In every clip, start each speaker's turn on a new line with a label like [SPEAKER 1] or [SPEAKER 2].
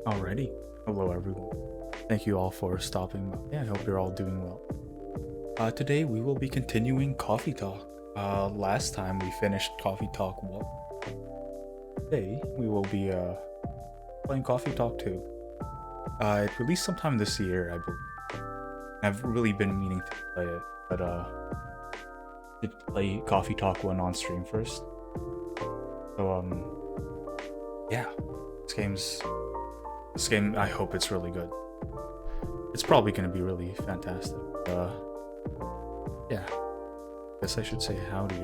[SPEAKER 1] Alrighty. Hello, everyone. Thank you all for stopping by. I hope you're all doing well. Today we will be continuing Coffee Talk. Last time we finished Coffee Talk 1. Today we will be playing Coffee Talk 2. It released sometime this year, I believe. I've really been meaning to play it, but did play Coffee Talk 1 on stream first. So yeah, this game, I hope it's really good. It's probably going to be really fantastic. Yeah. Guess I should say howdy.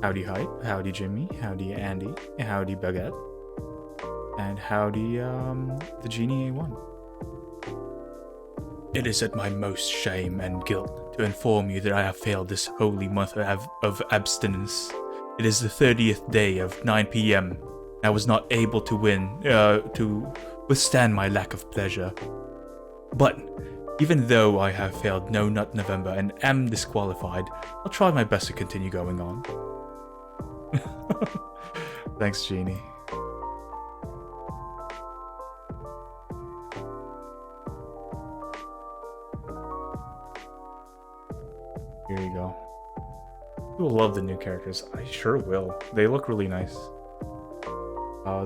[SPEAKER 1] Howdy Hype, howdy Jimmy, howdy Andy, howdy Baguette, and howdy the Genie A1. It is at my most shame and guilt to inform you that I have failed this holy month of abstinence. It is the 30th day of 9 p.m. I was not able to withstand my lack of pleasure. But even though I have failed No Nut November and am disqualified, I'll try my best to continue going on. Thanks, Genie. Here you go. You will love the new characters. I sure will. They look really nice.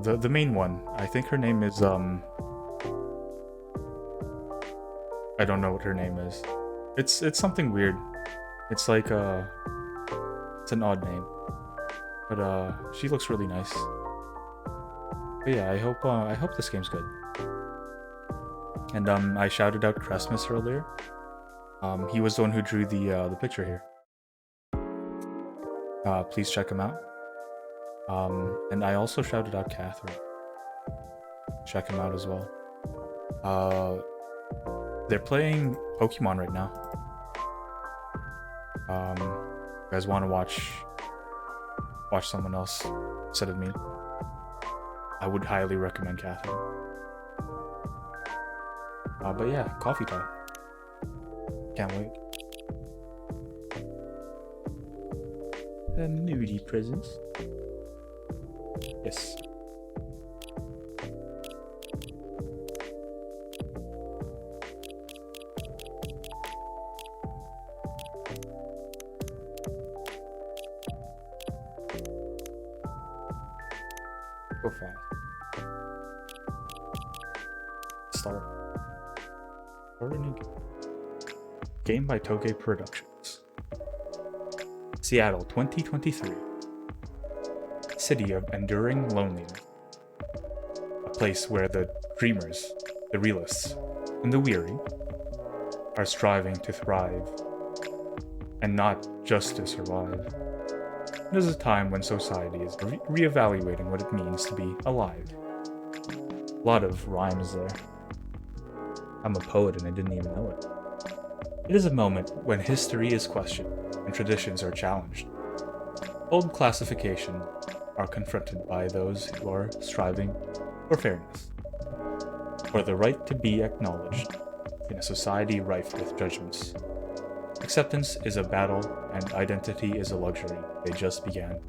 [SPEAKER 1] The main one, I think her name is I don't know what her name is. It's something weird. It's like it's an odd name. But she looks really nice. But yeah, I hope this game's good. And I shouted out Christmas earlier. He was the one who drew the picture here. Please check him out. And I also shouted out Catherine. Check him out as well. They're playing Pokemon right now. You guys want to watch someone else instead of me? I would highly recommend Catherine. But yeah, coffee time. Can't wait. Moody presents. Yes. Go fast. Start a new game by Toge Productions. Seattle 2023. City of enduring loneliness. A place where the dreamers, the realists, and the weary are striving to thrive and not just to survive. It is a time when society is reevaluating what it means to be alive. A lot of rhymes there. I'm a poet and I didn't even know it. It is a moment when history is questioned and traditions are challenged. Old classification are confronted by those who are striving for fairness, for the right to be acknowledged in a society rife with judgments. Acceptance is a battle and identity is a luxury. They just began.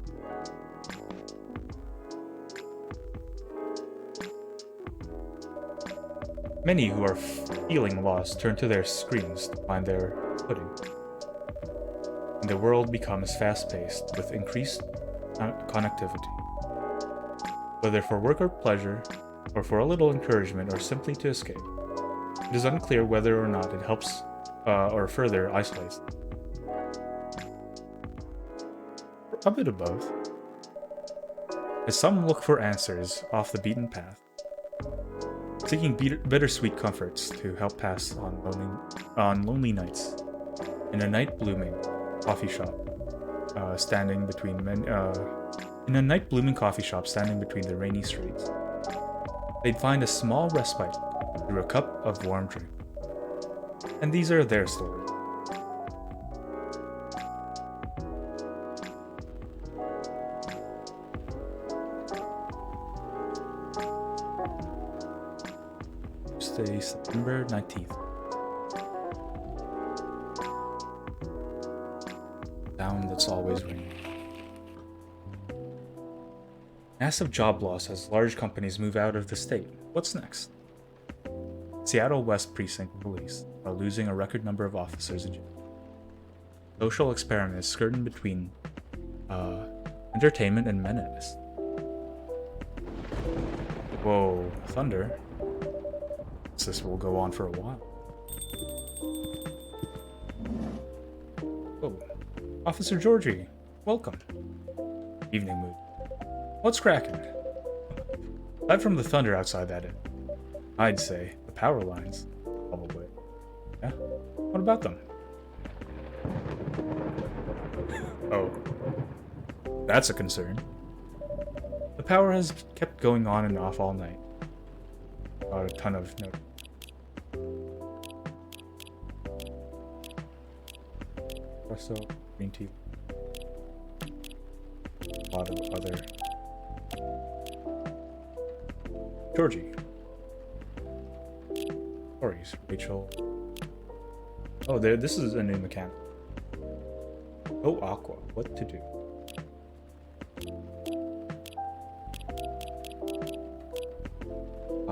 [SPEAKER 1] Many who are feeling lost turn to their screens to find their footing. And the world becomes fast-paced with increased connectivity. Whether for work or pleasure, or for a little encouragement, or simply to escape, it is unclear whether or not it helps or further isolates them. A bit of both. As some look for answers off the beaten path, seeking bittersweet comforts to help pass on lonely nights. In a night blooming coffee shop, standing between the rainy streets, they'd find a small respite through a cup of warm drink. And these are their stories. Tuesday, September 19th. Town that's always raining. Massive job loss as large companies move out of the state, What's next? Seattle West Precinct Police are losing a record number of officers in jail. Social experiment is skirting between entertainment and menace. Whoa, thunder. This will go on for a while. Oh, Officer Georgie, welcome. Evening mood. What's cracking? Aside from the thunder outside that, I'd say the power lines, probably. Yeah. What about them? Oh, that's a concern. The power has kept going on and off all night. Got a ton of notes. Espresso, green tea. A lot of other. Georgie. Stories, Rachel. Oh, this is a new mechanic. Oh, Aqua, what to do?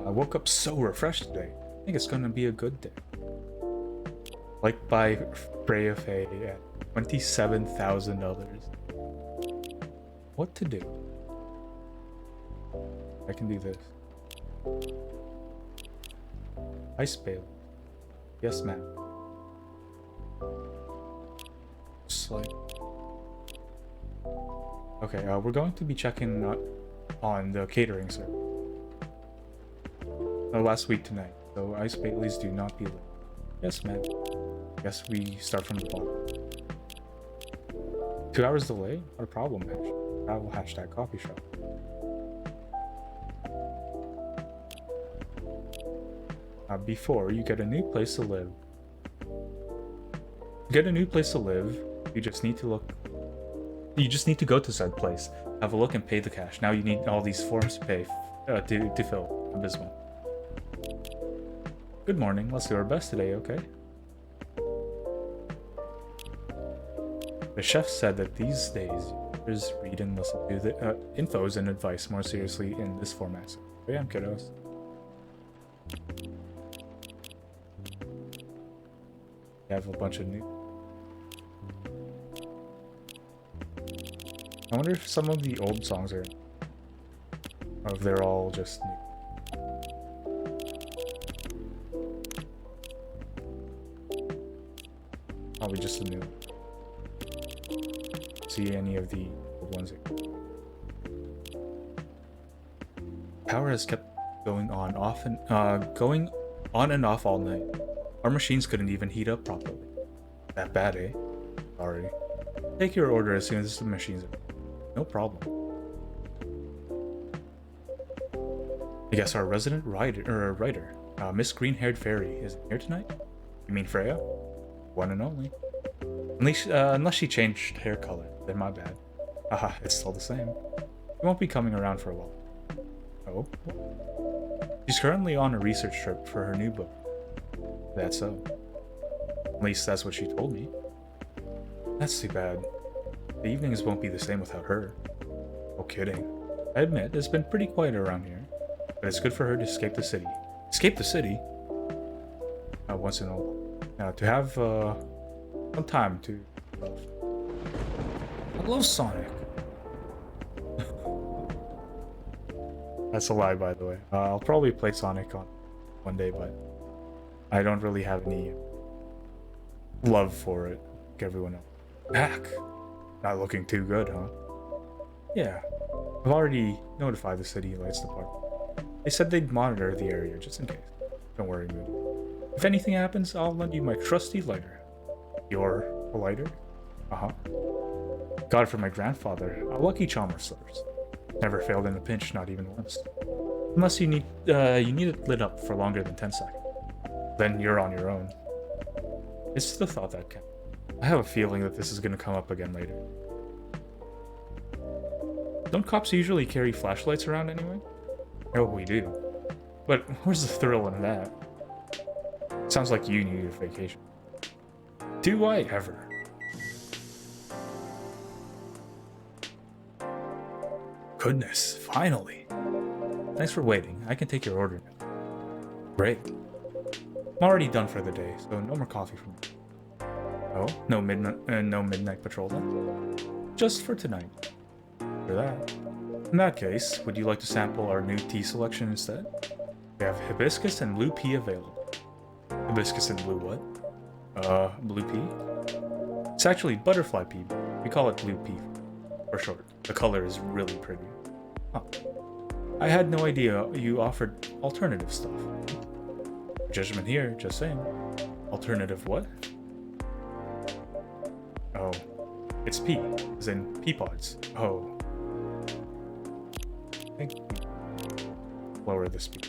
[SPEAKER 1] I woke up so refreshed today. I think it's gonna be a good day. Like by Freya Faye at $27,000. What to do? I can do this. Ice Bale. Yes, ma'am. Like... Okay, we're going to be checking on the catering service. Last week tonight, so Ice Baileys do not be late. Yes, ma'am. Guess we start from the bottom. 2 hours delay? Not a problem, travel hashtag coffee shop. Before you get a new place to live. Get a new place to live, you just need to go to said place, have a look and pay the cash. Now you need all these forms to pay to fill. Abysmal. Good morning, let's do our best today, okay? The chef said that these days, users read and listen to the infos and advice more seriously in this format. So, yeah, kiddos. We have a bunch of new... I wonder if some of the old songs are... or if they're all just new. Probably just the new. See any of the old ones. Power has kept going on and off all night. Our machines couldn't even heat up properly. That bad, eh? Sorry. Take your order as soon as the machines are. No problem. I guess our resident writer, Miss Green-Haired Fairy, isn't here tonight? You mean Freya? One and only. Unless she changed hair color, then my bad. Haha, it's still the same. She won't be coming around for a while. Oh? She's currently on a research trip for her new book. That's so. At least that's what she told me. That's too bad. The evenings won't be the same without her. No kidding. I admit, it's been pretty quiet around here. But it's good for her to escape the city. Escape the city? Once in a while. To have some time to love. I love Sonic. That's a lie, by the way. I'll probably play Sonic on one day, but I don't really have any love for it, like everyone else. Back. Not looking too good, huh? Yeah. I've already notified the city lights department. They said they'd monitor the area just in case. Don't worry, Moody. If anything happens, I'll lend you my trusty lighter. Your lighter? Uh-huh. Got it from my grandfather, a lucky Chalmers Slippers. Never failed in a pinch, not even once. Unless you need it lit up for longer than 10 seconds. Then you're on your own. It's the thought that counts. I have a feeling that this is going to come up again later. Don't cops usually carry flashlights around anyway? Oh, we do. But where's the thrill in that? Sounds like you need a vacation. Do I ever? Goodness, finally. Thanks for waiting. I can take your order now. Great. I'm already done for the day, so no more coffee for me. Oh, no midnight patrol then? Just for tonight. For that. In that case, would you like to sample our new tea selection instead? We have hibiscus and blue pea available. Hibiscus and blue what? Blue pea? It's actually butterfly pea. We call it blue pea for short. The color is really pretty. Huh. I had no idea you offered alternative stuff. Judgment here, just saying. Alternative what? Oh. It's pea, as in pea pods. Oh. Thank you. Lower the speed.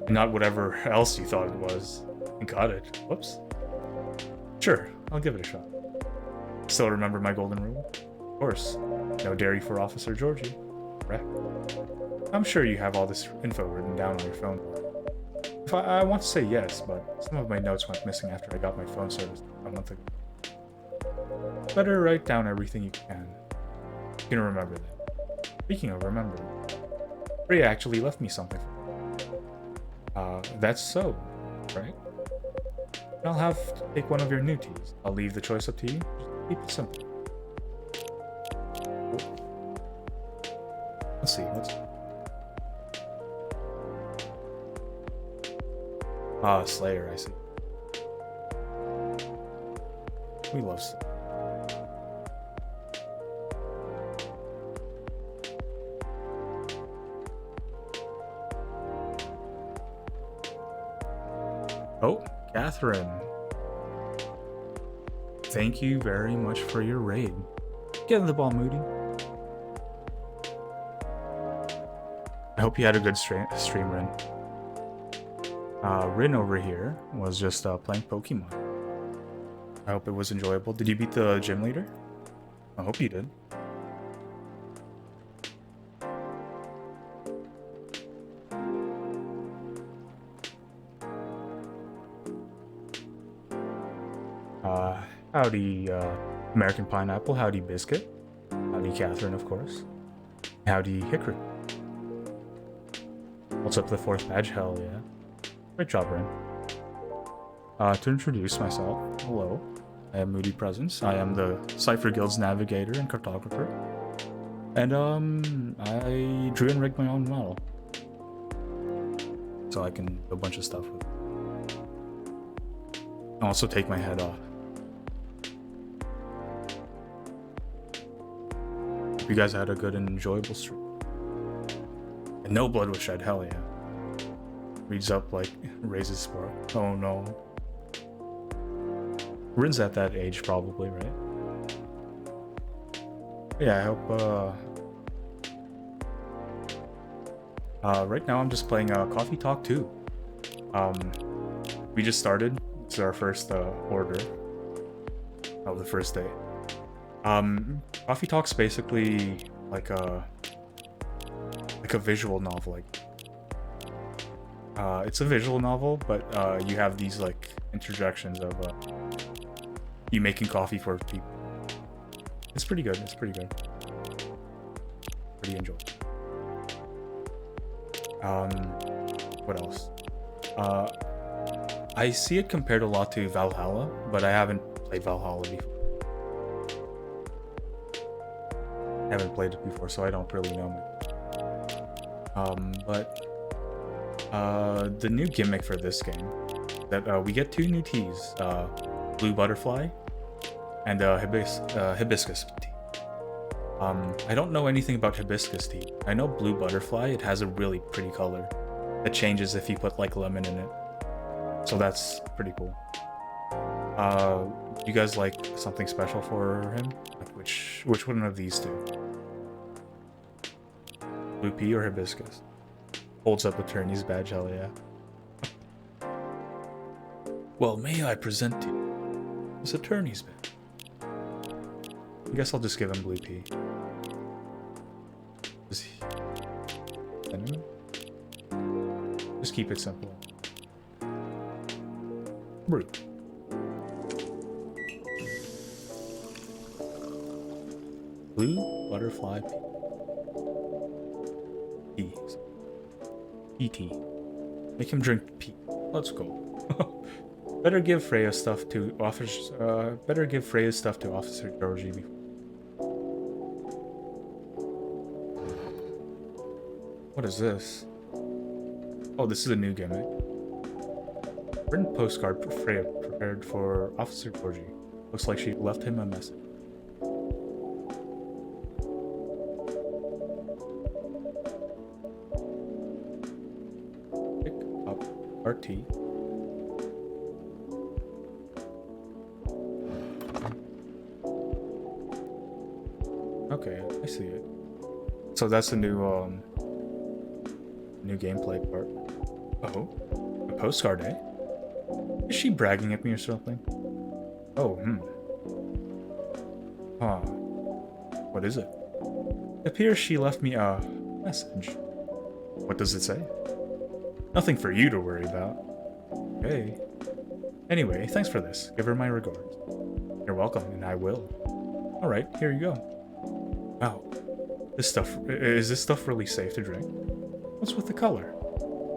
[SPEAKER 1] Not whatever else you thought it was. Got it. Whoops. Sure, I'll give it a shot. Still remember my golden rule? Of course. No dairy for Officer Georgie. Correct. I'm sure you have all this info written down on your phone. If I want to say yes, but some of my notes went missing after I got my phone service a month ago. Better write down everything you can. You can remember that. Speaking of remembering, Ray actually left me something. That's so, right? I'll have to take one of your new teas. I'll leave the choice up to you. Just keep it simple. Let's see, Slayer, I see. We love Slayer. Oh, Catherine. Thank you very much for your raid. Get in the ball, Moody. I hope you had a good stream, Rin. Rin over here was just playing Pokemon. I hope it was enjoyable. Did you beat the gym leader? I hope you did. Howdy, American Pineapple. Howdy, Biscuit. Howdy, Catherine, of course. Howdy, Hickory. What's up, the 4th badge? Hell yeah. Great job, Rin. To introduce myself, hello. I am Moody Presence. I am the Cypher Guild's navigator and cartographer. And, I drew and rigged my own model. So I can do a bunch of stuff with it. I'll also take my head off. Hope you guys had a good and enjoyable stream. And no blood was shed, hell yeah. Reads up like raises spark. Oh no. Rin's at that age probably, right? Yeah, I hope right now I'm just playing Coffee Talk 2. We just started. It's our first order of the first day. Coffee Talk's basically like a visual novel. Like it's a visual novel, but you have these like interjections of you making coffee for people. It's pretty good. It's pretty good. Pretty enjoyable. What else? I see it compared a lot to Valhalla, but I haven't played Valhalla before. I haven't played it before, so I don't really know. But the new gimmick for this game, that we get 2 new teas, Blue Butterfly and Hibiscus tea. I don't know anything about Hibiscus tea. I know Blue Butterfly, it has a really pretty color that changes if you put like lemon in it. So that's pretty cool. You guys like something special for him? Like which one of these 2? Blue pea or hibiscus? Holds up attorney's badge, hell yeah. Well, may I present to you this attorney's badge? I guess I'll just give him blue pea. Just keep it simple. Brew. Blue butterfly pea. PT. Make him drink pee. Let's go. Better give Freya stuff to Officer. Better give Freya's stuff to Officer Georgie before. What is this? Oh, this is a new gimmick. Written postcard for Freya prepared for Officer Georgie. Looks like she left him a message. Pick up RT. Okay, I see it. So that's the new gameplay part. Oh, a postcard, eh? Is she bragging at me or something? Oh, Huh. What is it? It appears she left me a message. What does it say? Nothing for you to worry about. Okay. Anyway, thanks for this. Give her my regards. You're welcome, and I will. Alright, here you go. Wow. Is this stuff really safe to drink? What's with the color?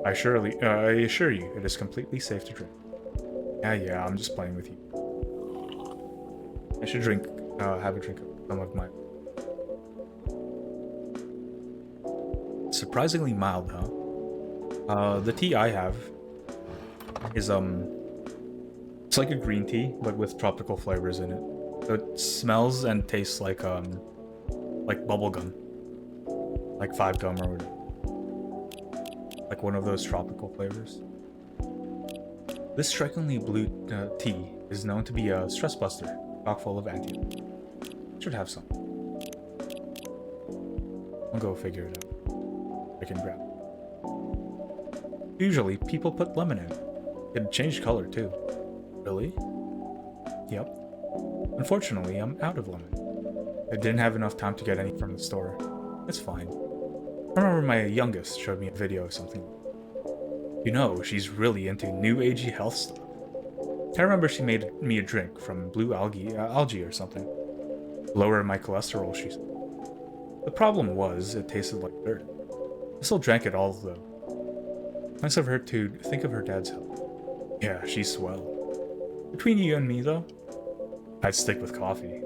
[SPEAKER 1] I assure you, it is completely safe to drink. Yeah, I'm just playing with you. I should have a drink of some of mine. Surprisingly mild, huh? The tea I have is, it's like a green tea, but with tropical flavors in it. So it smells and tastes like bubble gum. Like 5 gum or whatever. Like one of those tropical flavors. This strikingly blue tea is known to be a stress buster, chock full of anti. Should have some. I'll go figure it out. I can grab it. Usually, people put lemon in it. It changed color too. Really? Yep. Unfortunately, I'm out of lemon. I didn't have enough time to get any from the store. It's fine. I remember my youngest showed me a video of something. You know, she's really into new agey health stuff. I remember she made me a drink from blue algae or something. Lower my cholesterol, she said. The problem was, it tasted like dirt. I still drank it all though. Nice of her to think of her dad's health. Yeah, she's swell. Between you and me though, I'd stick with coffee.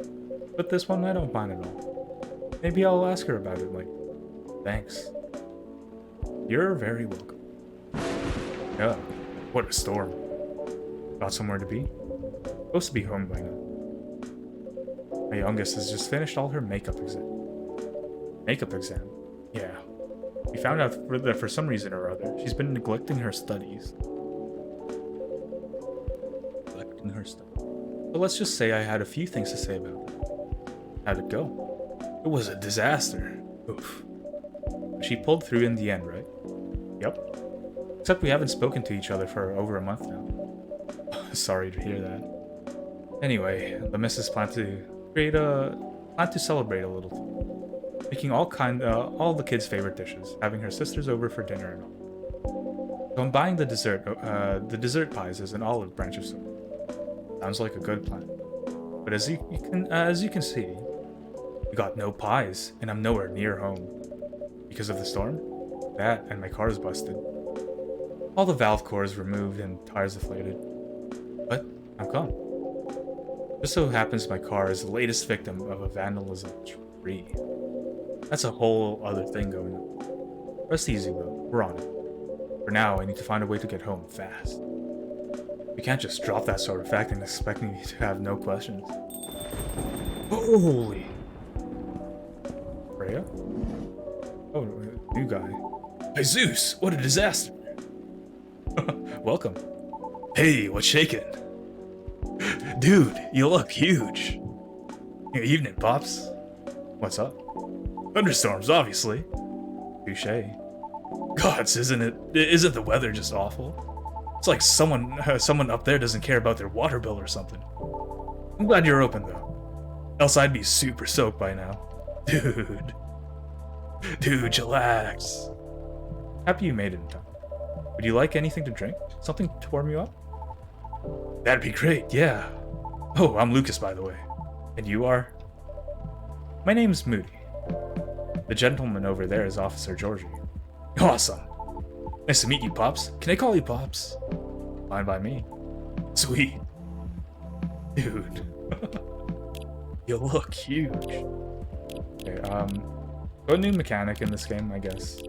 [SPEAKER 1] But this one I don't mind at all. Maybe I'll ask her about it later. Thanks. You're very welcome. Yeah, what a storm. Got somewhere to be? Supposed to be home by now. My youngest has just finished all her makeup exam. Makeup exam? Yeah. We found out that for some reason or other, she's been neglecting her studies. Neglecting her studies. But let's just say I had a few things to say about it. How'd it go? It was a disaster. Oof. She pulled through in the end, right? Yep. Except we haven't spoken to each other for over a month now. Sorry to hear that. Anyway, the missus planned to celebrate a little, making all the kids' favorite dishes, having her sisters over for dinner and all. So I'm buying the dessert pies as an olive branch of some. Sounds like a good plan. But as you can see, we got no pies, and I'm nowhere near home. Because of the storm? That, and my car is busted. All the valve cores removed and tires deflated. But I'm gone. Just so happens my car is the latest victim of a vandalism spree. That's a whole other thing going on. Rest easy though, we're on it. For now, I need to find a way to get home fast. We can't just drop that sort of fact and expect me to have no questions. Holy! Freya? Oh, new guy. Hey Zeus, what a disaster! Welcome. Hey, what's shaking? Dude, you look huge. Good evening, Pops. What's up? Thunderstorms, obviously. Touché. Gods, isn't the weather just awful? It's like someone up there doesn't care about their water bill or something. I'm glad you're open though. Else I'd be super soaked by now. Dude, chillax. Happy you made it in time. Would you like anything to drink? Something to warm you up? That'd be great, yeah. Oh, I'm Lucas, by the way. And you are? My name's Moody. The gentleman over there is Officer Georgie. Awesome. Nice to meet you, Pops. Can I call you Pops? Fine by me. Sweet. Dude. You look huge. Okay, go new mechanic in this game, I guess.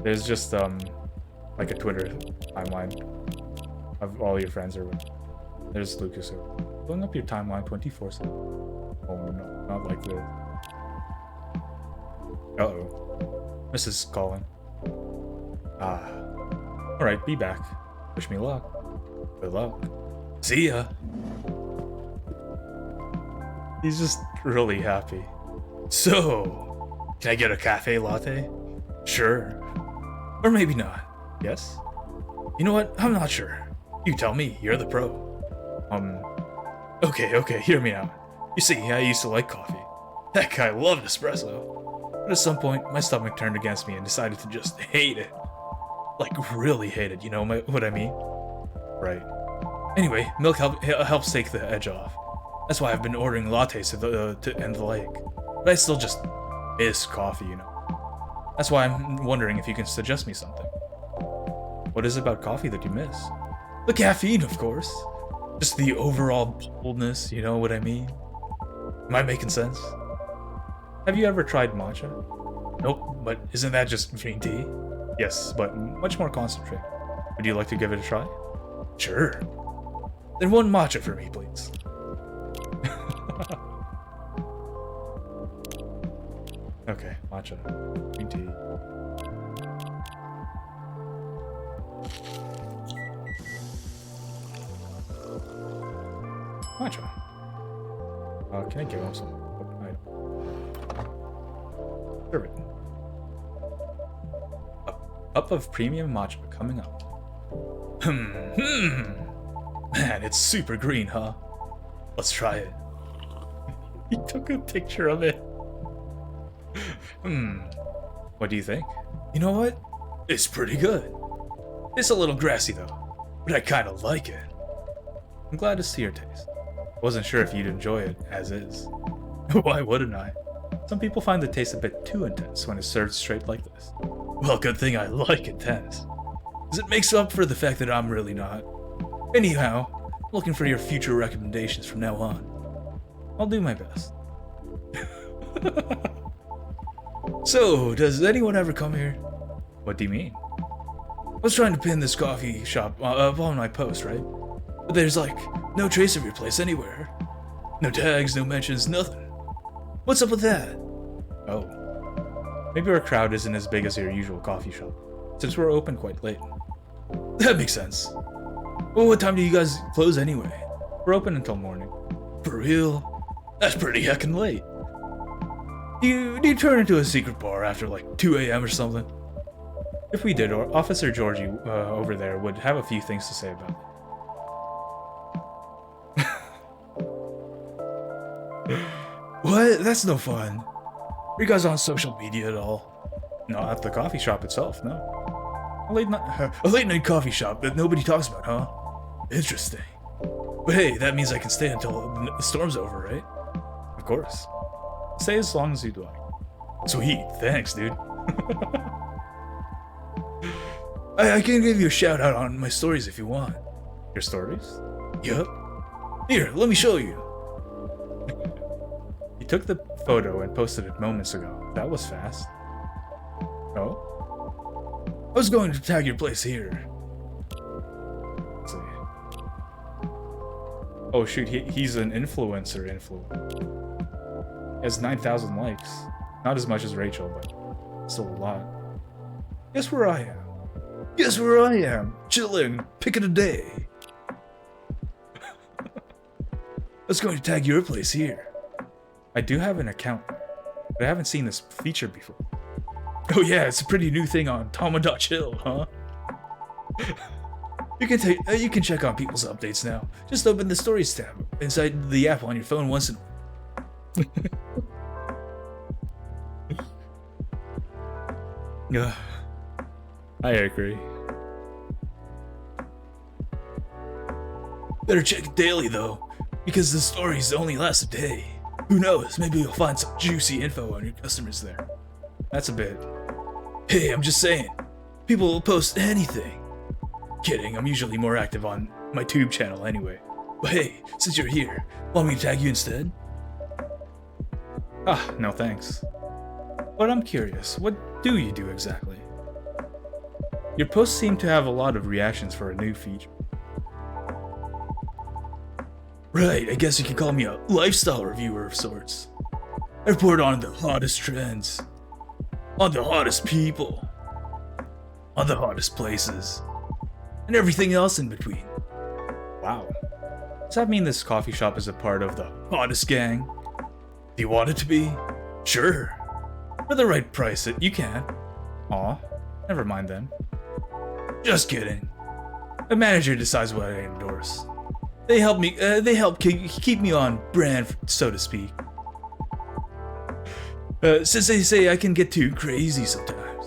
[SPEAKER 1] There's just, like a Twitter timeline of all your friends or whatever. There's Lucas. Filling up your timeline 24/7. Oh no, not like this. Uh-oh. Mrs. calling. Ah. Alright, be back. Wish me luck. Good luck. See ya! He's just really happy. So, can I get a cafe latte? Sure. Or maybe not. Yes? You know what? I'm not sure. You tell me, you're the pro. Okay, hear me out. You see, I used to like coffee. That guy loved espresso. But at some point, my stomach turned against me and decided to just hate it. Like, really hate it, you know what I mean? Right. Anyway, milk helps take the edge off. That's why I've been ordering lattes and the like. But I still just miss coffee, you know. That's why I'm wondering if you can suggest me something. What is it about coffee that you miss? The caffeine, of course. Just the overall boldness, you know what I mean? Am I making sense? Have you ever tried matcha? Nope, but isn't that just green tea? Yes, but much more concentrated. Would you like to give it a try? Sure. Then one matcha for me, please. Okay, matcha. Green tea. Matcha. Can I give him some? Serve it. Up of premium matcha coming up. Man, it's super green, huh? Let's try it. He took a picture of it. What do you think? You know what? It's pretty good. It's a little grassy though, but I kind of like it. I'm glad to see your taste. Wasn't sure if you'd enjoy it as is. Why wouldn't I? Some people find the taste a bit too intense when it's served straight like this. Well, good thing I like intense, because it makes up for the fact that I'm really not. Anyhow, I'm looking for your future recommendations from now on. I'll do my best. So, does anyone ever come here? What do you mean? I was trying to pin this coffee shop up on my post, right? But there's like no trace of your place anywhere. No tags, no mentions, nothing. What's up with that? Oh. Maybe our crowd isn't as big as your usual coffee shop, since we're open quite late. That makes sense. Well, what time do you guys close anyway? We're open until morning. For real? That's pretty heckin' late. Do you turn into a secret bar after like 2 a.m. or something? If we did, Officer Georgie over there would have a few things to say about it. What? That's no fun. Are you guys on social media at all? No, at the coffee shop itself, no. A late night coffee shop that nobody talks about, huh? Interesting. But hey, that means I can stay until the storm's over, right? Of course. Stay as long as you'd like. Sweet, thanks, dude. I can give you a shout out on my stories if you want. Your stories? Yup. Here, let me show you. He took the photo and posted it moments ago. That was fast. Oh? I was going to tag your place here. Let's see. Oh shoot, he's an influencer. He has 9,000 likes. Not as much as Rachel, but still a lot. Guess where I am? Guess where I am? Chilling, picking a day. I was going to tag your place here. I do have an account, but I haven't seen this feature before. Oh yeah, it's a pretty new thing on Tama.chill, huh? You can check on people's updates now. Just open the Stories tab inside the app on your phone once in a while. I agree. Better check it daily though, because the stories only last a day. Who knows, maybe you'll find some juicy info on your customers there. That's a bit. Hey, I'm just saying.
[SPEAKER 2] People will post anything. Kidding, I'm usually more active on my tube channel anyway. But hey, since you're here, want me to tag you instead?
[SPEAKER 1] Ah, no thanks. But I'm curious, what do you do exactly? Your posts seem to have a lot of reactions for a new feature.
[SPEAKER 2] Right, I guess you could call me a lifestyle reviewer of sorts. I report on the hottest trends, on the hottest people, on the hottest places, and everything else in between.
[SPEAKER 1] Wow. Does that mean this coffee shop is a part of the
[SPEAKER 2] Hottest gang? Do you want it to be? Sure. For the right price, you can.
[SPEAKER 1] Aw, never mind then.
[SPEAKER 2] Just kidding. A manager decides what I endorse. They help me. Keep me on brand, so to speak. Since they say I can get too crazy sometimes,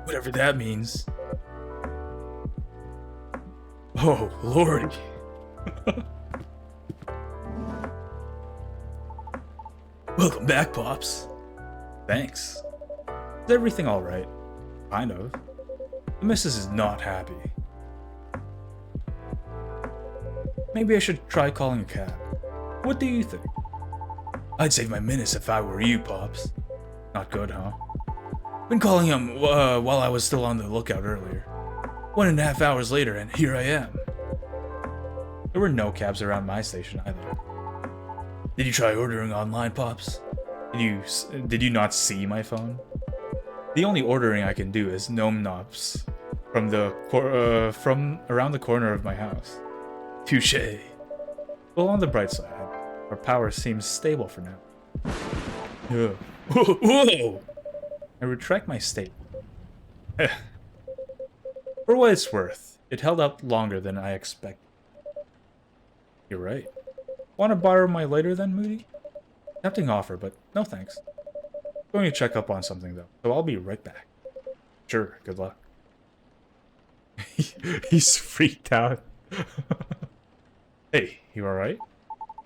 [SPEAKER 2] whatever that means. Oh lordy. Welcome back, Pops.
[SPEAKER 1] Thanks. Is everything alright? Kind of. The missus is not happy. Maybe I should try calling a cab. What do you think?
[SPEAKER 2] I'd save my minutes if I were you, Pops.
[SPEAKER 1] Not good, huh?
[SPEAKER 2] Been calling him while I was still on the lookout earlier. 1.5 hours later, and here I am.
[SPEAKER 1] There were no cabs around my station either.
[SPEAKER 2] Did you try ordering online, Pops?
[SPEAKER 1] Did you not see my phone? The only ordering I can do is Gnome Knops from around the corner of my house.
[SPEAKER 2] Touché.
[SPEAKER 1] Well, on the bright side, our power seems stable for now.
[SPEAKER 2] Yeah. Whoa!
[SPEAKER 1] I retract my statement. For what it's worth, it held up longer than I expected. You're right. Want to borrow my lighter then, Moody? Tempting offer, but no thanks. Going to check up on something though, so I'll be right back. Sure, good luck. He's freaked out. Hey, you alright?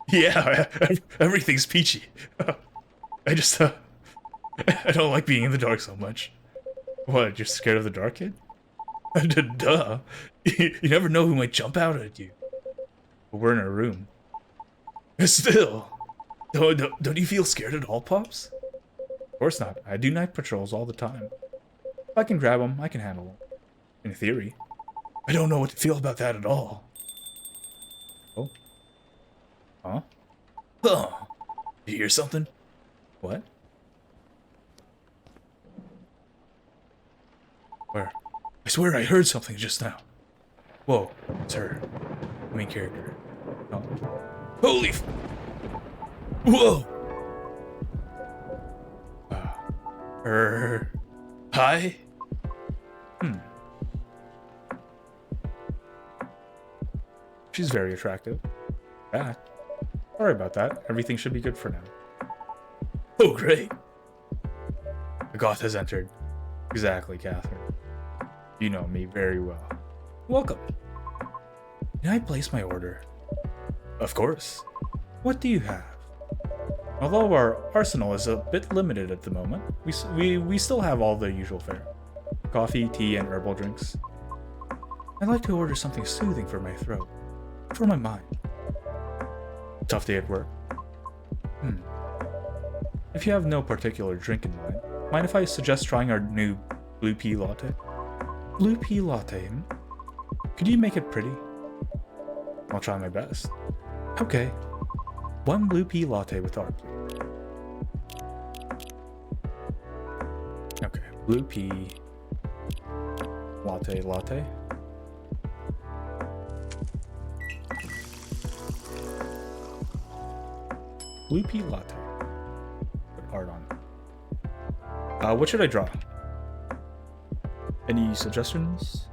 [SPEAKER 2] Yeah, everything's peachy. I just, I don't like being in the dark so much.
[SPEAKER 1] What, you're scared of the dark, kid?
[SPEAKER 2] Duh. You never know who might jump out at you.
[SPEAKER 1] But we're in a room.
[SPEAKER 2] Still, don't you feel scared at all, Pops?
[SPEAKER 1] Of course not. I do night patrols all the time. If I can grab them, I can handle them. In theory.
[SPEAKER 2] I don't know what to feel about that at all.
[SPEAKER 1] Oh? Huh?
[SPEAKER 2] Oh. You hear something?
[SPEAKER 1] What? Where?
[SPEAKER 2] I swear I heard something just now.
[SPEAKER 1] Whoa, it's her. Main character. Oh.
[SPEAKER 2] Holy f- Whoa! Hi?
[SPEAKER 1] She's very attractive. Yeah. Sorry about that. Everything should be good for now.
[SPEAKER 2] Oh, great.
[SPEAKER 1] The goth has entered. Exactly, Catherine. You know me very well. Welcome. Can I place my order?
[SPEAKER 2] Of course.
[SPEAKER 1] What do you have? Although our arsenal is a bit limited at the moment, we still have all the usual fare. Coffee, tea, and herbal drinks. I'd like to order something soothing for my throat. For my mind. Tough day at work. If you have no particular drink in mind if I suggest trying our new blue pea latte? Blue pea latte, Could you make it pretty? I'll try my best. Okay. 1 blue pea latte with art, please. Okay, blue pea latte. Blue pea latte. Put art on it. What should I draw? Any suggestions?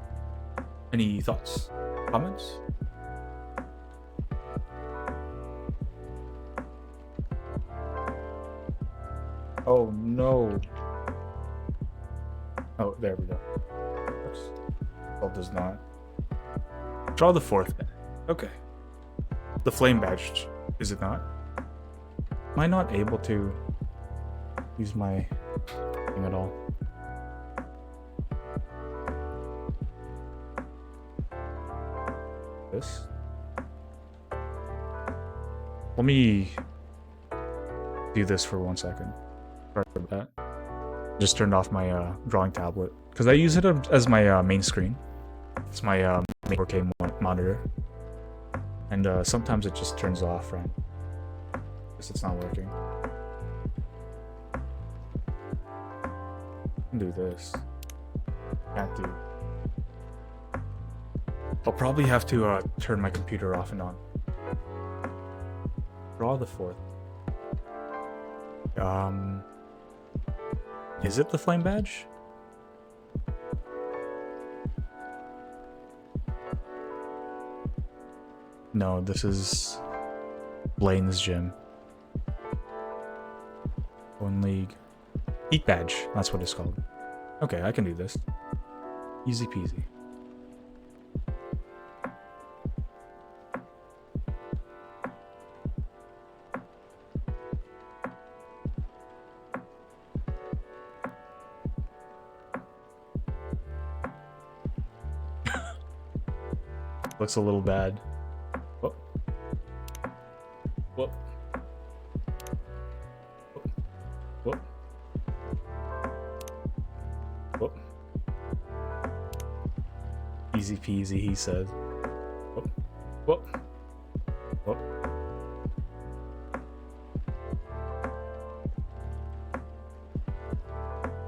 [SPEAKER 1] Any thoughts? Comments? Oh no. Oh, there we go. Well, does not. Draw the 4th then. Okay. The flame badge, is it not? Am I not able to use my thing at all? this. Let me do this for 1 second. Sorry about that. Just turned off my drawing tablet because I use it as my main screen. It's my main 4K monitor, and sometimes it just turns off, right? Guess it's not working. I can do this. Can't do. I'll probably have to turn my computer off and on. Draw the 4th. Is it the flame badge? No, this is Blaine's gym. One League. Heat badge, that's what it's called. Okay, I can do this. Easy peasy. Looks a little bad. Whoop. Whoop. Whoop. Whoop. Easy peasy, he said. Whoop. Whoop. Whoop.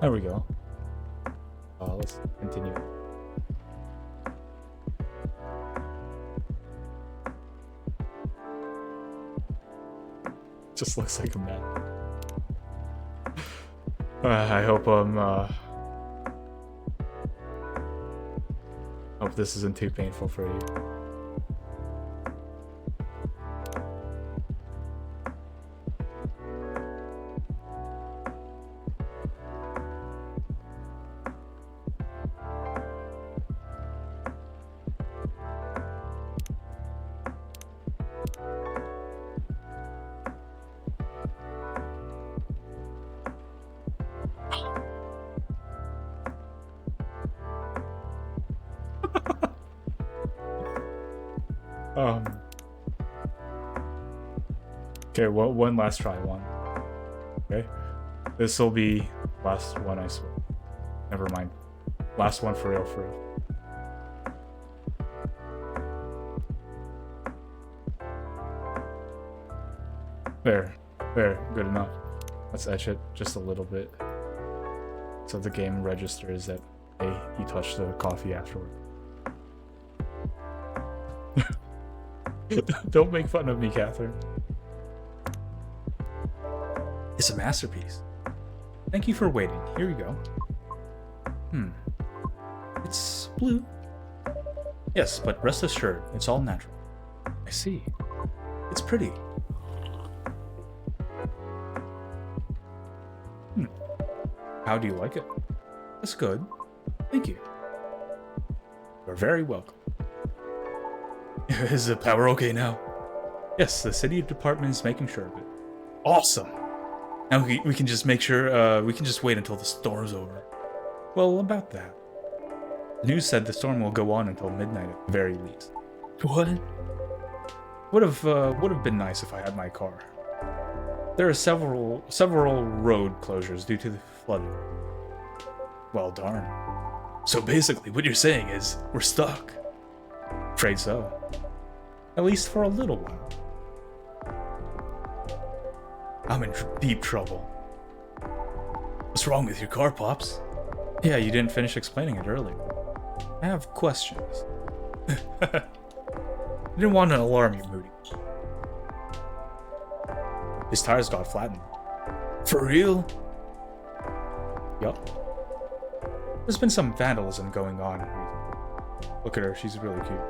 [SPEAKER 1] There we go. Let's continue. Just looks like a man. I hope hope this isn't too painful for you. Okay, one last try, one. Okay, this will be last one, I swear. Never mind. Last one for real, for real. There, good enough. Let's etch it just a little bit, so the game registers that, hey, you touched the coffee afterward. Don't make fun of me, Catherine. It's a masterpiece. Thank you for waiting. Here you go. It's blue. Yes, but rest assured, it's all natural. I see. It's pretty. How do you like it? That's good. Thank you. You're very welcome. Is the power okay now? Yes, the city department is making sure of it. Awesome. Now we can just make sure, we can just wait until the storm's over. Well, about that. The news said the storm will go on until midnight at the very least. What? Would have been nice if I had my car. There are several road closures due to the flooding. Well, darn. So basically, what you're saying is we're stuck. Afraid so. At least for a little while. I'm in deep trouble. What's wrong with your car, Pops? Yeah, you didn't finish explaining it earlier. I have questions. I didn't want to alarm you, Moody. His tires got flattened. For real? Yup. There's been some vandalism going on. Look at her, she's really cute.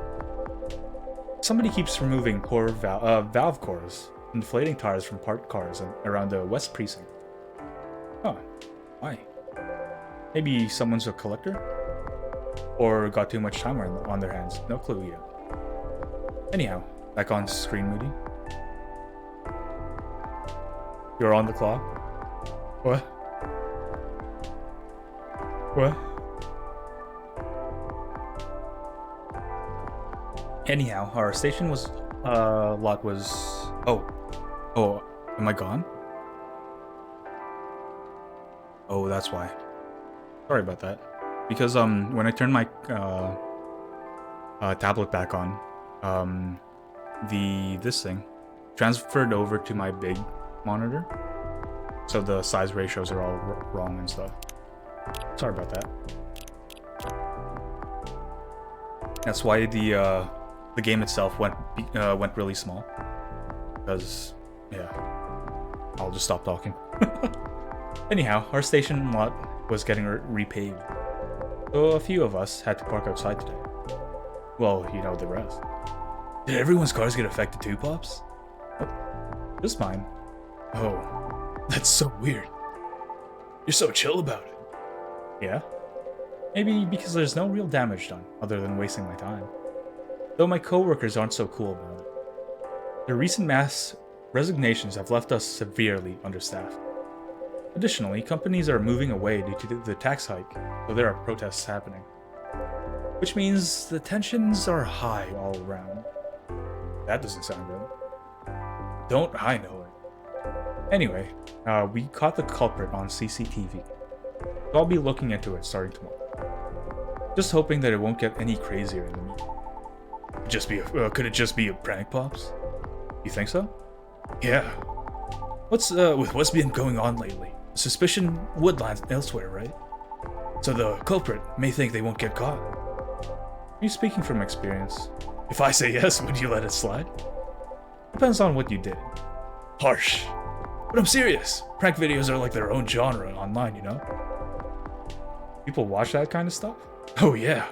[SPEAKER 1] Somebody keeps removing poor valve cores, inflating tires from parked cars around the West Precinct. Huh. Why? Maybe someone's a collector? Or got too much time on their hands. No clue yet. Anyhow, back on screen, Moody. You're on the clock? What? What? Anyhow, our station was lot was oh, am I gone? Oh, that's why. Sorry about that. Because when I turned my tablet back on, this thing transferred over to my big monitor, so the size ratios are all wrong and stuff. Sorry about that. That's why the game itself went really small. Because yeah, I'll just stop talking. Anyhow, our station lot was getting repaved, so a few of us had to park outside today. Well, you know the rest.
[SPEAKER 2] Did everyone's cars get affected too, Pops?
[SPEAKER 1] Just mine.
[SPEAKER 2] Oh, that's so weird. You're so chill about it.
[SPEAKER 1] Yeah? Maybe because there's no real damage done, other than wasting my time. Though my coworkers aren't so cool about it. The recent mass resignations have left us severely understaffed. Additionally, companies are moving away due to the tax hike, so there are protests happening. Which means the tensions are high all around. That doesn't sound good.
[SPEAKER 2] Don't I know it?
[SPEAKER 1] Anyway, we caught the culprit on CCTV. So I'll be looking into it starting tomorrow. Just hoping that it won't get any crazier in the meeting.
[SPEAKER 2] Could it just be a prank, Pops?
[SPEAKER 1] You think so?
[SPEAKER 2] Yeah. With what's been going on lately, suspicion would land elsewhere, right? So the culprit may think they won't get caught.
[SPEAKER 1] Are you speaking from experience?
[SPEAKER 2] If I say yes, would you let it slide?
[SPEAKER 1] Depends on what you did.
[SPEAKER 2] Harsh. But I'm serious. Prank videos are like their own genre online, you know?
[SPEAKER 1] People watch that kind of stuff?
[SPEAKER 2] Oh yeah.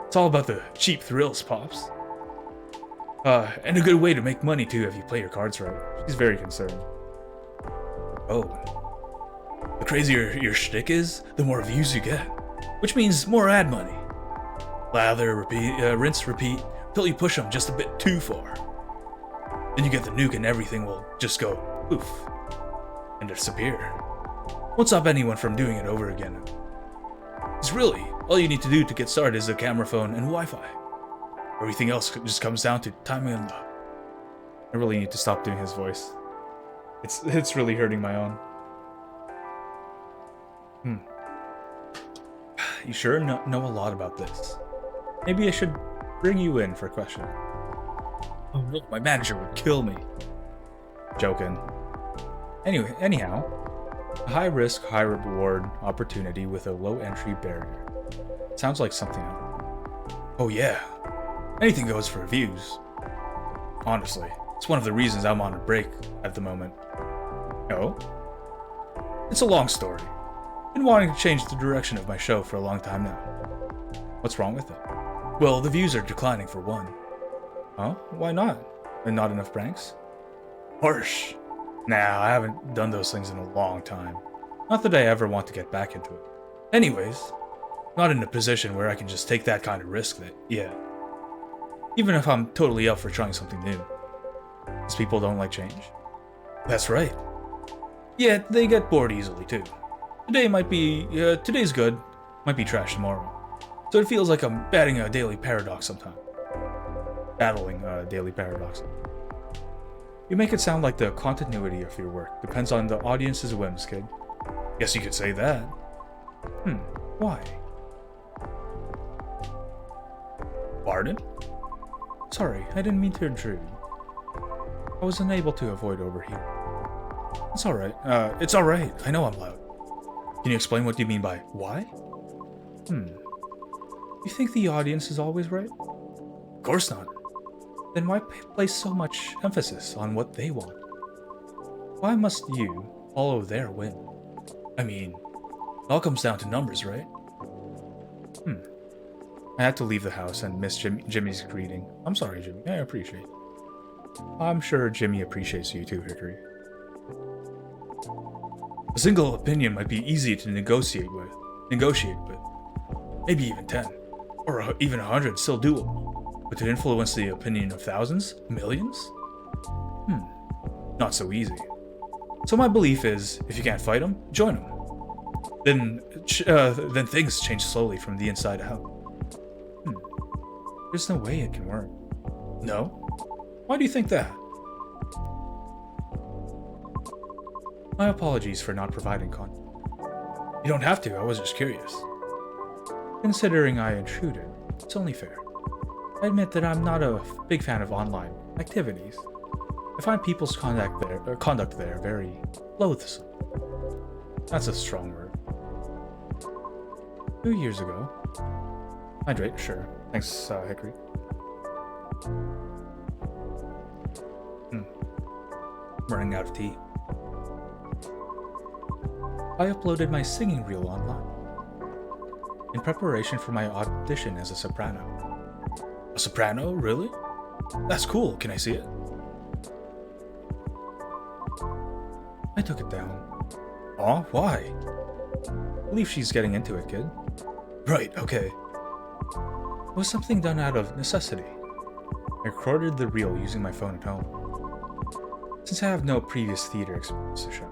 [SPEAKER 2] It's all about the cheap thrills, Pops. And a good way to make money too if you play your cards right.
[SPEAKER 1] She's very concerned.
[SPEAKER 2] Oh. The crazier your shtick is, the more views you get. Which means more ad money. Lather, repeat, rinse, repeat, till you push them just a bit too far. Then you get the nuke and everything will just go poof and disappear. Won't stop anyone from doing it over again. It's really, all you need to do to get started is a camera phone and Wi-Fi. Everything else just comes down to timing and luck.
[SPEAKER 1] I really need to stop doing his voice. It's really hurting my own. You sure know a lot about this. Maybe I should bring you in for questioning.
[SPEAKER 2] Oh no, my manager would kill me.
[SPEAKER 1] Joking. Anyhow, a high risk, high reward opportunity with a low entry barrier. Sounds like something else.
[SPEAKER 2] Oh yeah. Anything goes for views. Honestly, it's one of the reasons I'm on a break at the moment.
[SPEAKER 1] Oh?
[SPEAKER 2] It's a long story. Been wanting to change the direction of my show for a long time now.
[SPEAKER 1] What's wrong with it?
[SPEAKER 2] Well, the views are declining for one.
[SPEAKER 1] Huh? Why not? And not enough pranks?
[SPEAKER 2] Harsh. Nah, I haven't done those things in a long time.
[SPEAKER 1] Not that I ever want to get back into it.
[SPEAKER 2] Anyways, not in a position where I can just take that kind of risk yet. Even if I'm totally up for trying something new.
[SPEAKER 1] Because people don't like change?
[SPEAKER 2] That's right. Yeah, they get bored easily too. Today's good, might be trash tomorrow. So it feels like I'm battling a daily paradox sometimes.
[SPEAKER 1] Battling a daily paradox. You make it sound like the continuity of your work depends on the audience's whims, kid.
[SPEAKER 2] Guess you could say that.
[SPEAKER 1] Why?
[SPEAKER 2] Pardon?
[SPEAKER 1] Sorry, I didn't mean to intrude. I was unable to avoid overhearing.
[SPEAKER 2] It's alright. It's alright. I know I'm loud. Can you explain what you mean by why?
[SPEAKER 1] You think the audience is always right?
[SPEAKER 2] Of course not.
[SPEAKER 1] Then why place so much emphasis on what they want? Why must you follow their whim?
[SPEAKER 2] I mean, it all comes down to numbers, right?
[SPEAKER 1] I had to leave the house and miss Jimmy's greeting. I'm sorry, Jimmy. I appreciate it. I'm sure Jimmy appreciates you too, Hickory.
[SPEAKER 2] A single opinion might be easy to negotiate with. Maybe even 10. Or even 100 still doable. But to influence the opinion of thousands? Millions? Not so easy. So my belief is, if you can't fight them, join them. Then things change slowly from the inside out.
[SPEAKER 1] There's no way it can work.
[SPEAKER 2] No? Why do you think that?
[SPEAKER 1] My apologies for not providing content.
[SPEAKER 2] You don't have to, I was just curious.
[SPEAKER 1] Considering I intruded, it's only fair. I admit that I'm not a big fan of online activities. I find people's conduct there very loathsome. That's a strong word. 2 years ago. Hydrate, sure. Thanks, Hickory.
[SPEAKER 2] I'm running out of tea.
[SPEAKER 1] I uploaded my singing reel online in preparation for my audition as a soprano.
[SPEAKER 2] A soprano? Really? That's cool. Can I see it?
[SPEAKER 1] I took it down.
[SPEAKER 2] Aw, why?
[SPEAKER 1] I believe she's getting into it, kid.
[SPEAKER 2] Right, okay.
[SPEAKER 1] It was something done out of necessity. I recorded the reel using my phone at home. Since I have no previous theater experience to show,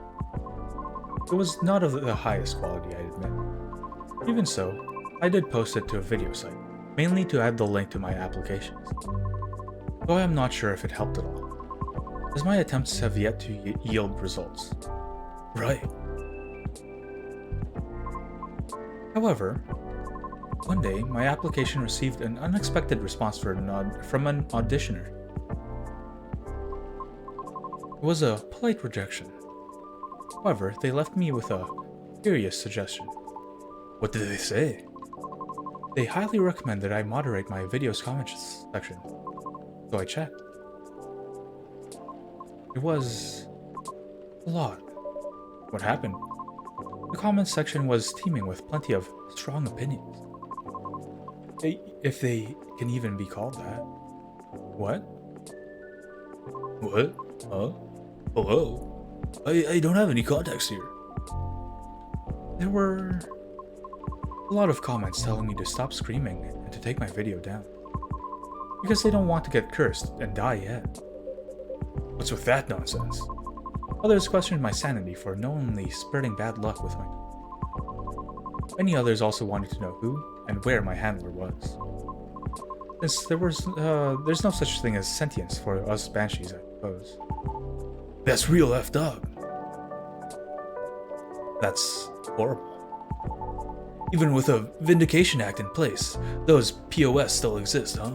[SPEAKER 1] it was not of the highest quality, I admit. Even so, I did post it to a video site, mainly to add the link to my applications. Though I am not sure if it helped at all, as my attempts have yet to yield results.
[SPEAKER 2] Right.
[SPEAKER 1] However, one day my application received an unexpected response from an auditioner. It was a polite rejection. However, they left me with a curious suggestion.
[SPEAKER 2] What did they say?
[SPEAKER 1] They highly recommend that I moderate my video's comments section. So I checked. It was a lot.
[SPEAKER 2] What happened?
[SPEAKER 1] The comments section was teeming with plenty of strong opinions. If they can even be called that.
[SPEAKER 2] What? What? Huh? Hello? I don't have any context here.
[SPEAKER 1] There were a lot of comments telling me to stop screaming and to take my video down. Because they don't want to get cursed and die yet.
[SPEAKER 2] What's with that nonsense?
[SPEAKER 1] Others questioned my sanity for knowingly spreading bad luck with my... Many others also wanted to know who and where my handler was. Since there's no such thing as sentience for us banshees, I suppose.
[SPEAKER 2] That's real effed up.
[SPEAKER 1] That's horrible.
[SPEAKER 2] Even with a Vindication Act in place, those POS still exist, huh?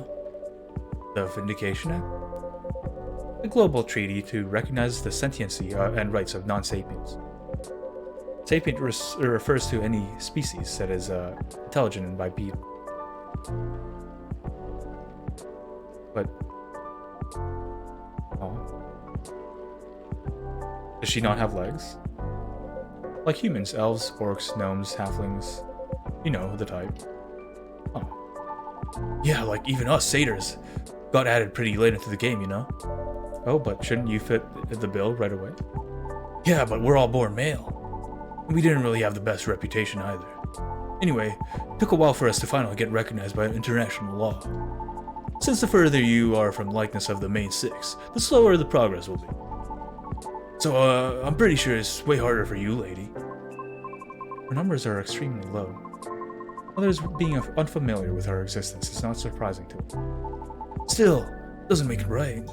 [SPEAKER 1] The Vindication Act? A global treaty to recognize the sentiency and rights of non-sapiens. Sapient refers to any species that is intelligent and bipedal. But... oh. Does she not have legs? Like humans, elves, orcs, gnomes, halflings. You know, the type.
[SPEAKER 2] Oh. Yeah, like even us satyrs got added pretty late into the game, you know?
[SPEAKER 1] Oh, but shouldn't you fit the bill right away?
[SPEAKER 2] Yeah, but we're all born male. We didn't really have the best reputation either. Anyway, it took a while for us to finally get recognized by international law. Since the further you are from likeness of the main six, the slower the progress will be. So, I'm pretty sure it's way harder for you, lady.
[SPEAKER 1] Her numbers are extremely low. Others being unfamiliar with her existence is not surprising to me.
[SPEAKER 2] Still, doesn't make it right.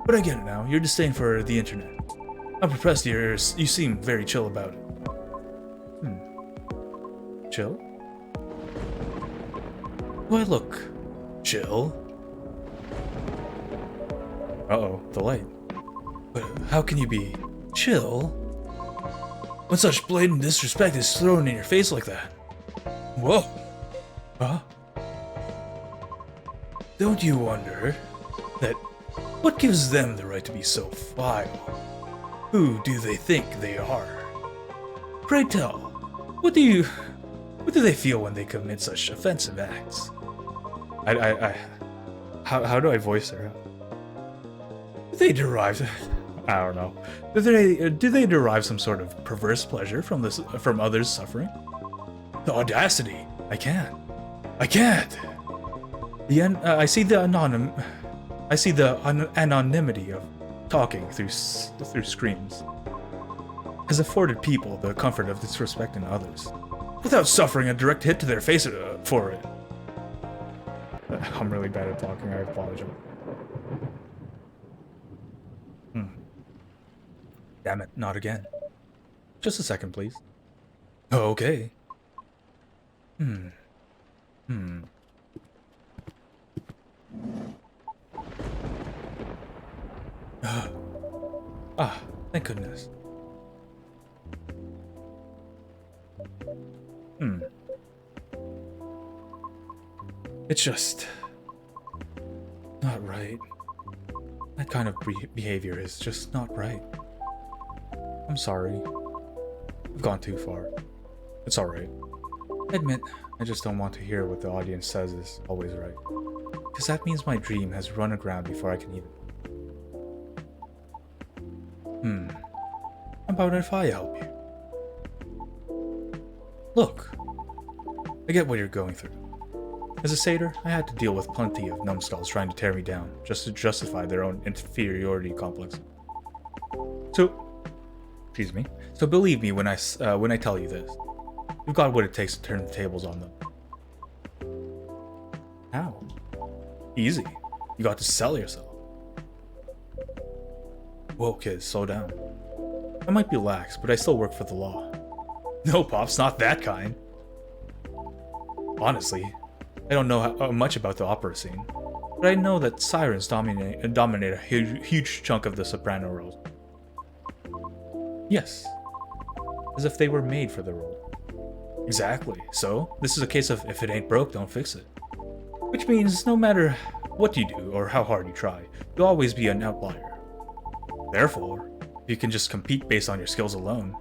[SPEAKER 2] But I get it now, your disdain for the internet. I'm impressed you seem very chill about it.
[SPEAKER 1] Chill?
[SPEAKER 2] Do I look chill?
[SPEAKER 1] Uh-oh, the light.
[SPEAKER 2] But how can you be chill when such blatant disrespect is thrown in your face like that? Whoa!
[SPEAKER 1] Huh?
[SPEAKER 2] Don't you wonder that what gives them the right to be so vile? Who do they think they are? Pray tell, what do they feel when they commit such offensive acts?
[SPEAKER 1] How do I voice her?
[SPEAKER 2] They derive,
[SPEAKER 1] I don't know.
[SPEAKER 2] do they derive some sort of perverse pleasure from others' suffering? The audacity! I can't.
[SPEAKER 1] I see the anonymity of talking through screams has afforded people the comfort of disrespecting others,
[SPEAKER 2] without suffering a direct hit to their face for it.
[SPEAKER 1] I'm really bad at talking. I apologize. Damn it, not again. Just a second, please. Okay. Hmm. Ah, thank goodness. It's just not right. That kind of behavior is just not right. I'm sorry. I've gone too far. It's alright. Admit, I just don't want to hear what the audience says is always right. Because that means my dream has run aground before I can even... How about if I help you? Look, I get what you're going through. As a satyr, I had to deal with plenty of numbskulls trying to tear me down, just to justify their own inferiority complex. Excuse me. So believe me when I tell you this. You've got what it takes to turn the tables on them. How? Easy. You got to sell yourself. Whoa, kids, slow down. I might be lax, but I still work for the law. No, Pops, not that kind. Honestly, I don't know much about the opera scene, but I know that sirens dominate a huge chunk of the soprano roles. Yes, as if they were made for the role. Exactly, so this is a case of if it ain't broke, don't fix it. Which means no matter what you do or how hard you try, you'll always be an outlier. Therefore, you can just compete based on your skills alone.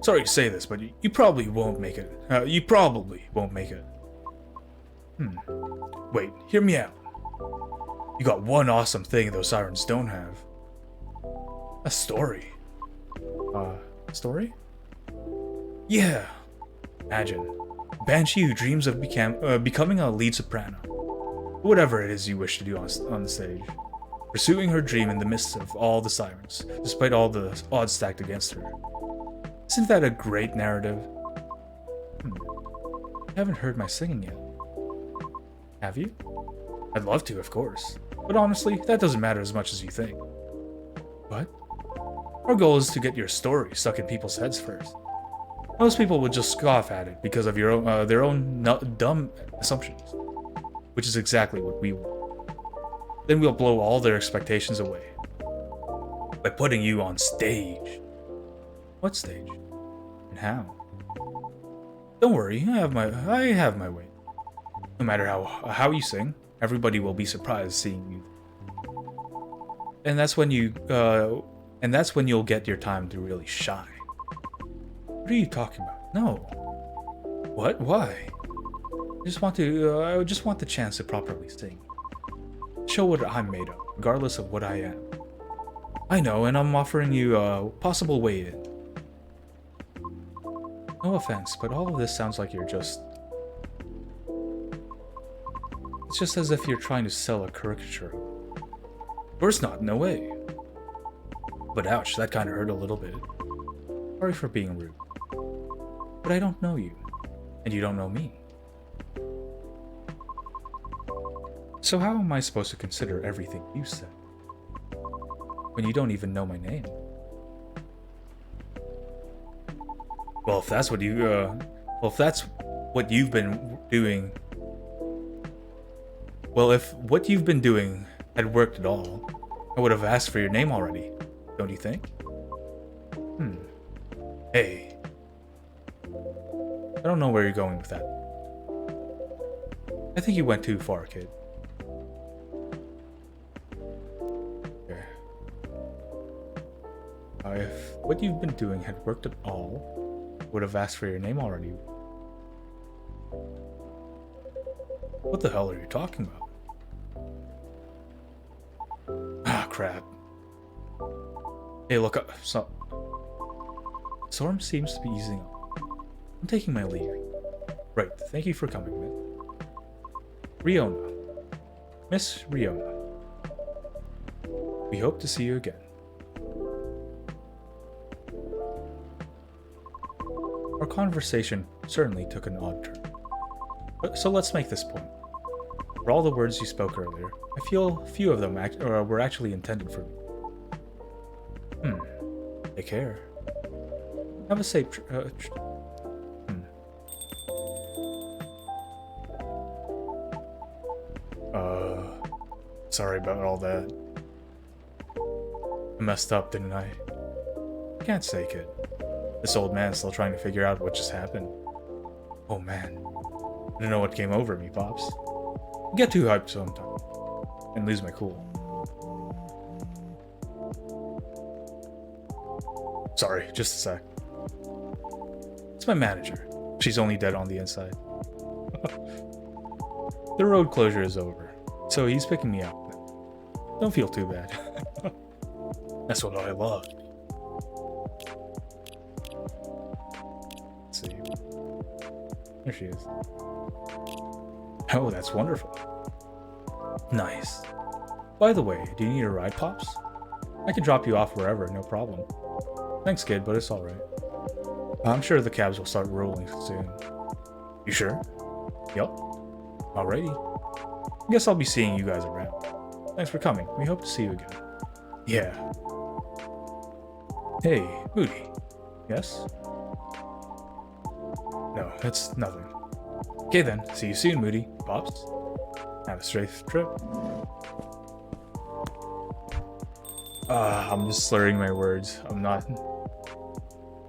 [SPEAKER 1] Sorry to say this, but you probably won't make it. Wait, hear me out. You got one awesome thing those sirens don't have. A story. Story? Yeah. Imagine. A banshee who dreams of becoming a lead soprano. Whatever it is you wish to do on the stage. Pursuing her dream in the midst of all the sirens, despite all the odds stacked against her. Isn't that a great narrative? You haven't heard my singing yet. Have you? I'd love to, of course. But honestly, that doesn't matter as much as you think. What? Our goal is to get your story stuck in people's heads first. Most people would just scoff at it because of their own dumb assumptions. Which is exactly what we want. Then we'll blow all their expectations away. By putting you on stage. What stage? And how? Don't worry, I have my way. No matter how you sing, everybody will be surprised seeing you. And that's when you'll get your time to really shine. What are you talking about? No. What? Why? I just want the chance to properly sing. Show what I'm made of, regardless of what I am. I know, and I'm offering you a possible way in. No offense, but all of this sounds like it's just as if you're trying to sell a caricature. Of course not, no way. But ouch, that kinda hurt a little bit. Sorry for being rude. But I don't know you, and you don't know me. So how am I supposed to consider everything you said? When you don't even know my name? Well, if that's what you've been doing... Well, if what you've been doing had worked at all, I would have asked for your name already, don't you think? Hey. I don't know where you're going with that. I think you went too far, kid. If what you've been doing had worked at all, I would have asked for your name already. What the hell are you talking about? Ah, crap. Hey, look up. Storm seems to be easing up. I'm taking my leave. Right, thank you for coming, Miss. Riona. Miss Riona. We hope to see you again. Our conversation certainly took an odd turn. So let's make this point. For all the words you spoke earlier, I feel few of them were actually intended for me. Take care. Have a safe Sorry about all that. I messed up, didn't I? Can't say, kid. This old man's still trying to figure out what just happened. Oh man. I don't know what came over me, Pops. I get too hyped sometimes and lose my cool. Sorry, just a sec. It's my manager. She's only dead on the inside. The road closure is over, so he's picking me up. Don't feel too bad. That's what I love. Let's see. There she is. Oh, that's wonderful. Nice. By the way, do you need a ride, Pops? I can drop you off wherever, no problem. Thanks, kid, but it's alright. I'm sure the cabs will start rolling soon. You sure? Yup. Alrighty. I guess I'll be seeing you guys around. Thanks for coming. We hope to see you again. Yeah. Hey, Moody. Yes? No, it's nothing. Okay then, see you soon, Moody. Pops? Have a safe trip. I'm just slurring my words. I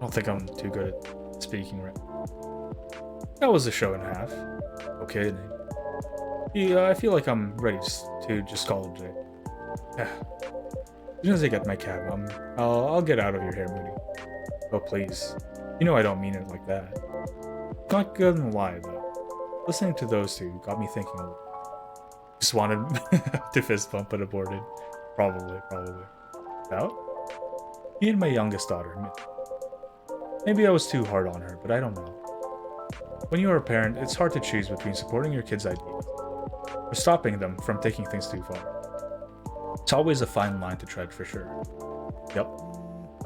[SPEAKER 1] don't think I'm too good at speaking right now. That was a show and a half. Okay, then. Yeah, I feel like I'm ready to just call it a day. Yeah. As soon as I get my cab, I'll get out of your hair, Moody. Oh, please. You know I don't mean it like that. Not gonna lie, though. Listening to those two got me thinking a little. Just wanted to fist bump but aborted. Probably. Out? Me and my youngest daughter. Maybe I was too hard on her, but I don't know. When you are a parent, it's hard to choose between supporting your kids' ideas or stopping them from taking things too far. It's always a fine line to tread for sure. Yep.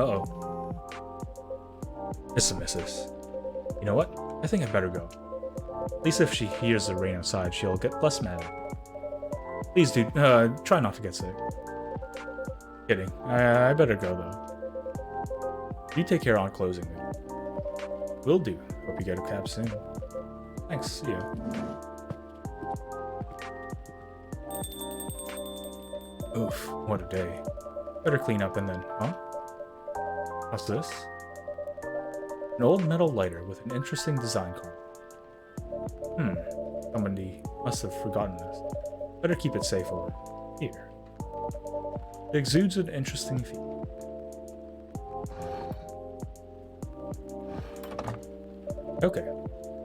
[SPEAKER 1] Uh-oh. It's a missus. You know what? I think I better go. At least if she hears the rain outside, she'll get less mad at me. Please, dude, try not to get sick. Kidding. I better go, though. You take care on closing, dude. Will do. Hope you get a cab soon. Thanks. See ya. Oof, what a day. Better clean up and then, huh? What's this? An old metal lighter with an interesting design card. Somebody must have forgotten this. Better keep it safe over here. It exudes an interesting feel. Okay,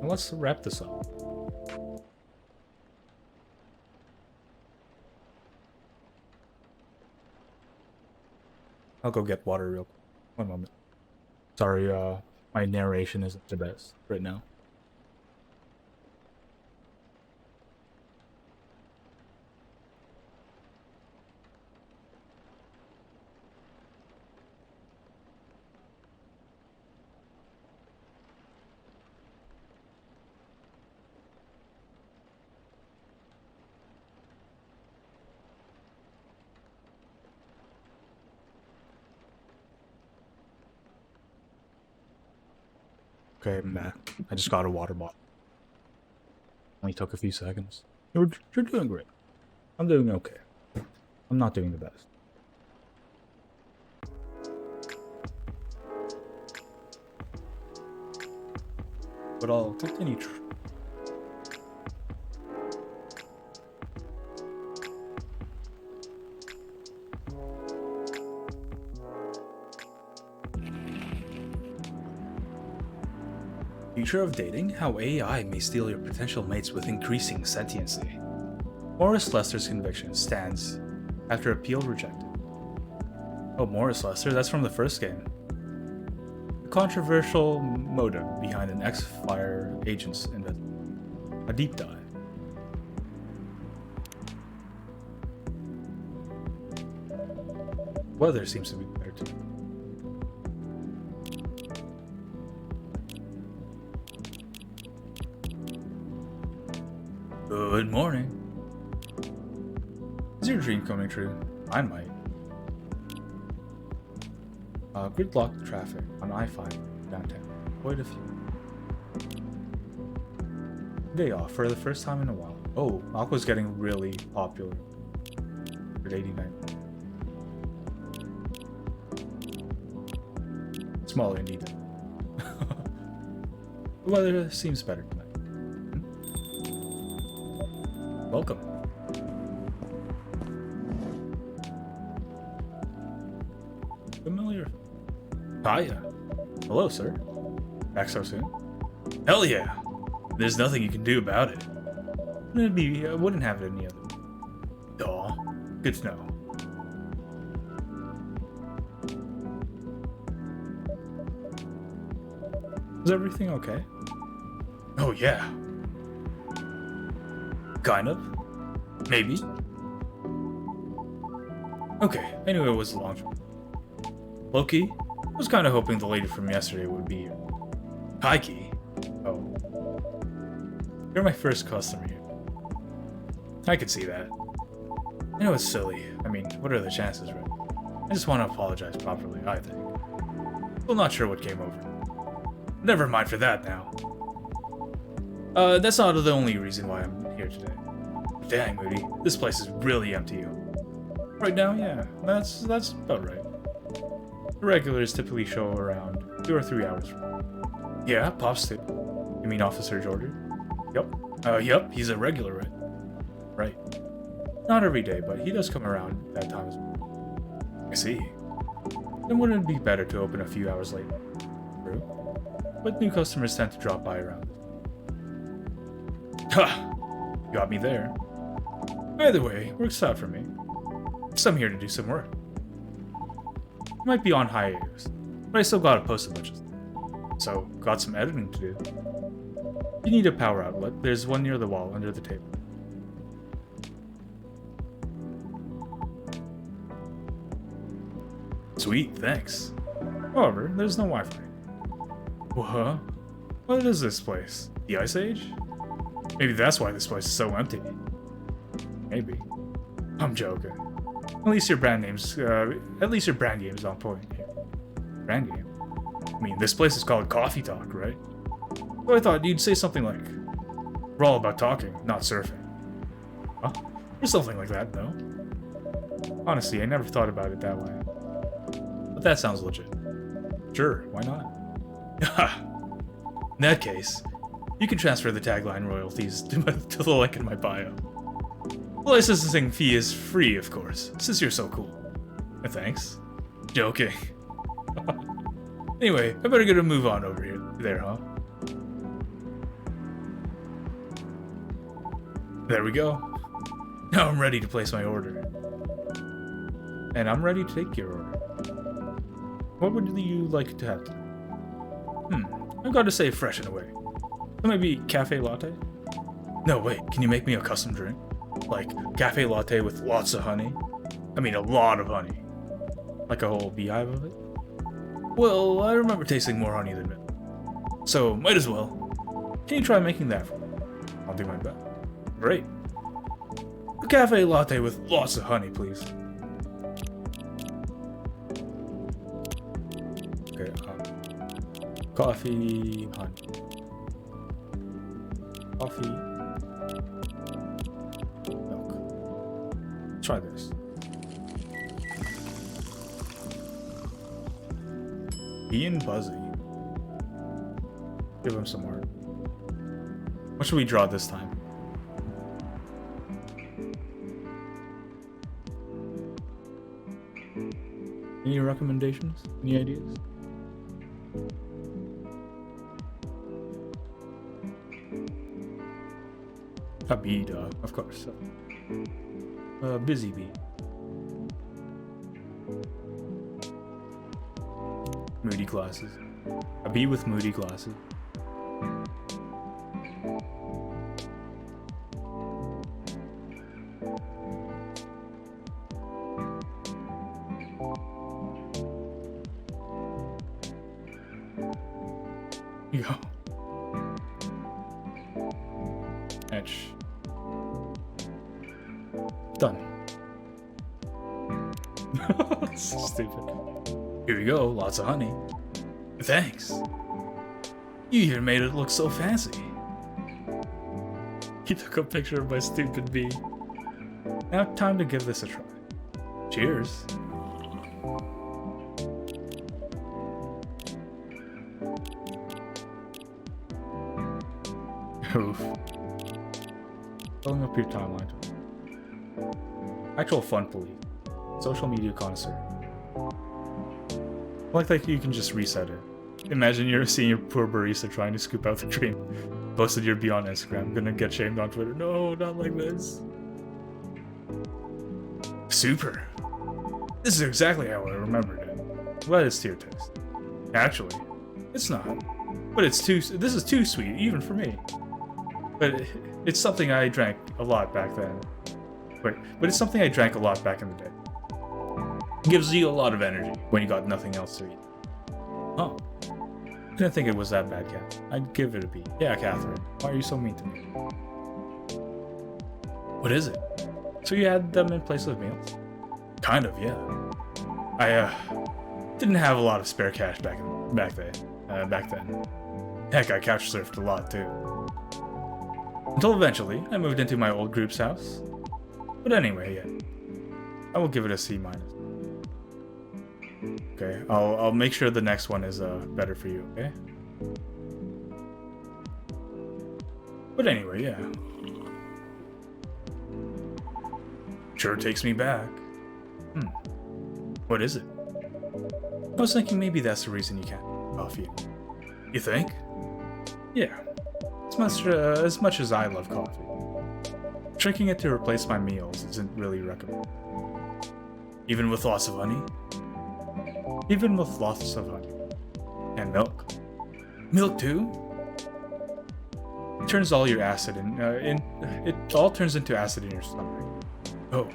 [SPEAKER 1] now let's wrap this up. I'll go get water real quick. One moment. Sorry, my narration isn't the best right now. Okay, I'm back. I just got a water bottle. Only took a few seconds. You're doing great. I'm doing okay. I'm not doing the best. But I'll continue. Future of dating: how AI may steal your potential mates with increasing sentiency. Morris Lester's conviction stands after appeal rejected. Oh, Morris Lester, that's from the first game. The controversial motive behind an X-Fire agent's investigation. A deep dive. Weather seems to be better too. Good morning. Is your dream coming true? I might. Gridlocked traffic on I-5 downtown. Quite a few. Day off for the first time in a while. Oh, Aqua's getting really popular. At 89. Small indie then. The weather seems better tonight. Welcome. Familiar. Hiya. Hello, sir. Back so soon?
[SPEAKER 2] Hell yeah. There's nothing you can do about it.
[SPEAKER 1] I wouldn't have it any other way.
[SPEAKER 2] Aw, good to know.
[SPEAKER 1] Is everything okay?
[SPEAKER 2] Oh yeah.
[SPEAKER 1] Kind of.
[SPEAKER 2] Maybe.
[SPEAKER 1] Okay, anyway, it was a long trip. Loki, I was kind of hoping the lady from yesterday would be here.
[SPEAKER 2] Heike.
[SPEAKER 1] Oh. You're my first customer here.
[SPEAKER 2] I could see that.
[SPEAKER 1] I know it's silly. I mean, what are the chances, right? I just want to apologize properly, I think. Still not sure what came over.
[SPEAKER 2] Never mind for that now.
[SPEAKER 1] That's not the only reason why I'm here today.
[SPEAKER 2] Dang, Moody, this place is really empty.
[SPEAKER 1] Right now, yeah, that's about right. The regulars typically show around 2 or 3 hours from now.
[SPEAKER 2] Yeah, Pops too.
[SPEAKER 1] You mean Officer Jordan?
[SPEAKER 2] Yep. Yep, he's a regular, right?
[SPEAKER 1] Right. Not every day, but he does come around that time as well.
[SPEAKER 2] I see.
[SPEAKER 1] Then wouldn't it be better to open a few hours later? True. But new customers tend to drop by around.
[SPEAKER 2] Ha! Got me there.
[SPEAKER 1] Either way, works out for me.
[SPEAKER 2] So I'm here to do some work.
[SPEAKER 1] Might be on hiatus, but I still gotta post a bunch of stuff. So, got some editing to do. You need a power outlet. There's one near the wall under the table.
[SPEAKER 2] Sweet, thanks.
[SPEAKER 1] However, there's no Wi-Fi.
[SPEAKER 2] Huh?
[SPEAKER 1] What is this place?
[SPEAKER 2] The Ice Age? Maybe that's why this place is so empty.
[SPEAKER 1] Maybe.
[SPEAKER 2] I'm joking.
[SPEAKER 1] At least your brand name's on point here. Brand game?
[SPEAKER 2] I mean, this place is called Coffee Talk, right?
[SPEAKER 1] So I thought you'd say something like,
[SPEAKER 2] we're all about talking, not surfing.
[SPEAKER 1] huh?
[SPEAKER 2] Or something like that, no?
[SPEAKER 1] Honestly, I never thought about it that way. But that sounds legit. Sure, why not?
[SPEAKER 2] In that case, you can transfer the tagline royalties to the link in my bio. The licensing fee is free, of course, since you're so cool.
[SPEAKER 1] Thanks.
[SPEAKER 2] Joking. Anyway, I better get a move on over here. There, huh? There we go. Now I'm ready to place my order.
[SPEAKER 1] And I'm ready to take your order. What would you like to have today?
[SPEAKER 2] I've got to say fresh and away.
[SPEAKER 1] So maybe cafe latte?
[SPEAKER 2] No, wait, can you make me a custom drink? Like, cafe latte with lots of honey? I mean, a lot of honey.
[SPEAKER 1] Like a whole beehive of it?
[SPEAKER 2] Well, I remember tasting more honey than milk. So, might as well.
[SPEAKER 1] Can you try making that for me? I'll do my best.
[SPEAKER 2] Great. A cafe latte with lots of honey, please.
[SPEAKER 1] Okay, coffee, honey. Coffee, milk. Try this. Being buzzy. Give him some more. What should we draw this time? Any recommendations? Any ideas? A bee, dog, of course. Busy bee. Moody glasses. A bee with moody glasses. You go. Etch. Done. So stupid.
[SPEAKER 2] Here you go, lots of honey. Thanks. You even made it look so fancy.
[SPEAKER 1] He took a picture of my stupid bee. Now time to give this a try.
[SPEAKER 2] Cheers.
[SPEAKER 1] Oof. Filling up your timeline. Actual fun police. Social media connoisseur. Like you can just reset it. Imagine you're seeing your poor barista trying to scoop out the cream. Posted your bee on Instagram. Gonna get shamed on Twitter. No, not like this.
[SPEAKER 2] Super. This is exactly how I remembered it.
[SPEAKER 1] Glad it's to your taste.
[SPEAKER 2] Actually, it's not. But this is too sweet, even for me.
[SPEAKER 1] But it's something I drank a lot back then. But it's something I drank a lot back in the day.
[SPEAKER 2] Gives you a lot of energy when you got nothing else to eat.
[SPEAKER 1] Oh. Didn't think it was that bad, Cat. I'd give it a B. Yeah, Catherine. Why are you so mean to me?
[SPEAKER 2] What is it?
[SPEAKER 1] So you had them in place of meals?
[SPEAKER 2] Kind of, yeah. I didn't have a lot of spare cash back then. Heck, I couch surfed a lot too. Until eventually, I moved into my old group's house. But anyway, yeah.
[SPEAKER 1] I will give it a C minus.
[SPEAKER 2] Okay, I'll make sure the next one is better for you, okay? But anyway, yeah. Sure takes me back. What is it?
[SPEAKER 1] I was thinking maybe that's the reason you can't coffee.
[SPEAKER 2] You think?
[SPEAKER 1] Yeah. As much as I love coffee, drinking it to replace my meals isn't really recommended.
[SPEAKER 2] Even with lots of honey?
[SPEAKER 1] Even with lots of honey. And milk.
[SPEAKER 2] Milk too?
[SPEAKER 1] It turns all your acid it all turns into acid in your stomach.
[SPEAKER 2] Oh.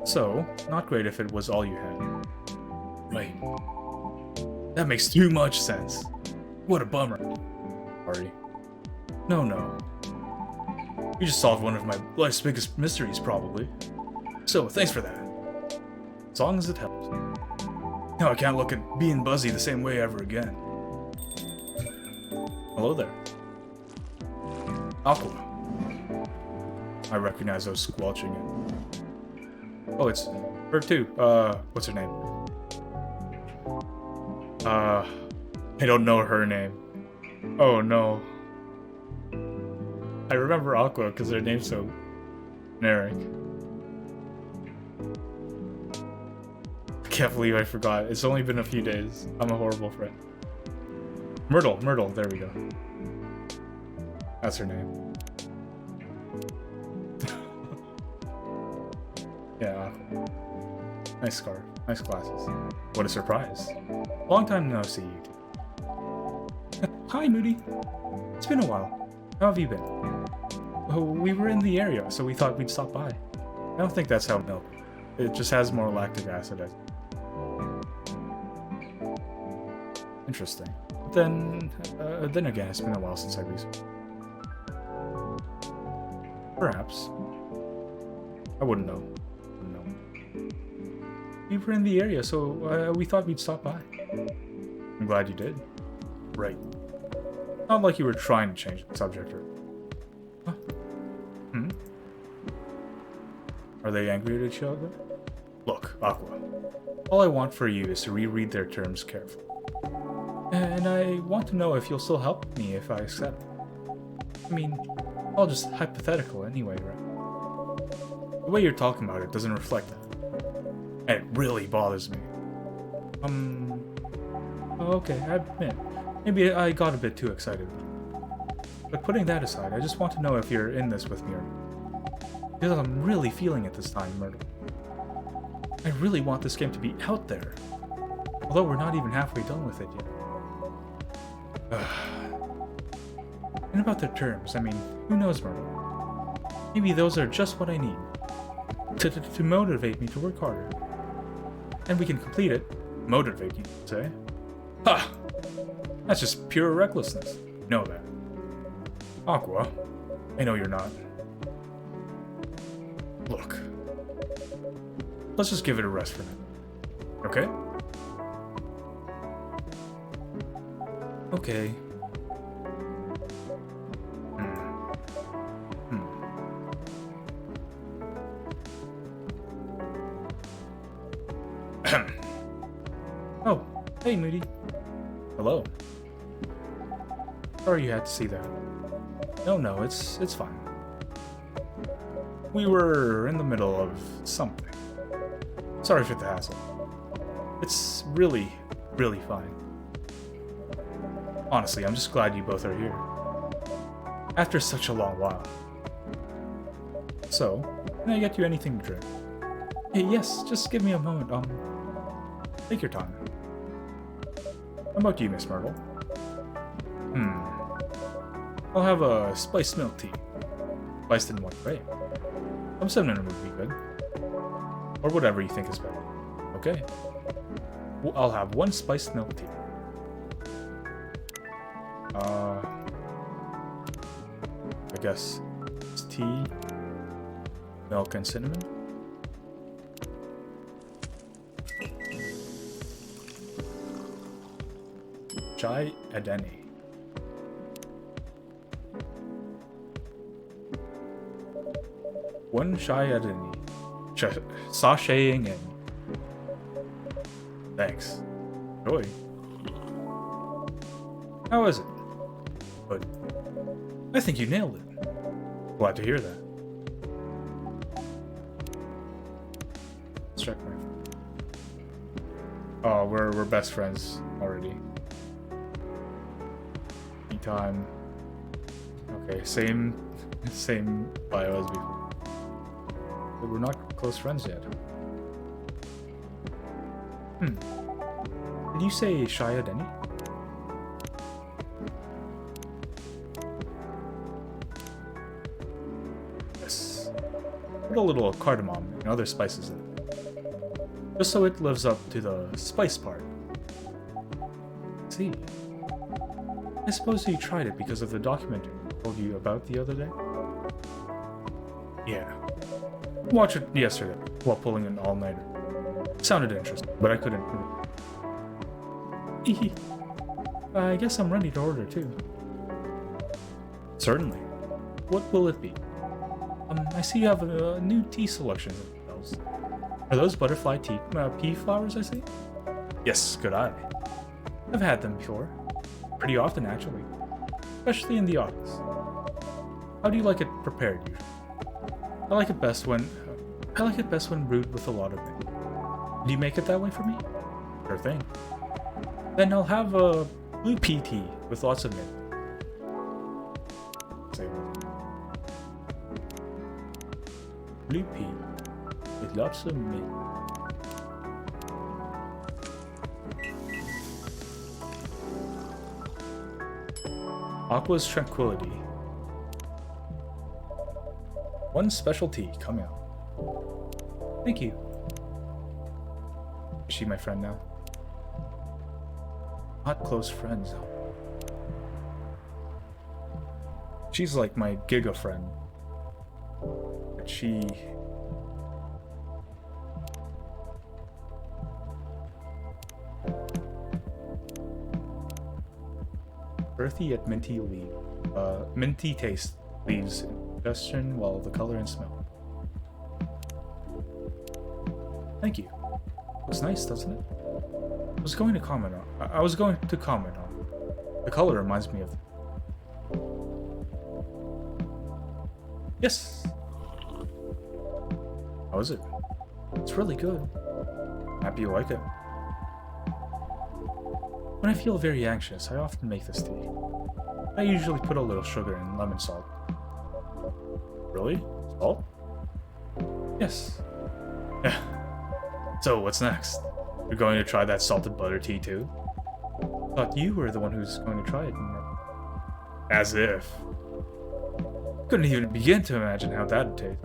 [SPEAKER 1] So, not great if it was all you had.
[SPEAKER 2] Right. That makes too much sense. What a bummer.
[SPEAKER 1] Sorry.
[SPEAKER 2] No. You just solved one of my life's biggest mysteries, probably. So, thanks for that.
[SPEAKER 1] As long as it helps.
[SPEAKER 2] Now I can't look at being Buzzy the same way ever again.
[SPEAKER 1] Hello there.
[SPEAKER 2] Aqua.
[SPEAKER 1] I recognize those squelching it. Oh, it's her too. What's her name? I don't know her name. Oh no. I remember Aqua because her name's so generic. I can't believe I forgot. It's only been a few days. I'm a horrible friend. Myrtle, there we go. That's her name. Yeah. Nice scarf. Nice glasses. What a surprise. Long time no see you two. Hi, Moody. It's been a while. How have you been? Oh, we were in the area, so we thought we'd stop by. I don't think that's how milk. It just has more lactic acid. Interesting. But then again, it's been a while since I researched. Perhaps. I wouldn't know. We were in the area, so we thought we'd stop by. I'm glad you did.
[SPEAKER 2] Right.
[SPEAKER 1] Not like you were trying to change the subject or... Huh? Are they angry at each other?
[SPEAKER 2] Look, Aqua.
[SPEAKER 1] All I want for you is to reread their terms carefully. And I want to know if you'll still help me if I accept. I mean, all just hypothetical anyway, right? The way you're talking about it doesn't reflect that. And it really bothers me. Okay, I admit. Maybe I got a bit too excited. But putting that aside, I just want to know if you're in this with me or not. Because I'm really feeling it this time, Myrtle. I really want this game to be out there. Although we're not even halfway done with it yet. And about their terms, I mean, who knows, Myrtle? Maybe those are just what I need. To motivate me to work harder. And we can complete it. Motivate you, say?
[SPEAKER 2] Ha!
[SPEAKER 1] That's just pure recklessness. You know that.
[SPEAKER 2] Aqua,
[SPEAKER 1] I know you're not.
[SPEAKER 2] look.
[SPEAKER 1] Let's just give it a rest for now. Okay. Okay. Oh, hey, Moody. Hello. Sorry you had to see that. No, it's fine. We were in the middle of something. Sorry for the hassle. It's really fine. Honestly, I'm just glad you both are here. After such a long while. So, can I get you anything to drink? Hey, yes, just give me a moment. Take your time. How about you, Miss Myrtle? I'll have a spiced milk tea. Spiced in one way. Some cinnamon would be good. Or whatever you think is better. Okay. Well, I'll have one spiced milk tea. I guess it's tea, milk, and cinnamon. Chai Adeni. One Chai Adeni. Sashaying in. Thanks. Joy. How is it? Good. I think you nailed it. Glad to hear that. Let's check my phone. Oh, we're best friends already. Time. Okay, same bio as before. But we're not close friends yet. Did you say Shia Denny? Yes. Put a little cardamom and other spices in it. Just so it lives up to the spice part. Let's see. I suppose you tried it because of the documentary I told you about the other day? Yeah. Watched it yesterday while pulling an all-nighter. Sounded interesting, but I couldn't move. I guess I'm ready to order too. Certainly. What will it be? I see you have a new tea selection. Are those butterfly pea flowers I see? Yes, good eye. I've had them before. Pretty often, actually. Especially in the office. How do you like it prepared, usually? I like it best when brewed with a lot of it. Do you make it that way for me? Sure thing. Then I'll have a blue pea tea with lots of mint. Say what? Blue pea with lots of mint. Aqua's Tranquility. One specialty coming out. Thank you. Is she my friend now? Not close friends. She's like my giga friend. But she... Earthy yet minty leaf. Minty taste leaves indigestion while the color and smell. Thank you. Looks nice, doesn't it? I was going to comment on. The color reminds me of. Yes. How is it? It's really good. Happy you like it. When I feel very anxious, I often make this tea. I usually put a little sugar and lemon salt. Really? Salt? Yes. Yeah. So, what's next? You're going to try that salted butter tea too? Thought you were the one who's going to try it. As if. Couldn't even begin to imagine how that'd taste.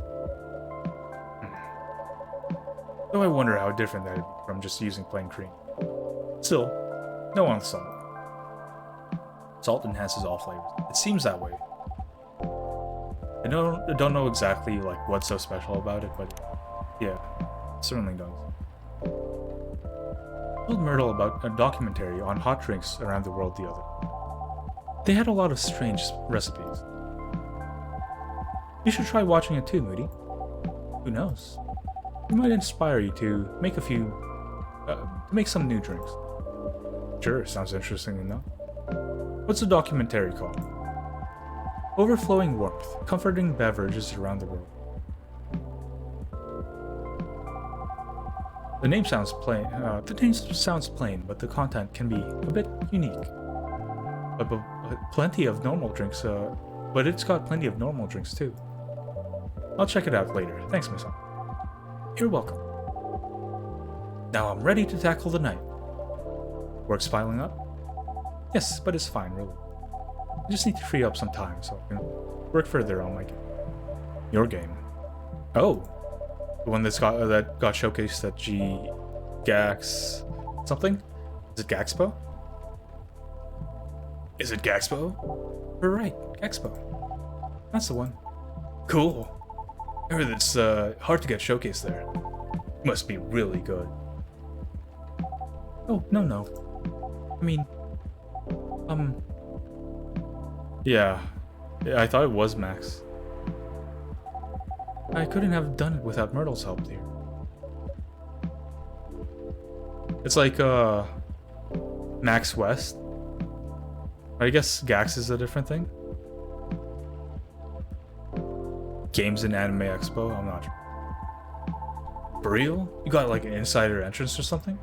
[SPEAKER 1] Though I wonder how different that'd be from just using plain cream. Still, no on salt. Salt enhances all flavors. It seems that way. I don't know exactly like what's so special about it, but yeah, it certainly does. told Myrtle about a documentary on hot drinks around the world the other. They had a lot of strange recipes. You should try watching it too, Moody. Who knows? It might inspire you to make some new drinks. Sure, sounds interesting enough. What's the documentary called? Overflowing Warmth, Comforting Beverages Around the World. The name sounds plain. But the content can be a bit unique. But plenty of normal drinks. But it's got plenty of normal drinks too. I'll check it out later. Thanks, Miss. You're welcome. Now I'm ready to tackle the night. Work's piling up? Yes, but it's fine, really. I just need to free up some time so I can work further on my game. Your game? Oh, the one that got showcased at Gax something? Is it Gaxpo?
[SPEAKER 2] Is it Gaxpo?
[SPEAKER 1] You're right, Gaxpo. That's the one.
[SPEAKER 2] Cool. I heard it's hard to get showcased there. Must be really good.
[SPEAKER 1] Oh, no. I mean, yeah, I thought it was Max. I couldn't have done it without Myrtle's help, dear. It's like, Max West. I guess Gax is a different thing. Games and Anime Expo, I'm not sure. For real? You got like an insider entrance or something?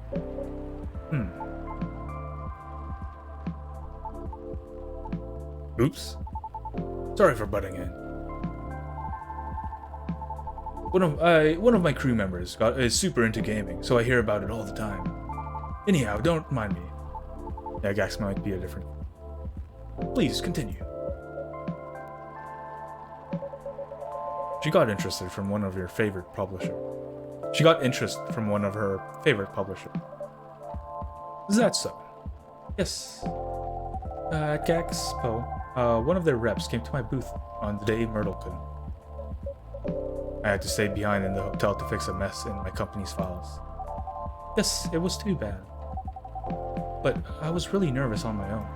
[SPEAKER 1] Oops. Sorry for butting in. One of my crew members is super into gaming, so I hear about it all the time. Anyhow, don't mind me. Yeah, Gax might be a different. Please continue. She got interested from one of her favorite publishers. Is that so? Yes. At Gaxpo, one of their reps came to my booth on the day Myrtle couldn't. I had to stay behind in the hotel to fix a mess in my company's files. Yes, it was too bad. But I was really nervous on my own.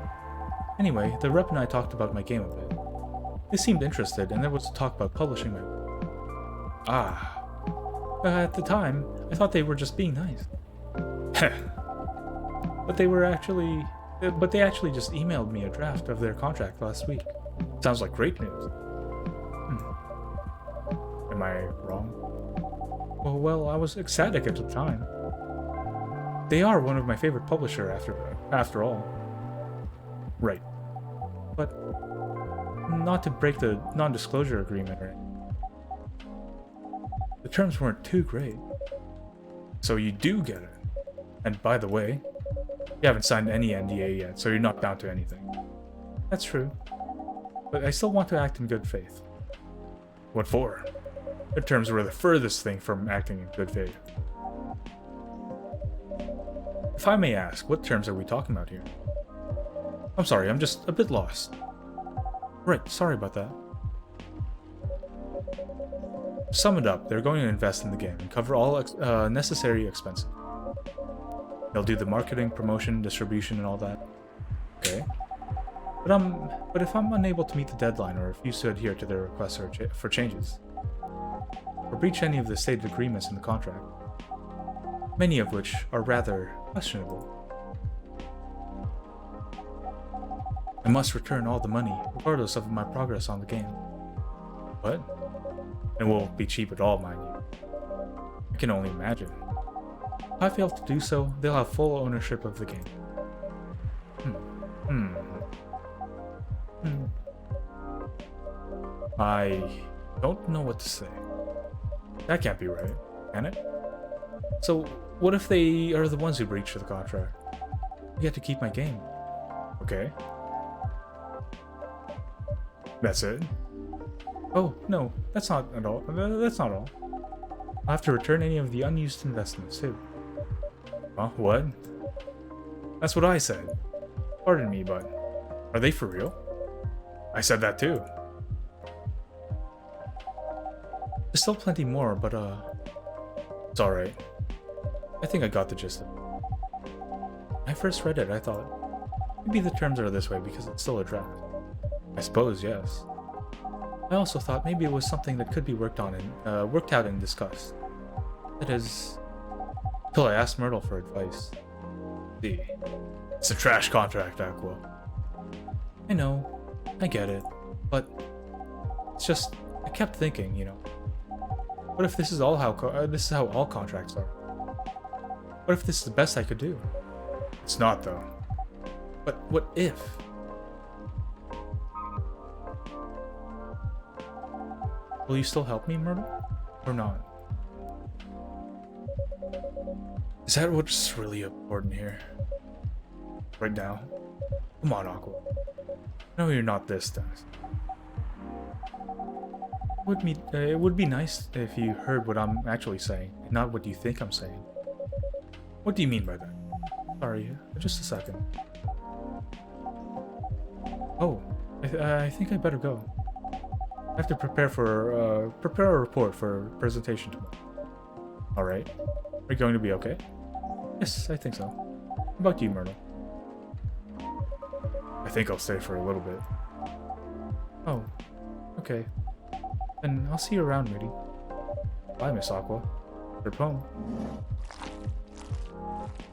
[SPEAKER 1] Anyway, the rep and I talked about my game a bit. They seemed interested, and there was talk about publishing my work. At the time, I thought they were just being nice. But they actually just emailed me a draft of their contract last week. Sounds like great news. Am I wrong? Well, I was ecstatic at the time. They are one of my favorite publisher after all. Right. But not to break the non-disclosure agreement or anything. The terms weren't too great. So you do get it. And by the way, you haven't signed any NDA yet, so you're not bound to anything. That's true. But I still want to act in good faith. What for? The terms were the furthest thing from acting in good faith. If I may ask, what terms are we talking about here? I'm sorry, I'm just a bit lost. Right, sorry about that. To sum it up, they're going to invest in the game and cover all necessary expenses. They'll do the marketing, promotion, distribution, and all that. Okay. But if I'm unable to meet the deadline or refuse to adhere to their requests for changes, or breach any of the stated agreements in the contract, many of which are rather questionable, I must return all the money, regardless of my progress on the game. What? It won't be cheap at all, mind you. I can only imagine. If I fail to do so, they'll have full ownership of the game. I don't know what to say. That can't be right, can it? So, what if they are the ones who breached the contract? You have to keep my game. Okay. That's it? Oh, no, that's not at all. That's not all. I'll have to return any of the unused investments, too. Huh? What? That's what I said. Pardon me, but are they for real? I said that too. There's still plenty more, but it's alright. I think I got the gist of it. When I first read it, I thought, maybe the terms are this way because it's still a draft. I suppose, yes. I also thought maybe it was something that could be worked out and discussed. That is, till I asked Myrtle for advice. See, it's a trash contract, Aqua. I know, I get it, but it's just I kept thinking, what if this is how all contracts are? What if this is the best I could do? It's not, though. But what if? Will you still help me, Myrtle? Or not? Is that what's really important here? Right now? Come on, Aqua. No, you're not this dense. It would be nice if you heard what I'm actually saying, and not what you think I'm saying. What do you mean by that? Sorry, just a second. Oh, I think I better go. I have to prepare a report for presentation tomorrow. All right. Are you going to be okay? Yes, I think so. How about you, Myrtle? I think I'll stay for a little bit. Oh, okay. Then I'll see you around, Moody. Bye, Miss Aqua. Your poem.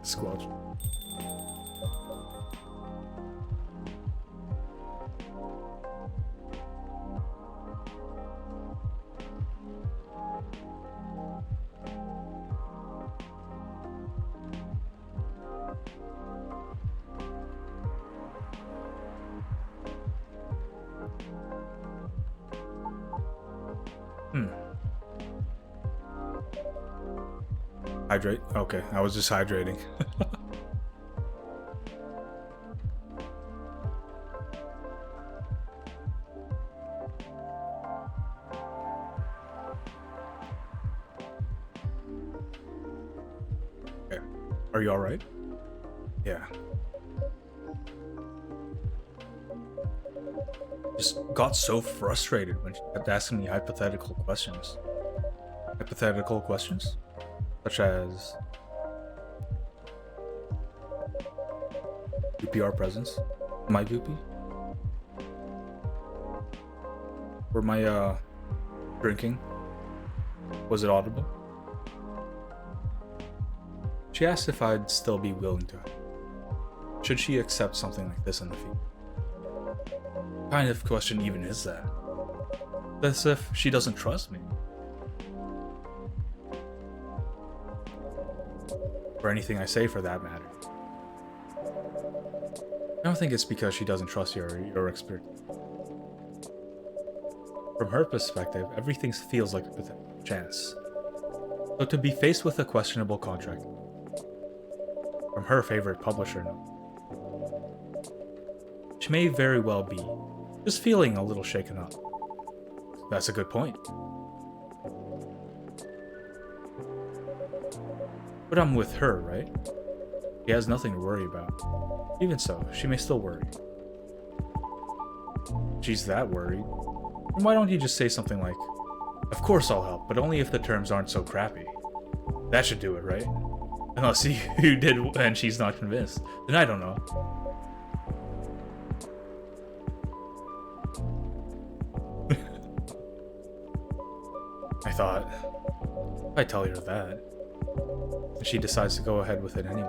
[SPEAKER 1] Squelch. Hydrate? Okay, I was just hydrating. Okay. Are you alright? Yeah. Just got so frustrated when she kept asking me hypothetical questions. Hypothetical questions? Such as UPR presence. Am I goopy? Or my drinking? Was it audible? She asked if I'd still be willing to. Should she accept something like this in the future? What kind of question even is that? As if she doesn't trust me. Or anything I say for that matter. I don't think it's because she doesn't trust your expertise. From her perspective, everything feels like a potential chance. So to be faced with a questionable contract from her favorite publisher, she may very well be just feeling a little shaken up. That's a good point. But I'm with her, right? She has nothing to worry about. Even so, she may still worry. If she's that worried, then why don't you just say something like, of course I'll help, but only if the terms aren't so crappy. That should do it, right? Unless you did and she's not convinced. Then I don't know. I thought, if I tell her that, and she decides to go ahead with it anyway.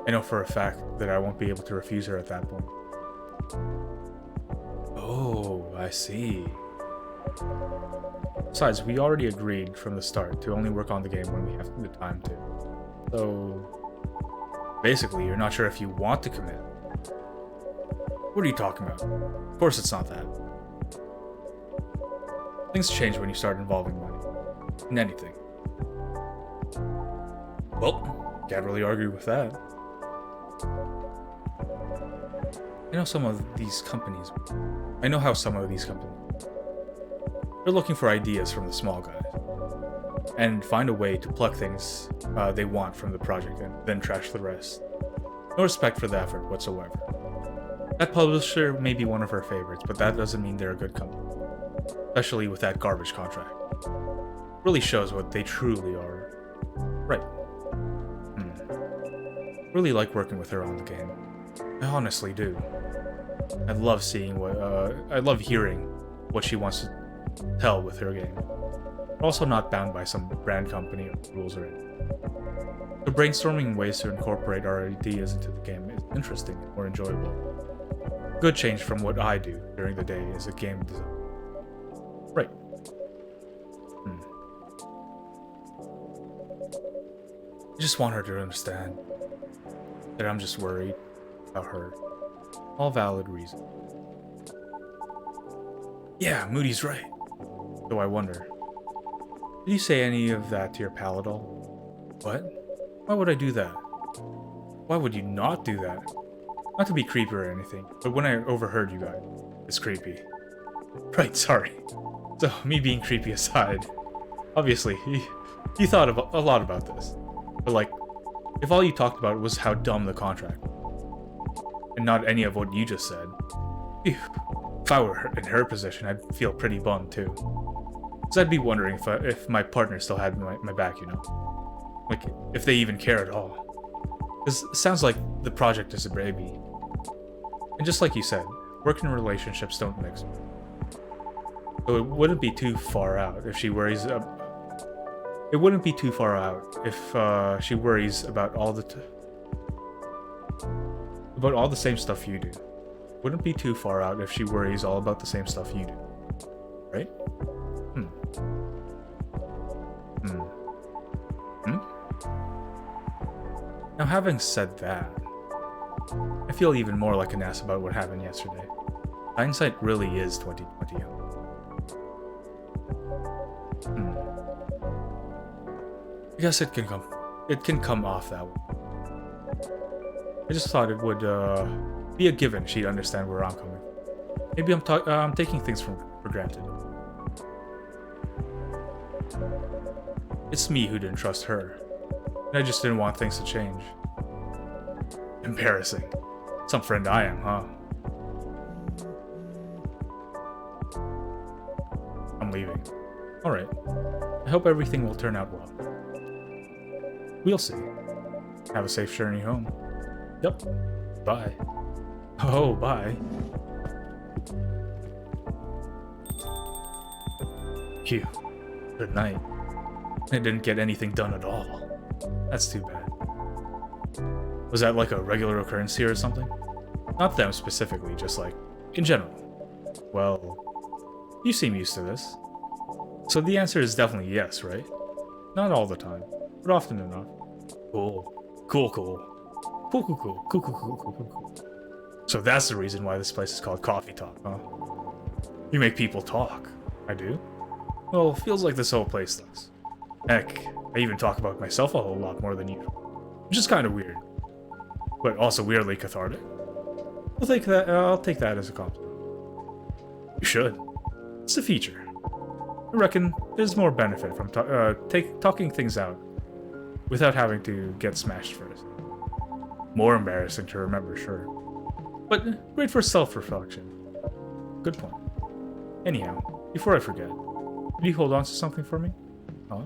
[SPEAKER 1] I know for a fact that I won't be able to refuse her at that point. Oh, I see. Besides, we already agreed from the start to only work on the game when we have the time to. So, basically, you're not sure if you want to commit. What are you talking about? Of course it's not that. Things change when you start involving money. In anything. Well, can't really argue with that. I know how some of these companies. They're looking for ideas from the small guys. And find a way to pluck things they want from the project and then trash the rest. No respect for the effort whatsoever. That publisher may be one of her favorites, but that doesn't mean they're a good company. Especially with that garbage contract. Really shows what they truly are. Right. Really like working with her on the game. I honestly do. I love hearing what she wants to tell with her game. We're also not bound by some brand company or rules or anything. So brainstorming ways to incorporate our ideas into the game is interesting and more enjoyable. Good change from what I do during the day as a game designer. Right. I just want her to understand that I'm just worried about her. All valid reasons.
[SPEAKER 2] Yeah, Moody's right.
[SPEAKER 1] So I wonder, did you say any of that to your pal at all?
[SPEAKER 2] What?
[SPEAKER 1] Why would I do that? Why would you not do that? Not to be creepy or anything, but when I overheard you guys, it's creepy. Right, sorry. So, me being creepy aside, obviously, you thought a lot about this. But like, if all you talked about was how dumb the contract was, and not any of what you just said, phew, if I were in her position, I'd feel pretty bummed too. Because I'd be wondering if my partner still had my back, you know? Like, if they even care at all. Because it sounds like the project is a baby. And just like you said, working relationships don't mix. So it wouldn't be too far out if she worries it wouldn't be too far out if she worries about all the same stuff you do. Wouldn't be too far out if she worries all about the same stuff you do. Right? Now, having said that, I feel even more like an ass about what happened yesterday. Hindsight really is 2020. I guess it can come off that way. I just thought it would be a given she'd understand where I'm coming from. Maybe I'm taking things for granted. It's me who didn't trust her, and I just didn't want things to change. Embarrassing. Some friend I am, huh? I'm leaving. Alright. I hope everything will turn out well. We'll see. Have a safe journey home. Yep. Bye. Oh, bye. Phew. Good night. I didn't get anything done at all. That's too bad. Was that like a regular occurrence here or something? Not them specifically, just like, in general. Well, you seem used to this. So the answer is definitely yes, right? Not all the time, but often enough. Cool. Cool. So that's the reason why this place is called Coffee Talk, huh? You make people talk. I do? Well, feels like this whole place does. Heck, I even talk about myself a whole lot more than you. Which is kind of weird. But also weirdly cathartic. I'll take that as a compliment. You should. It's a feature. I reckon there's more benefit from talking things out without having to get smashed first. More embarrassing to remember, sure. But great for self-reflection. Good point. Anyhow, before I forget, did you hold on to something for me? Huh?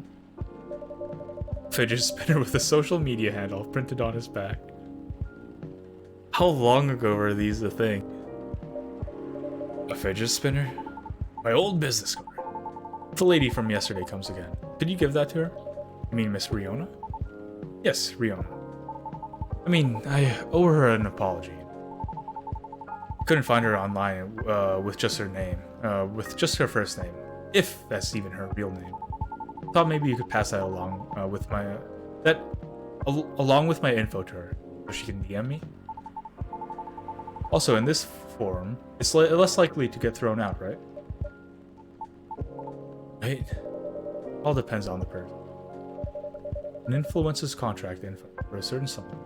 [SPEAKER 1] Fidget spinner with a social media handle printed on his back. How long ago were these a thing? A fidget spinner? My old business card. If the lady from yesterday comes again, did you give that to her? You mean Miss Riona? Yes, Riona. I mean, I owe her an apology. Couldn't find her online with just her name, with just her first name, if that's even her real name. Thought maybe you could pass that along with my along with my info to her, so she can DM me. Also, in this forum, it's less likely to get thrown out, right? Right? All depends on the person. An influencer's contract info for a certain something.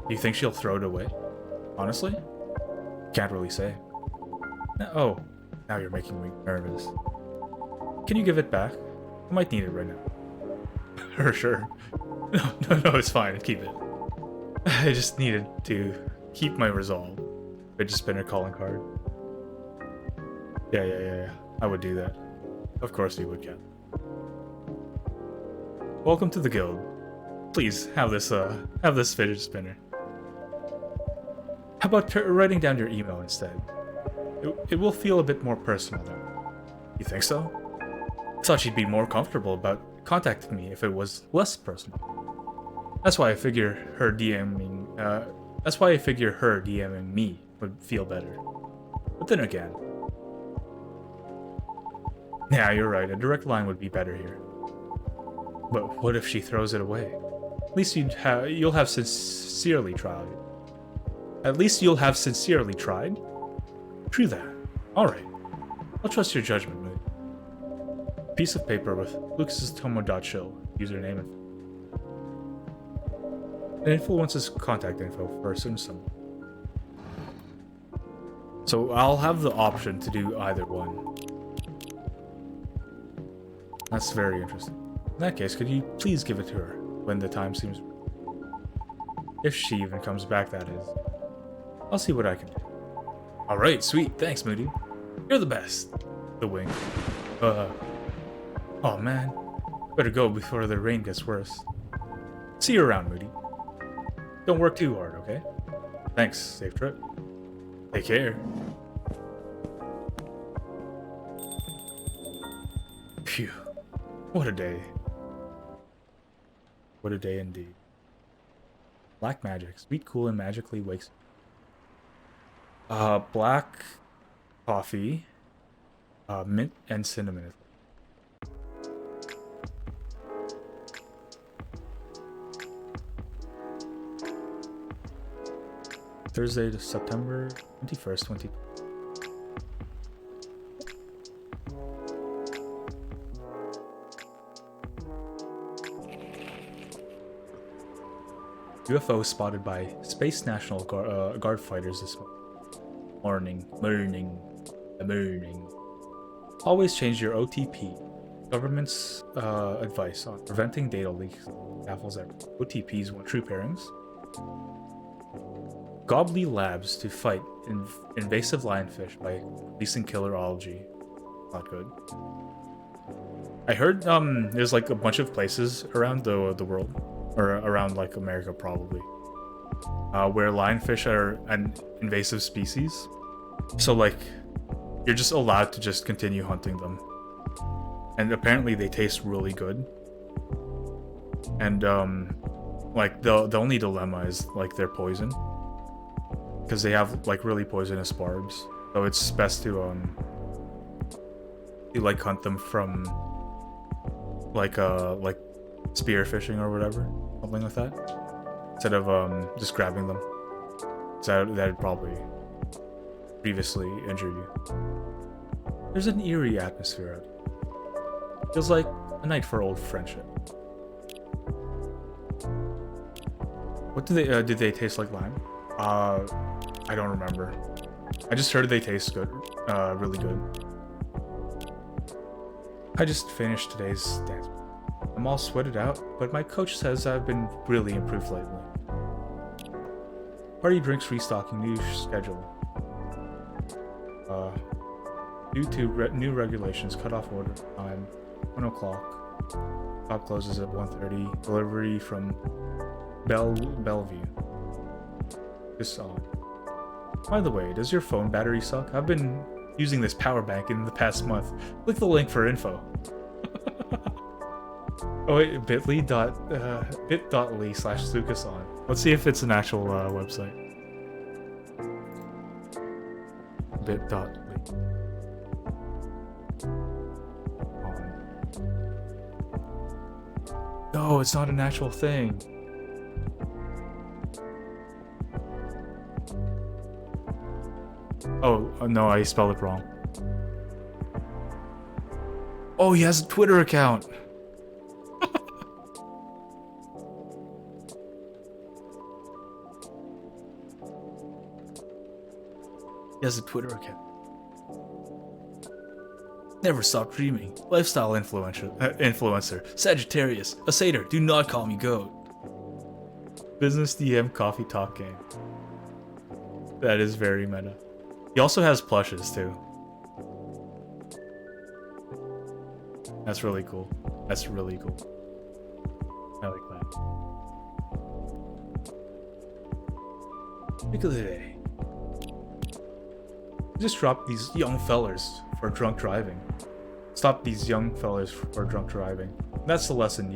[SPEAKER 1] Do you think she'll throw it away? Honestly? Can't really say. Oh, now you're making me nervous. Can you give it back? I might need it right now. Sure. No, it's fine. Keep it. I just needed to keep my resolve. Fidget spinner calling card. Yeah. I would do that. Of course you would, Ken. welcome to the guild. Please have this fidget spinner. How about writing down your email instead? It will feel a bit more personal though. You think so? I thought she'd be more comfortable about contacting me if it was less personal. That's why I figure her DMing me would feel better. But then again, yeah, you're right. A direct line would be better here. But what if she throws it away? At least you'll have sincerely tried. At least you'll have sincerely tried. True that. All right. I'll trust your judgment, Moody. Piece of paper with Lucas's Tomo.show username and influences contact info for a certain someone. So I'll have the option to do either one. That's very interesting. In that case, could you please give it to her when the time seems... If she even comes back, that is. I'll see what I can do. Alright, sweet. Thanks, Moody. You're the best. The wing. Oh man. Better go before the rain gets worse. See you around, Moody. Don't work too hard, okay? Thanks. Safe trip. Take care. Phew. What a day. What a day indeed. Black magic. Sweet, cool, and magically wakes. Black coffee, mint, and cinnamon. Thursday, September 21st, 20. UFO spotted by Space National Guard fighters this morning. Always change your OTP. Government's advice on preventing data leaks baffles everyone. OTPs want true pairings. Gobbly Labs to fight invasive lionfish by releasing killer algae. Not good. I heard there's like a bunch of places around the world, or around like America probably, where lionfish are an invasive species. So like, you're just allowed to just continue hunting them. And apparently they taste really good. And like the only dilemma is like their poison. Because they have like really poisonous barbs. So it's best to like hunt them from like spear fishing or whatever. Something like that. Instead of just grabbing them. So that'd probably previously injure you. There's an eerie atmosphere out here. Feels like a night for old friendship. What do they did they taste like lime? I don't remember. I just heard they taste good, really good. I just finished today's dance. I'm all sweated out, but my coach says I've been really improved lately. Party drinks restocking new schedule. Due to new regulations, cutoff order time 1 o'clock. Shop closes at 1:30. Delivery from Bellevue. This on. By the way, does your phone battery suck? I've been using this power bank in the past month. Click the link for info. Oh wait, bit.ly/LucasOn. Let's see if it's an actual website. Bit.ly. No, it's not an actual thing. Oh, no, I spelled it wrong. Oh, he has a Twitter account. He has a Twitter account. Never stop dreaming. Lifestyle influencer. Sagittarius. A satyr. Do not call me goat. Business DM coffee talk game. That is very meta. He also has plushes too. That's really cool. That's really cool. I like that.
[SPEAKER 2] Pick of the day.
[SPEAKER 1] Just drop these young fellers for drunk driving. Stop these young fellers for drunk driving. That's the lesson.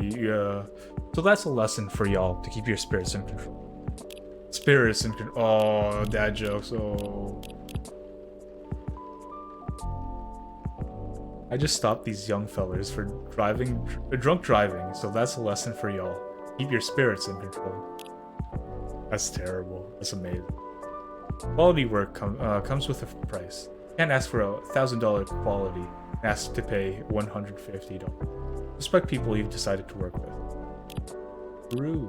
[SPEAKER 1] So that's a lesson for y'all to keep your spirits in control. Spirits in control. Oh, dad jokes. Oh. I just stopped these young fellers for drunk driving. So that's a lesson for y'all. Keep your spirits in control. That's terrible. That's amazing. Quality work comes with a price. Can't ask for $1,000 quality and ask to pay $150. Respect people you've decided to work with. Brew.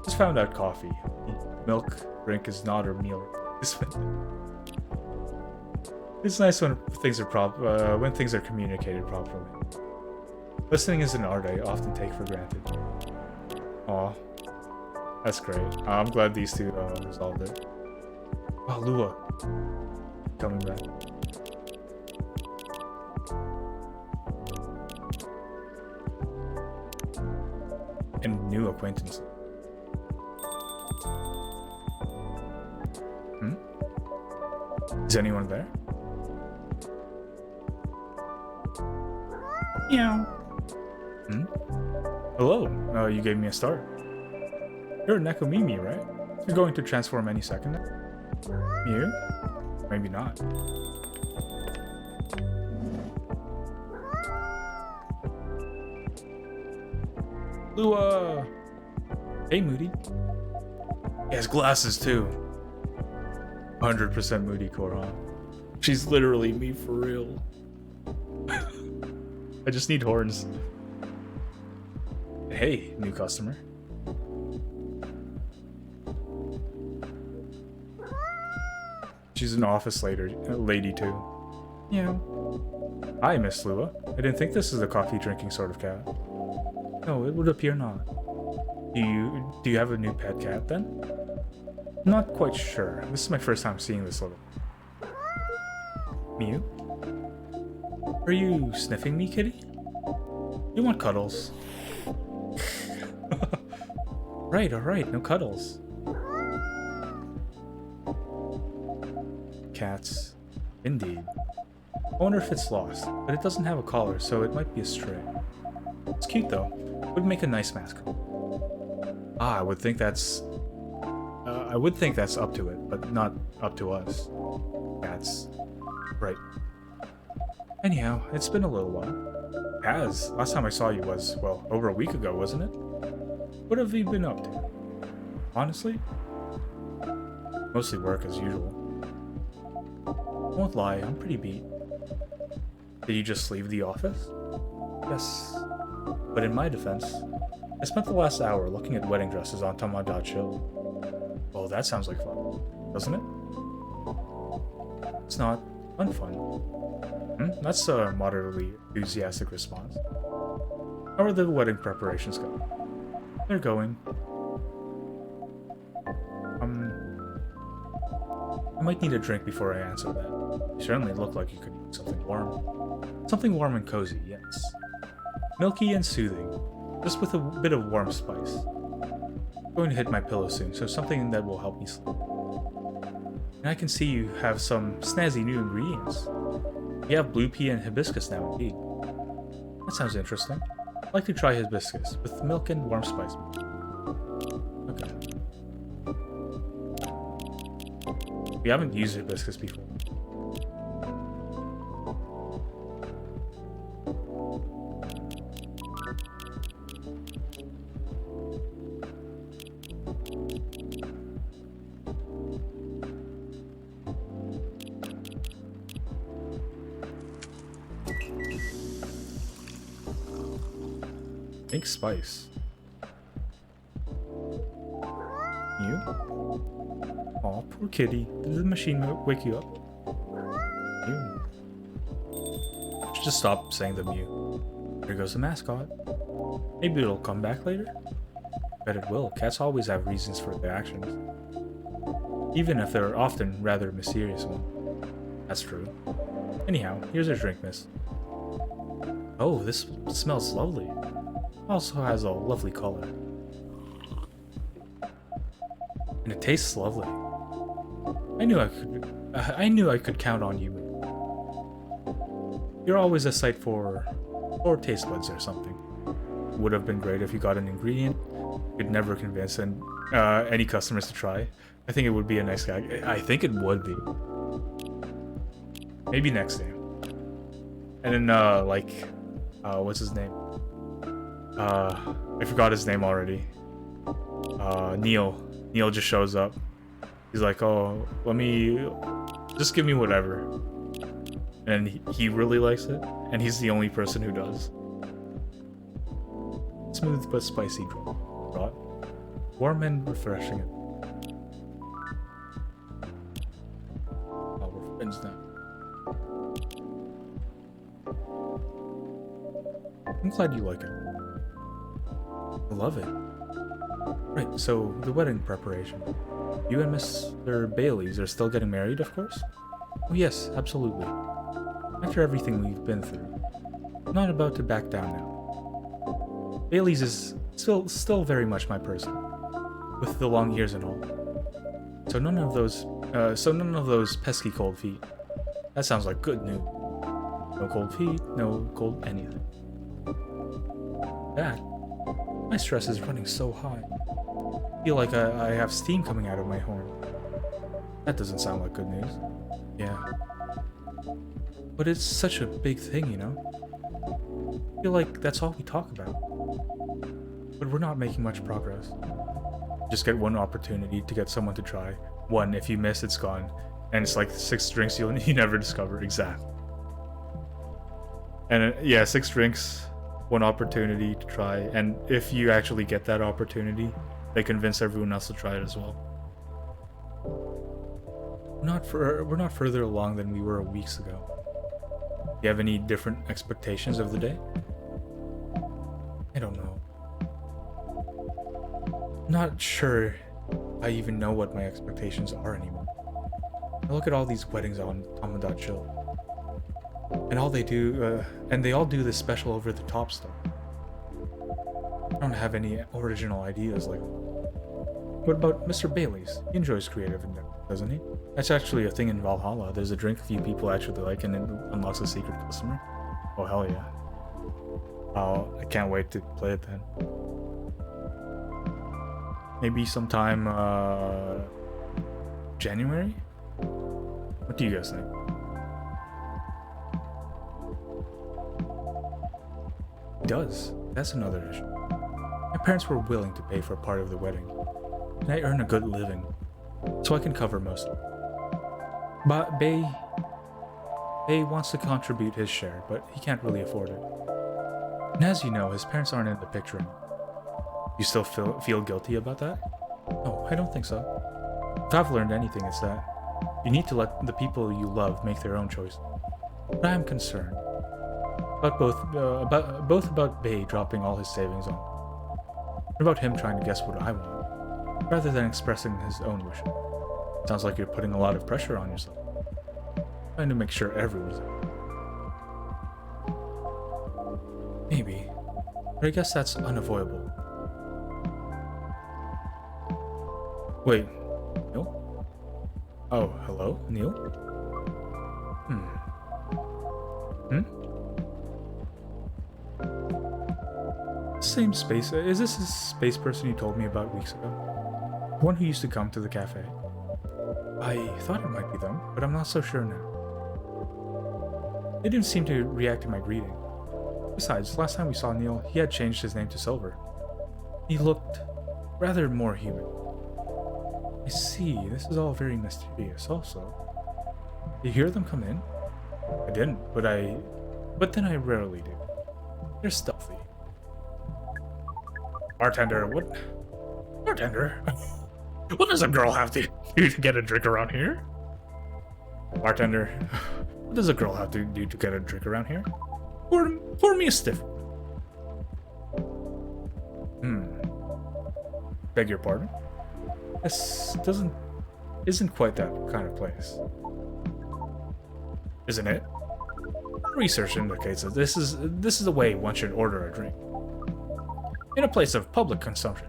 [SPEAKER 1] Just found out coffee. Milk drink is not a meal. It's nice when things are communicated properly. Listening is an art I often take for granted. Aw, that's great. I'm glad these two resolved it. Oh, Lua. Coming back. And new acquaintance. Is anyone there? Meow. Hello. You gave me a start. You're Nekomimi, right? You're going to transform any second now? You? Maybe not. Lua! Hey, Moody. He has glasses, too. 100% Moody Korhan. She's literally me for real. I just need horns. Hey, new customer. She's an office lady too. Yeah. Hi, Miss Lua. I didn't think this is a coffee drinking sort of cat. No, it would appear not. Do you have a new pet cat then? Not quite sure. This is my first time seeing this little. Mew? Are you sniffing me, kitty? You want cuddles? Right, alright, no cuddles. Cats. Indeed. I wonder if it's lost, but it doesn't have a collar, so it might be a stray. It's cute though. Would make a nice mascot. I would think that's up to it, but not up to us. Cats. Right. Anyhow, it's been a little while. It has. Last time I saw you was, well, over a week ago, wasn't it? What have you been up to? Honestly? Mostly work as usual. Won't lie, I'm pretty beat. Did you just leave the office? Yes. But in my defense, I spent the last hour looking at wedding dresses on Tama.chill. Oh, that sounds like fun, doesn't it? It's not unfun. That's a moderately enthusiastic response. How are the wedding preparations going? They're going. I might need a drink before I answer that. You certainly look like you could eat something warm. Something warm and cozy, yes. Milky and soothing, just with a bit of warm spice. I'm going to hit my pillow soon, so something that will help me sleep. And I can see you have some snazzy new ingredients. You have blue pea and hibiscus now, indeed. That sounds interesting. I'd like to try hibiscus with milk and warm spice. Okay. We haven't used hibiscus before. Pink spice. You? Aw, poor kitty. Did the machine wake you up? You. Should just stop saying the Mew. There goes the mascot. Maybe it'll come back later? Bet it will. Cats always have reasons for their actions. Even if they're often rather mysterious ones. That's true. Anyhow, here's your drink, miss. Oh, this smells lovely. Also has a lovely color. And it tastes lovely. I knew I could count on you. You're always a sight for taste buds or something. Would have been great if you got an ingredient you'd never convince any customers to try. I think it would be a nice gag. I think it would be. Maybe next game. And then what's his name? I forgot his name already. Neil. Neil just shows up. He's like, oh, just give me whatever. And he really likes it, and he's the only person who does. Smooth but spicy draught. Warm and refreshing. Oh, we're friends now. I'm glad you like it. I love it. Right, so the wedding preparation. You and Mr. Bailey's are still getting married, of course? Oh yes, absolutely. After everything we've been through, I'm not about to back down now. Bailey's is still very much my person, with the long years and all. So none of those pesky cold feet. That sounds like good news. No cold feet, no cold anything. That, my stress is running so high. I feel like I have steam coming out of my horn. That doesn't sound like good news. Yeah. But it's such a big thing, you know? I feel like that's all we talk about. But we're not making much progress. Just get one opportunity to get someone to try. One, if you miss, it's gone. And it's like 6 drinks you never discover. Exactly. And yeah, 6 drinks, 1 opportunity to try. And if you actually get that opportunity, they convince everyone else to try it as well. We're not further along than we were weeks ago. Do you have any different expectations of the day? I don't know. Not sure I even know what my expectations are anymore. I look at all these weddings on Tomodachi, and they all do this special over-the-top stuff. I don't have any original ideas like. What about Mr. Bailey's? He enjoys creative endeavor, doesn't he? That's actually a thing in Valhalla. There's a drink a few people actually like, and it unlocks a secret customer. Oh hell yeah! I can't wait to play it then. Maybe sometime January? What do you guys think? It does. That's another issue. My parents were willing to pay for a part of the wedding, and I earn a good living, so I can cover most of it. But Bay wants to contribute his share, but he can't really afford it. And as you know, his parents aren't in the picture anymore. You still feel guilty about that? No, I don't think so. If I've learned anything, it's that you need to let the people you love make their own choice. But I am concerned about both about Bay dropping all his savings on me, and about him trying to guess what I want, rather than expressing his own wishes. Sounds like you're putting a lot of pressure on yourself, trying to make sure everyone's happy. Maybe, but I guess that's unavoidable. Wait, Neil? Oh, hello, Neil? Same space. Is this the space person you told me about weeks ago? The one who used to come to the cafe? I thought it might be them, but I'm not so sure now. They didn't seem to react to my greeting. Besides, last time we saw Neil, he had changed his name to Silver. He looked rather more human. I see, this is all very mysterious also. Did you hear them come in? I didn't, but then I rarely do. They're stealthy. Bartender, what? Bartender? What does a girl have to do to get a drink around here? Bartender, what does a girl have to do to get a drink around here? Pour me a stiff. Beg your pardon? This isn't quite that kind of place. Isn't it? Research indicates that this is the way one should order a drink. in a place of public consumption.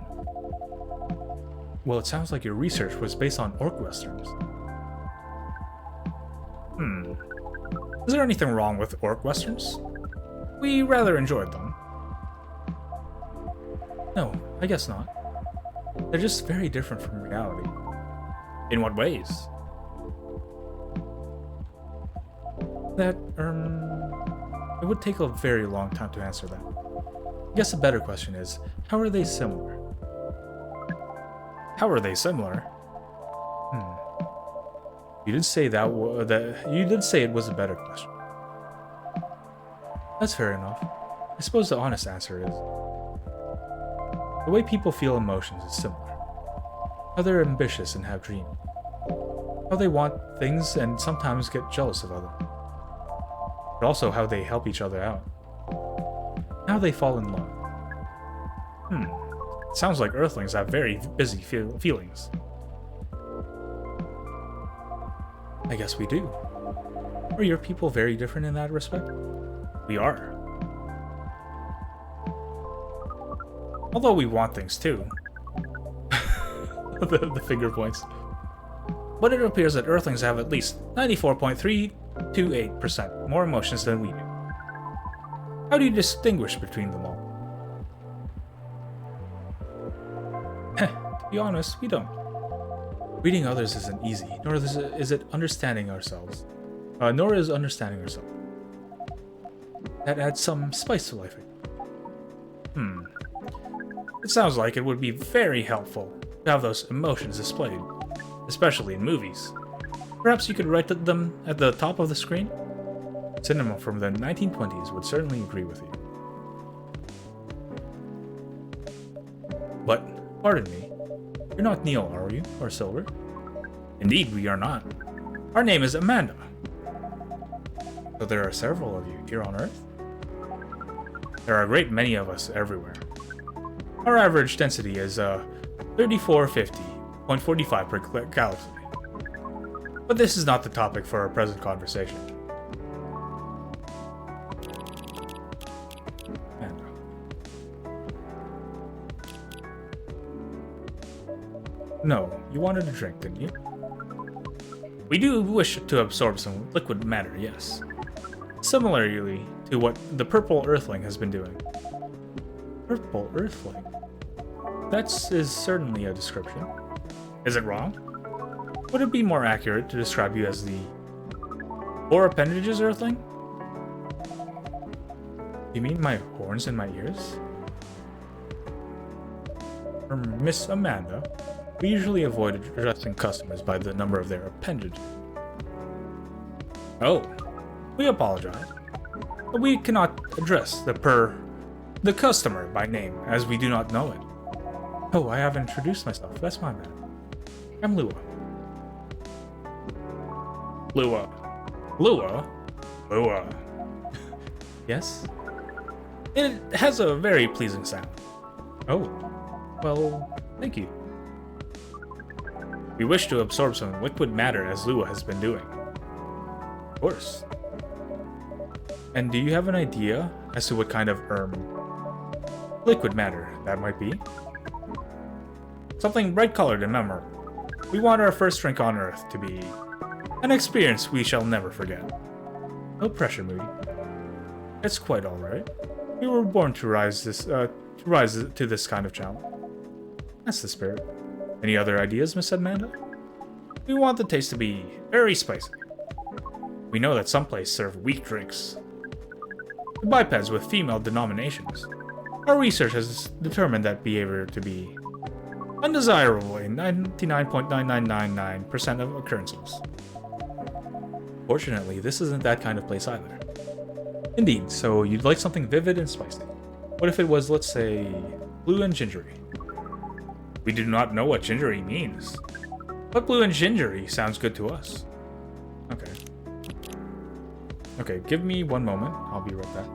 [SPEAKER 1] Well, it sounds like your research was based on orc westerns. Is there anything wrong with orc westerns? We rather enjoyed them. No, I guess not. They're just very different from reality. In what ways? That, it would take a very long time to answer that. I guess a better question is, how are they similar? How are they similar? You did say you did say it was a better question. That's fair enough. I suppose the honest answer is the way people feel emotions is similar. How they're ambitious and have dreams. How they want things and sometimes get jealous of others. But also how they help each other out. How they fall in love. Sounds like Earthlings have very busy feelings. I guess we do. Are your people very different in that respect? We are. Although we want things too. the finger points. But it appears that Earthlings have at least 94.328% more emotions than we do. How do you distinguish between them all? To be honest, we don't. Reading others isn't easy, nor is it understanding ourselves. Nor is understanding ourselves. That adds some spice to life. It sounds like it would be very helpful to have those emotions displayed, especially in movies. Perhaps you could write them at the top of the screen? Cinema from the 1920s would certainly agree with you. But, pardon me, you're not Neil, are you? Or Silver? Indeed, we are not. Our name is Amanda. So there are several of you here on Earth? There are a great many of us everywhere. Our average density is 3450.45 per galaxy. But this is not the topic for our present conversation. No, you wanted a drink, didn't you? We do wish to absorb some liquid matter, yes. Similarly to what the Purple Earthling has been doing. Purple Earthling? That is certainly a description. Is it wrong? Would it be more accurate to describe you as the four appendages Earthling? You mean my horns and my ears? For Miss Amanda, we usually avoid addressing customers by the number of their appendages. Oh, we apologize, but we cannot address the customer by name, as we do not know it. Oh, I haven't introduced myself. That's my bad. I'm Lua. Lua. Yes? It has a very pleasing sound. Oh, well, thank you. We wish to absorb some liquid matter as Lua has been doing. Of course. And do you have an idea as to what kind of liquid matter that might be? Something bright-colored and memorable. We want our first drink on Earth to be an experience we shall never forget. No pressure, Moody. It's quite all right. We were born to rise to this kind of challenge. That's the spirit. Any other ideas, Miss Amanda? We want the taste to be very spicy. We know that some places serve weak drinks. The bipeds with female denominations. Our research has determined that behavior to be undesirable in 99.9999% of occurrences. Fortunately, this isn't that kind of place either. Indeed, so you'd like something vivid and spicy. What if it was, let's say, blue and gingery? We do not know what gingery means, but blue and gingery sounds good to us. Okay. Okay, give me one moment. I'll be right back.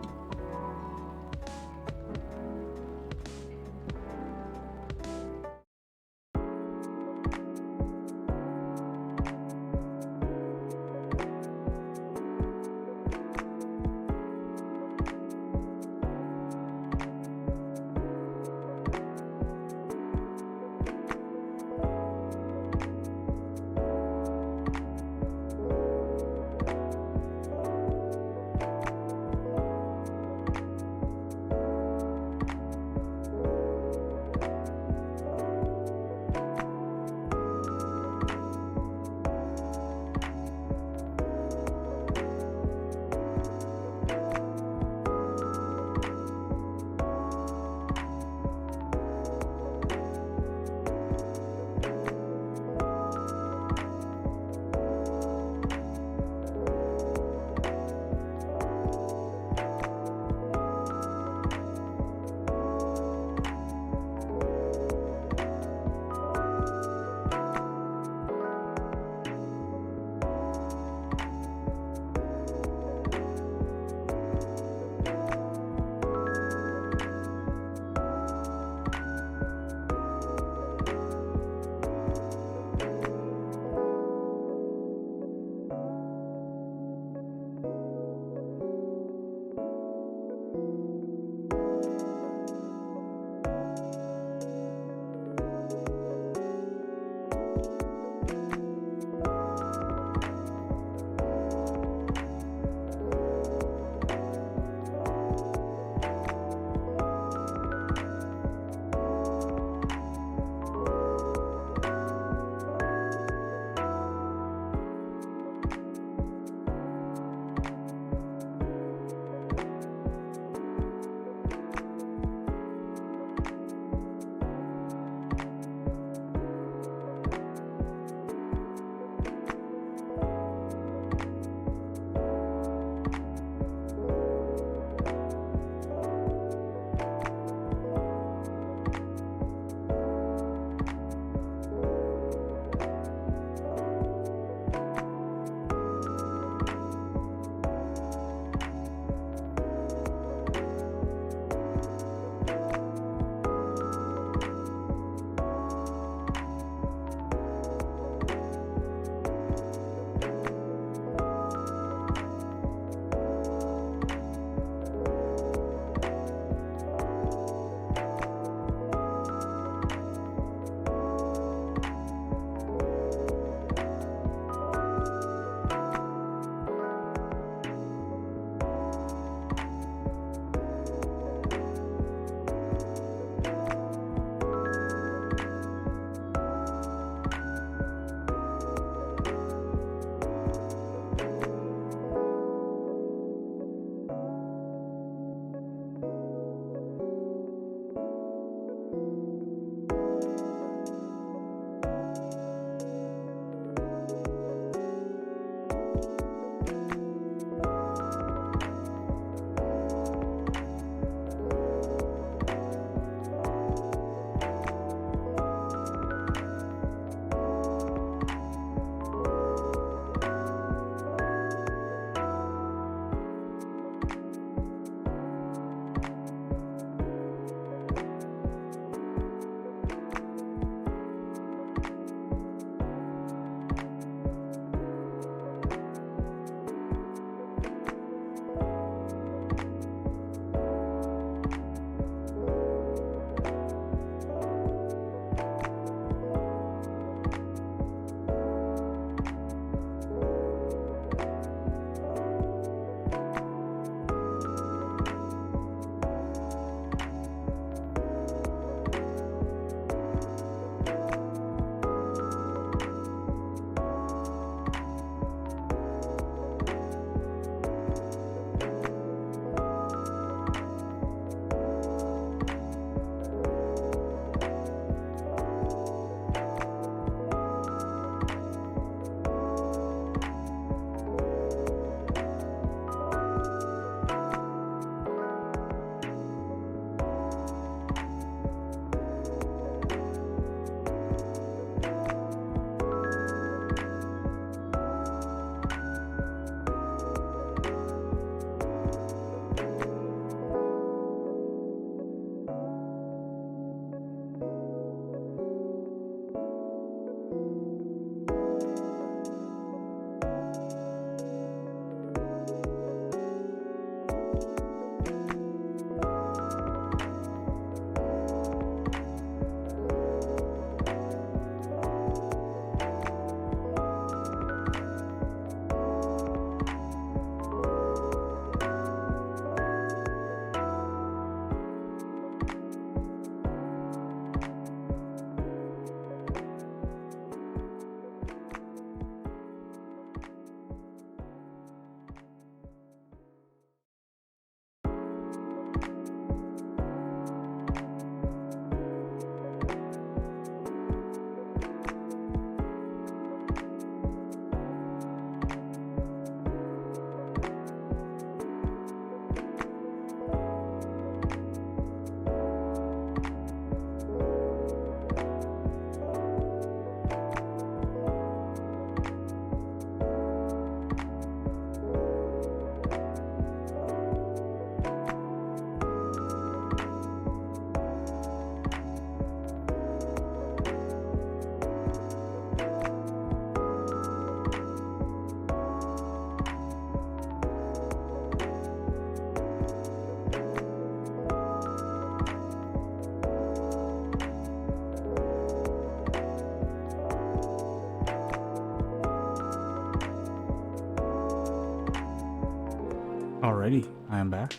[SPEAKER 1] Alrighty, I am back.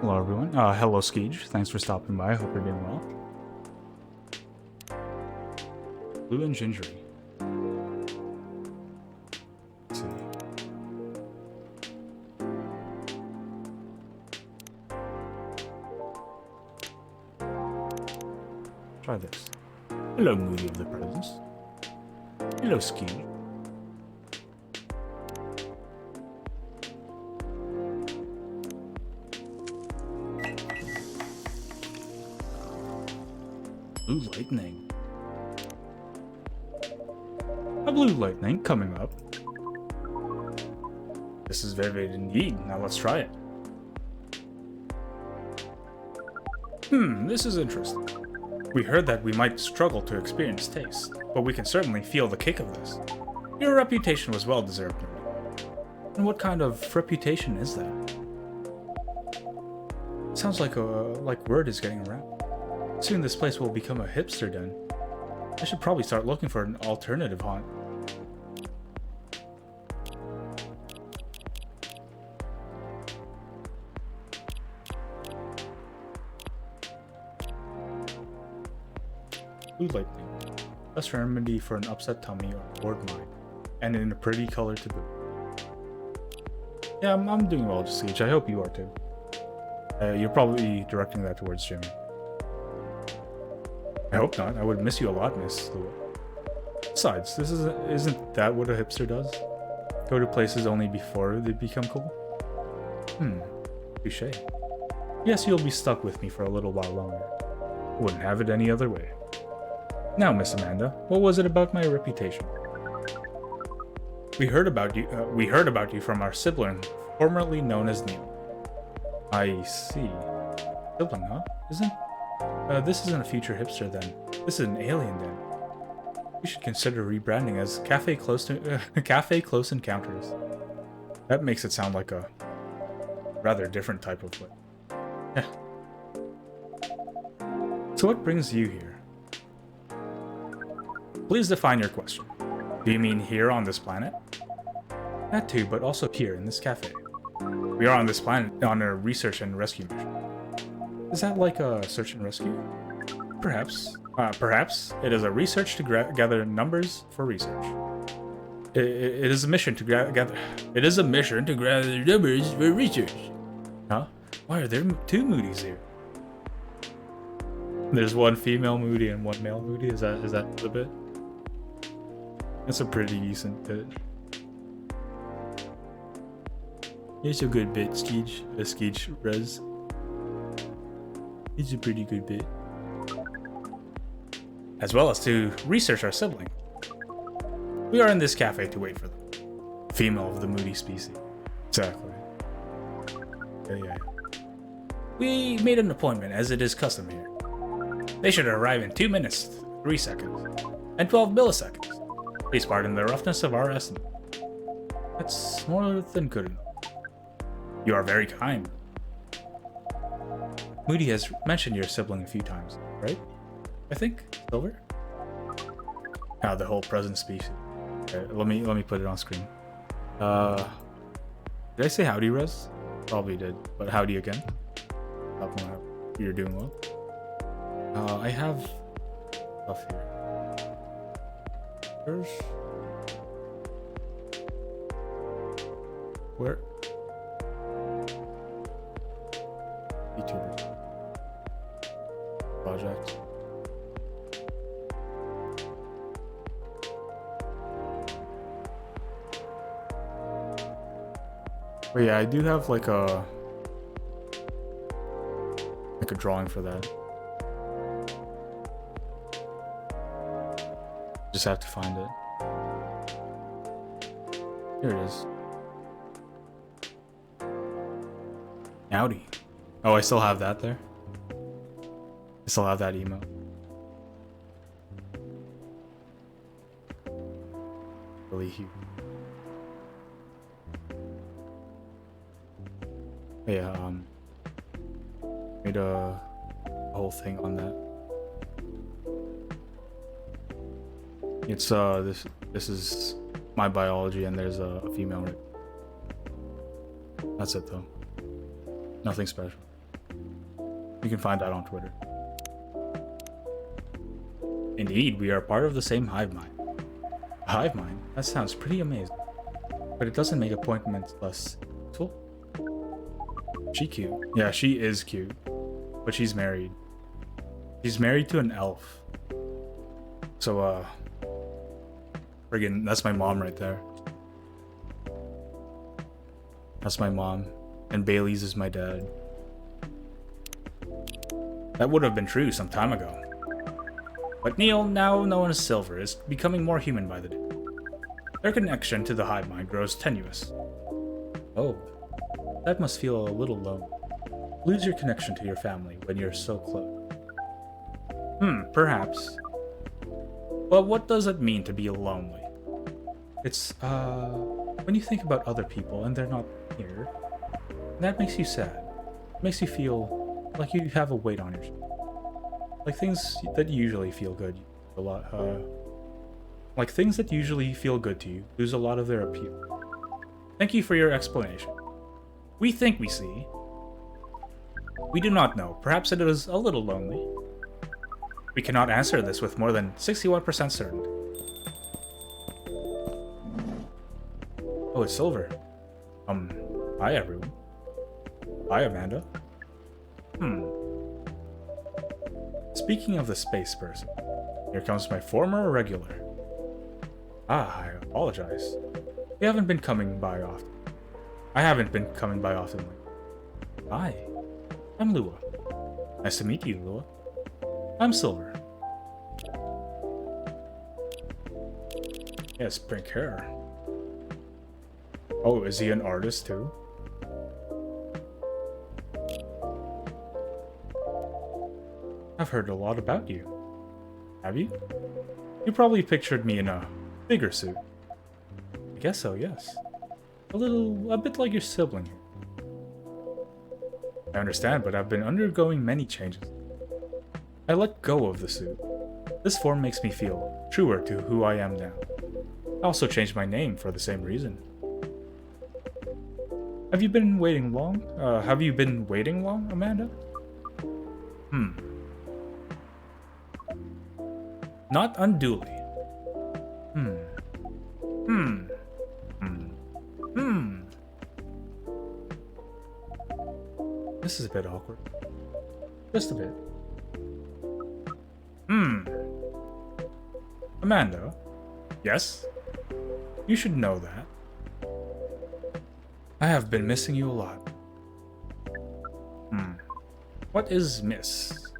[SPEAKER 1] Hello everyone. Hello Skeege. Thanks for stopping by. I hope you're doing well. Blue and gingery. Let's see. Try this. Hello, Moody of the Presence. Hello, Skeege. Blue lightning. A blue lightning coming up. This is vivid indeed. Now let's try it. This is interesting. We heard that we might struggle to experience taste, but we can certainly feel the kick of this. Your reputation was well deserved. And what kind of reputation is that? Sounds like word is getting around. Soon this place will become a hipster den. I should probably start looking for an alternative haunt. Blue lightning. Best remedy for an upset tummy or bored mind. And in a pretty color to boot. Yeah, I'm doing well, Siege. I hope you are too. You're probably directing that towards Jimmy. I hope not. I would miss you a lot, Miss Lua. Besides, isn't that what a hipster does? Go to places only before they become cool? Touché. Yes, you'll be stuck with me for a little while longer. Wouldn't have it any other way. Now, Miss Amanda, what was it about my reputation? We heard about you from our sibling, formerly known as Neil. I see. Sibling, huh? This isn't a future hipster then. This is an alien den. We should consider rebranding as Cafe Close Encounters. That makes it sound like a rather different type of place. Yeah. So what brings you here? Please define your question. Do you mean here on this planet? That too, but also here in this cafe. We are on this planet on a research and rescue mission. Is that like a search and rescue? Perhaps. Perhaps it is a research to gather numbers for research. It is a mission to gather. It is a mission to gather numbers for research. Huh? Why are there two Moodies here? There's one female Moody and one male Moody. Is that the bit? That's a pretty decent bit. It's a good bit, Skeege. Skeege Res. It's a pretty good bit. As well as to research our sibling. We are in this cafe to wait for them. Female of the Moody species. Exactly. Yeah. We made an appointment as it is custom here. They should arrive in 2 minutes, 3 seconds, and 12 milliseconds. Please pardon the roughness of our estimate. That's more than good enough. You are very kind. Moody has mentioned your sibling a few times, right? I think Silver. The whole present species. Okay, let me put it on screen. Did I say howdy, Rez? Probably did, but howdy again. You're doing well. I have stuff here. Where? YouTubers. Project. But yeah, I do have like a drawing for that. Just have to find it. Here it is. Howdy. Oh, I still have that there. I still have that emote. Really huge. Yeah, made a whole thing on that. It's this is my biology, and there's a female right. That's it though. Nothing special. You can find that on Twitter. Indeed, we are part of the same hive mind. A hive mind? That sounds pretty amazing. But it doesn't make appointments less useful. She cute. Yeah, she is cute. But she's married. She's married to an elf. So, friggin', that's my mom right there. That's my mom. And Bailey's is my dad. That would have been true some time ago. But Neil, now known as Silver, is becoming more human by the day. Their connection to the hive mind grows tenuous. Oh, that must feel a little lonely. Lose your connection to your family when you're so close. Perhaps. But what does it mean to be lonely? It's, when you think about other people and they're not here, that makes you sad. It makes you feel like you have a weight on your shoulders. Like things that usually feel good a lot, like things that usually feel good to you lose a lot of their appeal. Thank you for your explanation. We think we see. We do not know. Perhaps it is a little lonely. We cannot answer this with more than 61% certainty. Oh, it's Silver. Hi everyone. Hi Amanda. Speaking of the space person, here comes my former regular. I apologize. We haven't been coming by often. I haven't been coming by often lately. Hi, I'm Lua. Nice to meet you, Lua. I'm Silver. Yes, pink hair. Oh, is he an artist too? I've heard a lot about you. Have you? You probably pictured me in a bigger suit. I guess so, yes. A bit like your sibling here. I understand, but I've been undergoing many changes. I let go of the suit. This form makes me feel truer to who I am now. I also changed my name for the same reason. Have you been waiting long? Amanda? Not unduly. This is a bit awkward. Just a bit. Amanda? Yes? You should know that. I have been missing you a lot. What is miss?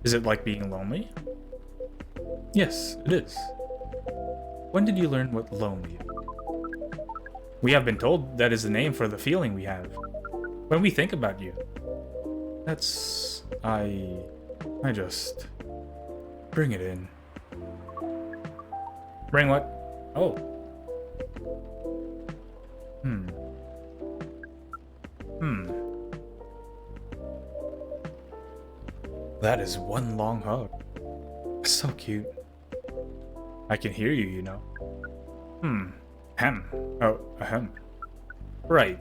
[SPEAKER 1] Is it like being lonely? Yes, it is. When did you learn what lonely is? We have been told that is the name for the feeling we have when we think about you. That's... I just... Bring it in. Bring what? Oh. That is one long hug. So cute. I can hear you, you know. Oh, ahem. Right.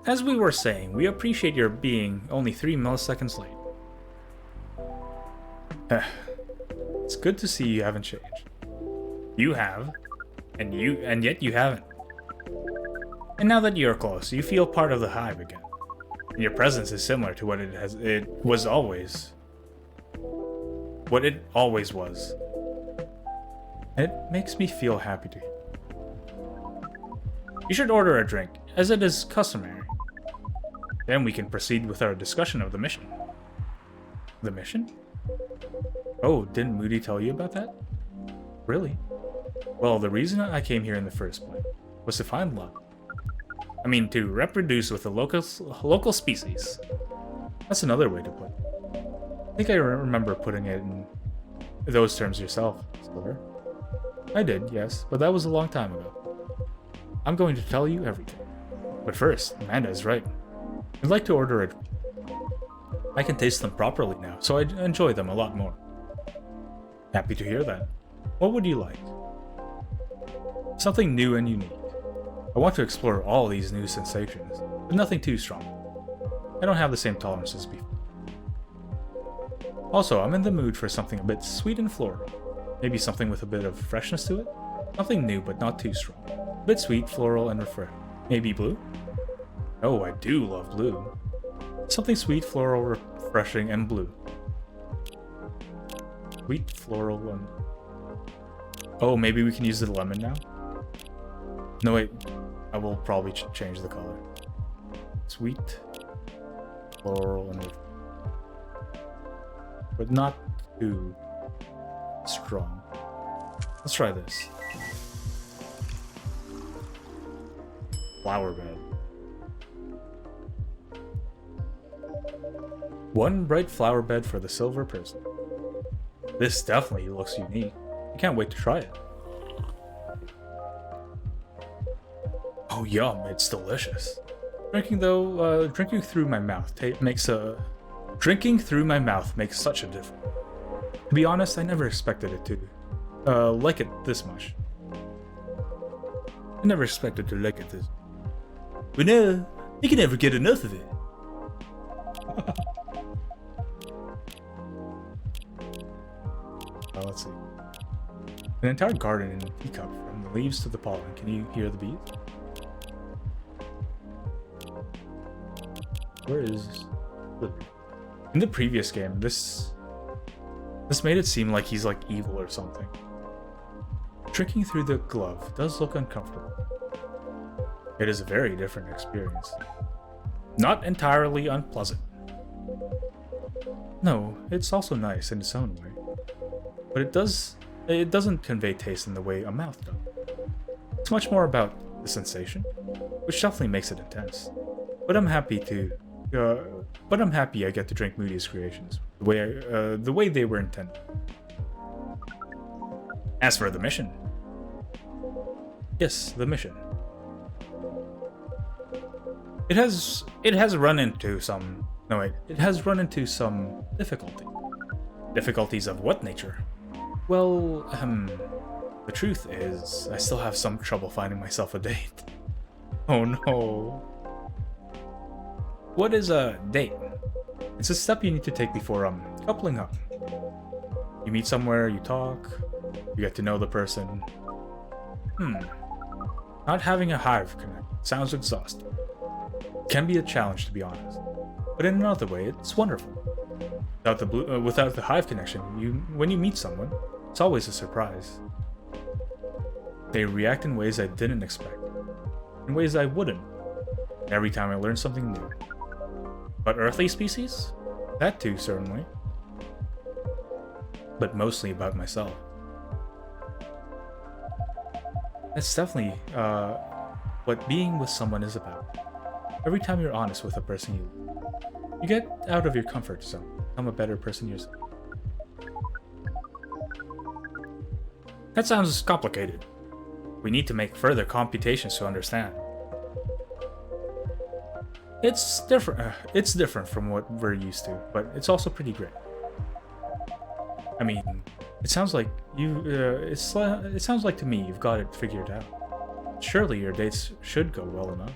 [SPEAKER 1] As we were saying, we appreciate your being only 3 milliseconds late. It's good to see you haven't changed. You have, and yet you haven't. And now that you're close, you feel part of the hive again. And your presence is similar to what it always was. And it makes me feel happy to hear. You should order a drink, as it is customary. Then we can proceed with our discussion of the mission. The mission? Oh, didn't Moody tell you about that? Really? Well, the reason I came here in the first place was to find love. I mean, to reproduce with the local species. That's another way to put it. I think I remember putting it in those terms yourself, Silver. I did, yes, but that was a long time ago. I'm going to tell you everything. But first, Amanda is right. I'd like to order a drink. I can taste them properly now, so I enjoy them a lot more. Happy to hear that. What would you like? Something new and unique. I want to explore all these new sensations. but nothing too strong. I don't have the same tolerance as before. Also, I'm in the mood for something a bit sweet and floral. Maybe something with a bit of freshness to it? Something new, but not too strong. A bit sweet, floral, and refreshing. Maybe blue? Oh, I do love blue. Something sweet, floral, refreshing, and blue. Sweet, floral, and... Oh, maybe we can use the lemon now? No, wait. I will probably change the color. Sweet, floral, and... But not too strong. Let's try this. Flower bed. One bright flower bed for the silver person. This definitely looks unique. I can't wait to try it. Oh yum, it's delicious. Drinking through my mouth makes such a difference. To be honest, I never expected it to like it this much. I never expected to like it this. But no, you can never get enough of it. Let's see. An entire garden in a teacup, from the leaves to the pollen. Can you hear the bees? Where is the bee? In the previous game, this made it seem like he's like evil or something. Drinking through the glove does look uncomfortable. It is a very different experience. Not entirely unpleasant. No, it's also nice in its own way. But it doesn't convey taste in the way a mouth does. It's much more about the sensation, which definitely makes it intense. But I'm happy I get to drink Moody's creations the way they were intended. As for the mission, yes, the mission. It has run into some difficulty. Difficulties of what nature? Well, the truth is, I still have some trouble finding myself a date. Oh no. What is a date? It's a step you need to take before coupling up. You meet somewhere, you talk, you get to know the person. Not having a hive connect sounds exhausting. It can be a challenge, to be honest. But in another way, it's wonderful. Without the hive connection, when you meet someone, it's always a surprise. They react in ways I didn't expect, in ways I wouldn't. Every time I learn something new. But earthly species? That too, certainly. But mostly about myself. That's definitely what being with someone is about. Every time you're honest with a person you get out of your comfort zone, become a better person yourself. That sounds complicated. We need to make further computations to understand. It's different from what we're used to, but it's also pretty great. I mean, it sounds like it sounds like to me you've got it figured out. Surely your dates should go well enough.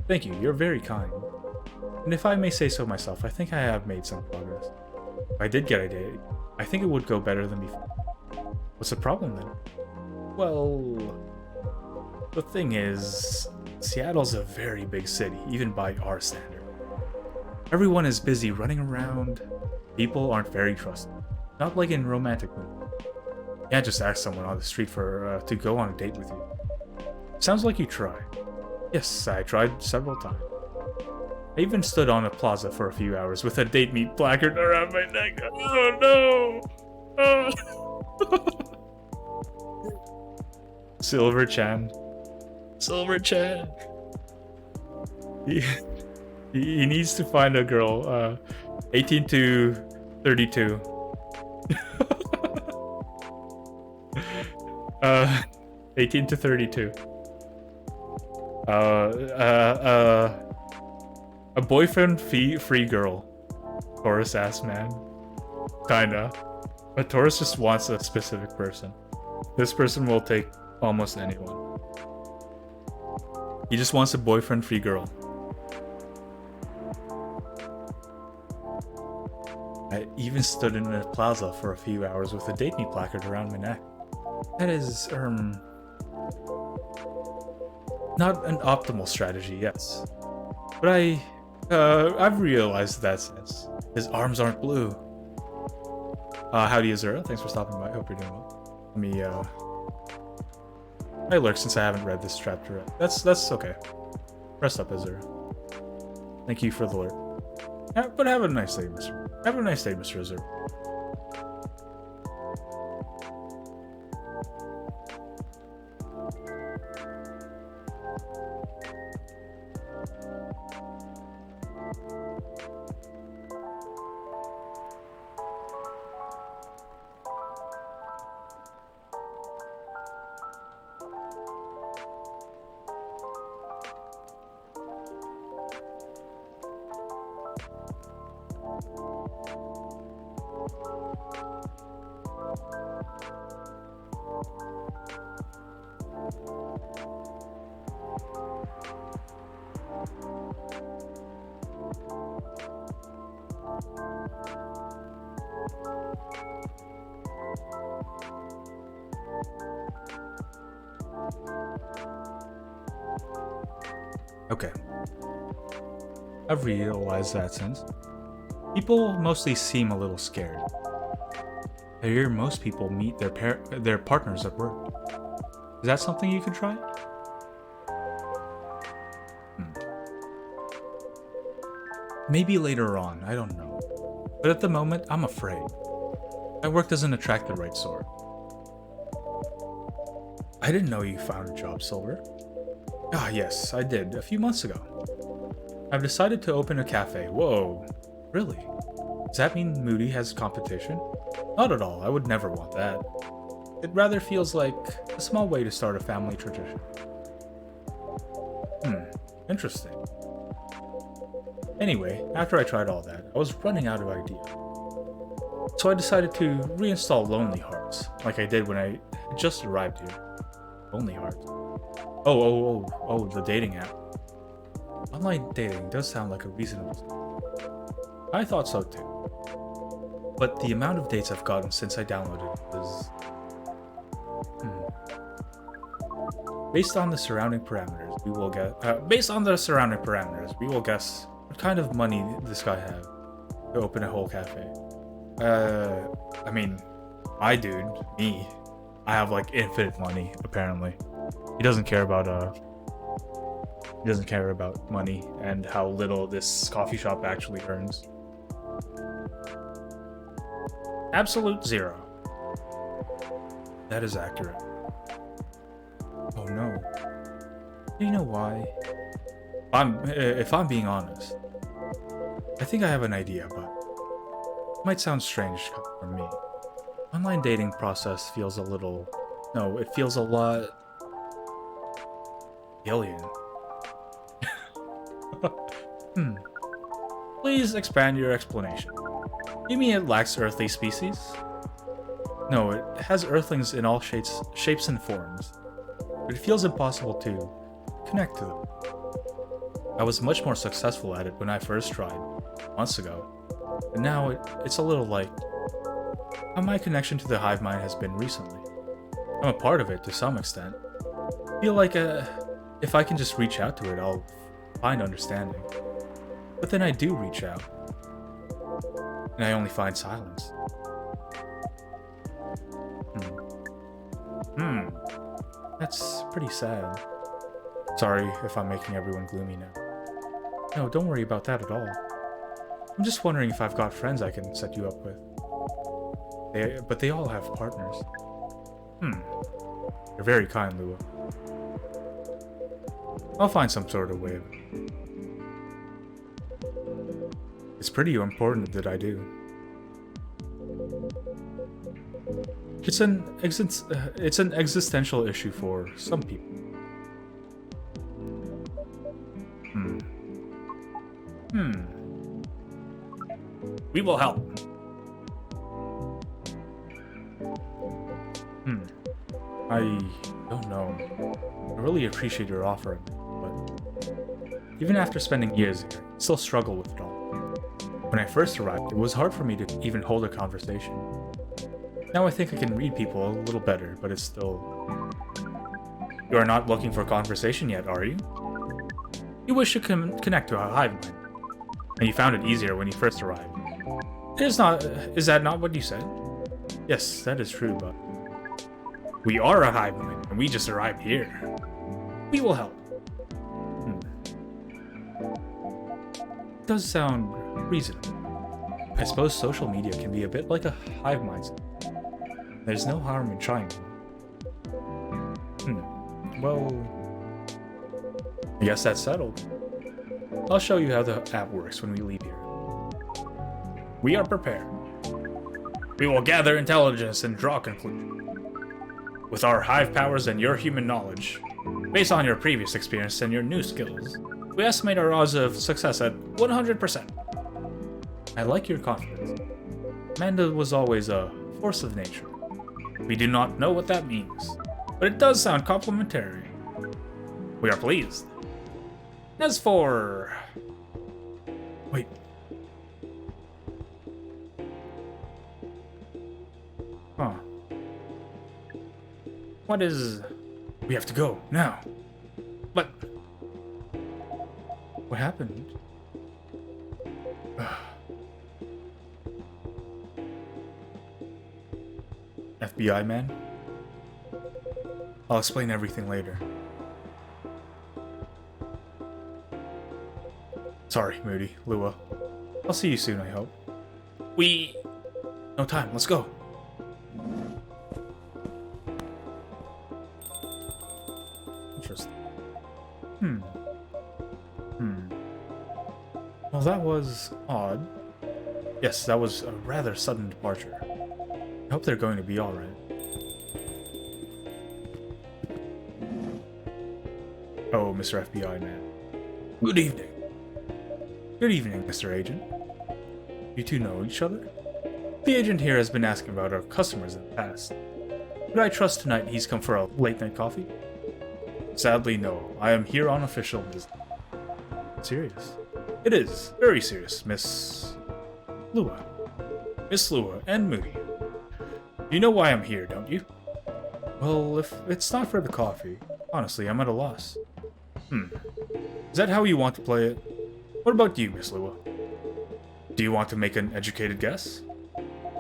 [SPEAKER 1] Thank you, you're very kind. And if I may say so myself, I think I have made some progress. If I did get a date, I think it would go better than before. What's the problem then? Well, the thing is, Seattle's a very big city, even by our standard. Everyone is busy running around. People aren't very trusting. Not like in romantic movies. You can't just ask someone on the street to go on a date with you. Sounds like you tried. Yes, I tried several times. I even stood on a plaza for a few hours with a date meet placard around my neck. Oh no! Oh. Silver Chan. He needs to find a girl, 18 to 32. 18 to 32. A boyfriend free girl. Taurus ass man. Kinda. But Taurus just wants a specific person. This person will take almost anyone. He just wants a boyfriend free girl. I even stood in a plaza for a few hours with a date me placard around my neck. That is, not an optimal strategy, yes. But I've realized that since. His arms aren't blue. Howdy, Azura. Thanks for stopping by. Hope you're doing well. Let me, I lurk since I haven't read this chapter yet. That's okay. Rest up, Azura. Thank you for the lurk. But have a nice day, Mr. Have a nice day, Mr. Azura. Okay. I've realized that since. People mostly seem a little scared. I hear most people meet their partners at work. Is that something you could try? Maybe later on, I don't know. But at the moment, I'm afraid. My work doesn't attract the right sort. I didn't know you found a job, Silver. Ah, yes, I did, a few months ago. I've decided to open a cafe. Whoa, really? Does that mean Moody has competition? Not at all, I would never want that. It rather feels like a small way to start a family tradition. Interesting. Anyway, after I tried all that, I was running out of ideas. So I decided to reinstall Lonely Hearts, like I did when I just arrived here. Lonely Hearts. Oh, the dating app. Online dating does sound like a reasonable. I thought so too. But the amount of dates I've gotten since I downloaded it is... Based on the surrounding parameters, we will guess what kind of money this guy have to open a whole cafe. I mean, my dude, me, I have like infinite money apparently. He doesn't care about money and how little this coffee shop actually earns. Absolute zero. That is accurate. Oh no. Do you know why? If I'm being honest, I think I have an idea, but it might sound strange from me. Online dating process feels a little... No, it feels a lot... alien. Please expand your explanation. You mean it lacks earthly species? No, it has earthlings in all shapes and forms, but it feels impossible to connect to them. I was much more successful at it when I first tried, months ago, but now it's a little like how my connection to the hive mind has been recently. I'm a part of it to some extent. I feel like if I can just reach out to it, I'll find understanding. But then I do reach out, and I only find silence. That's pretty sad. Sorry if I'm making everyone gloomy now. No, don't worry about that at all. I'm just wondering if I've got friends I can set you up with. But they all have partners. You're very kind, Lua. I'll find some sort of way of it. It's pretty important that I do. It's an existential issue for some people. We will help. I don't know. I really appreciate your offer, but even after spending years here, I still struggle with it all. When I first arrived, it was hard for me to even hold a conversation. Now I think I can read people a little better, but it's still... You are not looking for conversation yet, are you? You wish to connect to a hive mind, and you found it easier when you first arrived. Is that not what you said? Yes, that is true, but... We are a hive mind, and we just arrived here. We will help. Does sound reasonable. I suppose social media can be a bit like a hive mind. There's no harm in trying. Well, I guess that's settled. I'll show you how the app works when we leave here. We are prepared. We will gather intelligence and draw conclusions. With our hive powers and your human knowledge, based on your previous experience and your new skills, we estimate our odds of success at 100%. I like your confidence. Amanda was always a force of nature. We do not know what that means, but it does sound complimentary. We are pleased. As for... Wait. Huh. What is... We have to go, now. But... What happened? FBI man? I'll explain everything later. Sorry, Moody, Lua. I'll see you soon, I hope. No time, let's go. Interesting. Well, that was odd. Yes, that was a rather sudden departure. I hope they're going to be alright. Oh, Mr. FBI man. Good evening. Good evening, Mr. Agent. You two know each other? The agent here has been asking about our customers in the past. Could I trust tonight he's come for a late-night coffee? Sadly, no. I am here on official business. Serious? It is. Very serious, Miss... Lua. Miss Lua and Moody. You know why I'm here, don't you? Well, if it's not for the coffee, honestly, I'm at a loss. Is that how you want to play it? What about you, Miss Lua? Do you want to make an educated guess?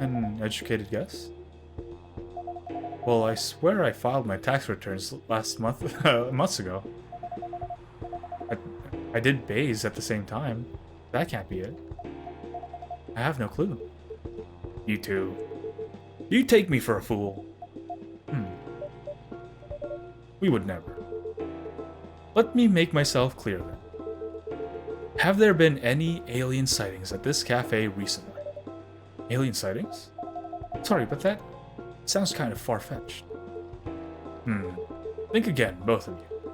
[SPEAKER 1] An educated guess? Well, I swear I filed my tax returns last month, months ago. I did Bays at the same time. That can't be it. I have no clue. You two. You take me for a fool. We would never. Let me make myself clear then. Have there been any alien sightings at this cafe recently? Alien sightings? Sorry, but that sounds kind of far-fetched. Think again, both of you.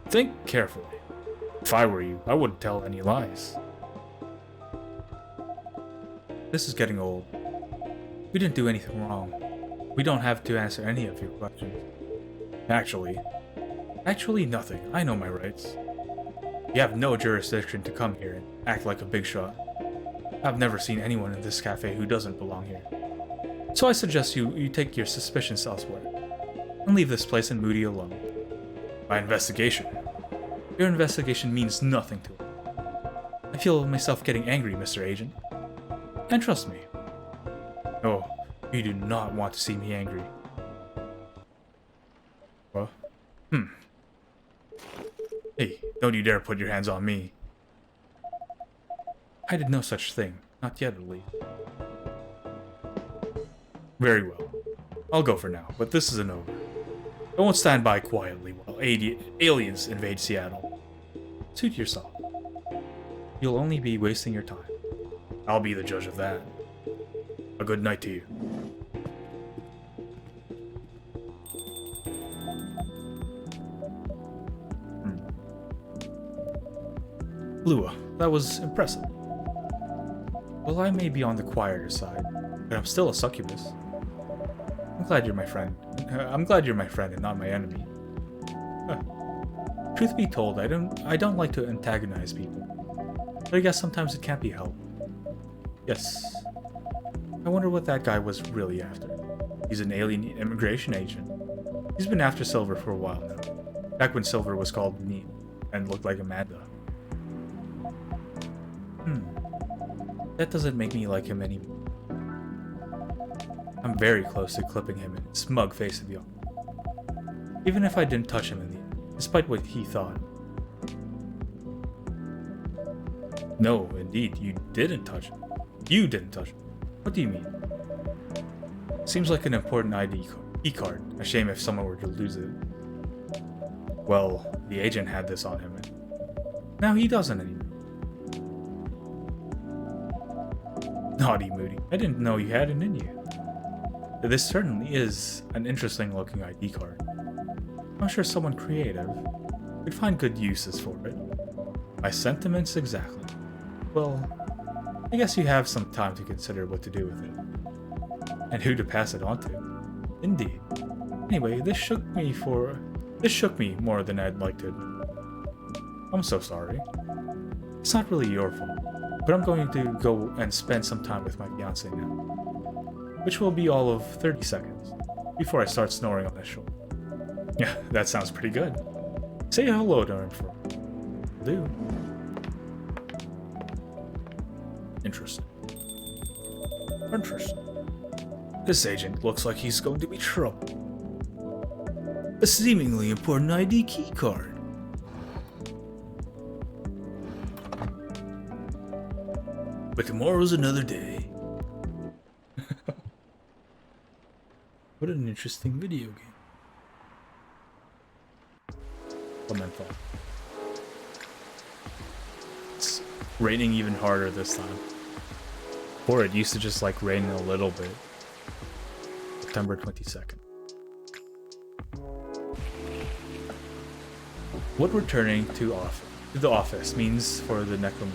[SPEAKER 1] Think carefully. If I were you, I wouldn't tell any lies. This is getting old. We didn't do anything wrong. We don't have to answer any of your questions. Actually nothing. I know my rights. You have no jurisdiction to come here and act like a big shot. I've never seen anyone in this cafe who doesn't belong here. So I suggest you take your suspicions elsewhere, and leave this place and Moody alone. My investigation? Your investigation means nothing to it. I feel myself getting angry, Mr. Agent. And trust me. Oh, you do not want to see me angry. Well, Hey, don't you dare put your hands on me. I did no such thing. Not yet, at least. Very well. I'll go for now, but this isn't over. I won't stand by quietly while aliens invade Seattle. Suit yourself. You'll only be wasting your time. I'll be the judge of that. A good night to you. Lua, that was impressive. Well, I may be on the quieter side, but I'm still a succubus. I'm glad you're my friend. And not my enemy. Truth be told, I don't like to antagonize people. But I guess sometimes it can't be helped. Yes. I wonder what that guy was really after. He's an alien immigration agent. He's been after Silver for a while now. Back when Silver was called Neat and looked like Amanda. That doesn't make me like him anymore. I'm very close to clipping him in his smug face of young. Even if I didn't touch him in the end, despite what he thought. No, indeed, you didn't touch him. You didn't touch him. What do you mean? Seems like an important ID e-card. A shame if someone were to lose it. Well, the agent had this on him. Now he doesn't anymore. Naughty Moody. I didn't know you had it in you. This certainly is an interesting looking ID card. I'm sure someone creative could find good uses for it. My sentiments exactly. Well, I guess you have some time to consider what to do with it. And who to pass it on to. Indeed. Anyway, this shook me more than I'd like to admit. I'm so sorry. It's not really your fault, but I'm going to go and spend some time with my fiancé now. Which will be all of 30 seconds, before I start snoring on his shoulder. Yeah, that sounds pretty good. Say hello to him for do. Interesting. This agent looks like he's going to be trouble. A seemingly important ID key card. But tomorrow's another day. What an interesting video game. Elemental. It's raining even harder this time. Or it used to just like rain a little bit. September 22nd. What returning to the office means for the Necromoon.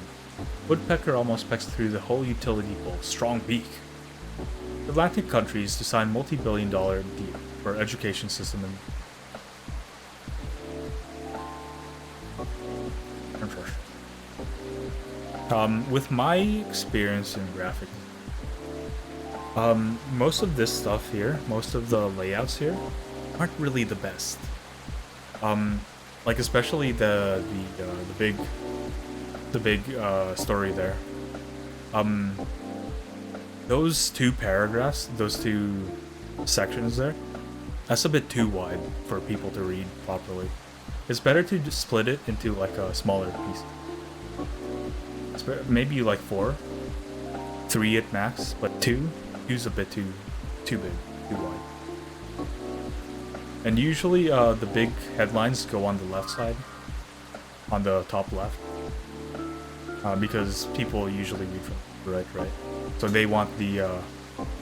[SPEAKER 1] Woodpecker almost pecks through the whole utility pole. Strong beak. Atlantic countries to sign multi-billion-dollar deal for education system and with my experience in graphics, most of this stuff here, most of the layouts here, aren't really the best. Like especially the big story there. Those two paragraphs, those two sections there, that's a bit too wide for people to read properly. It's better to just split it into like a smaller piece. Maybe like 4, 3 at max, but 2's a bit too big, too wide. And usually the big headlines go on the left side, on the top left, because people usually read from the right. So they want the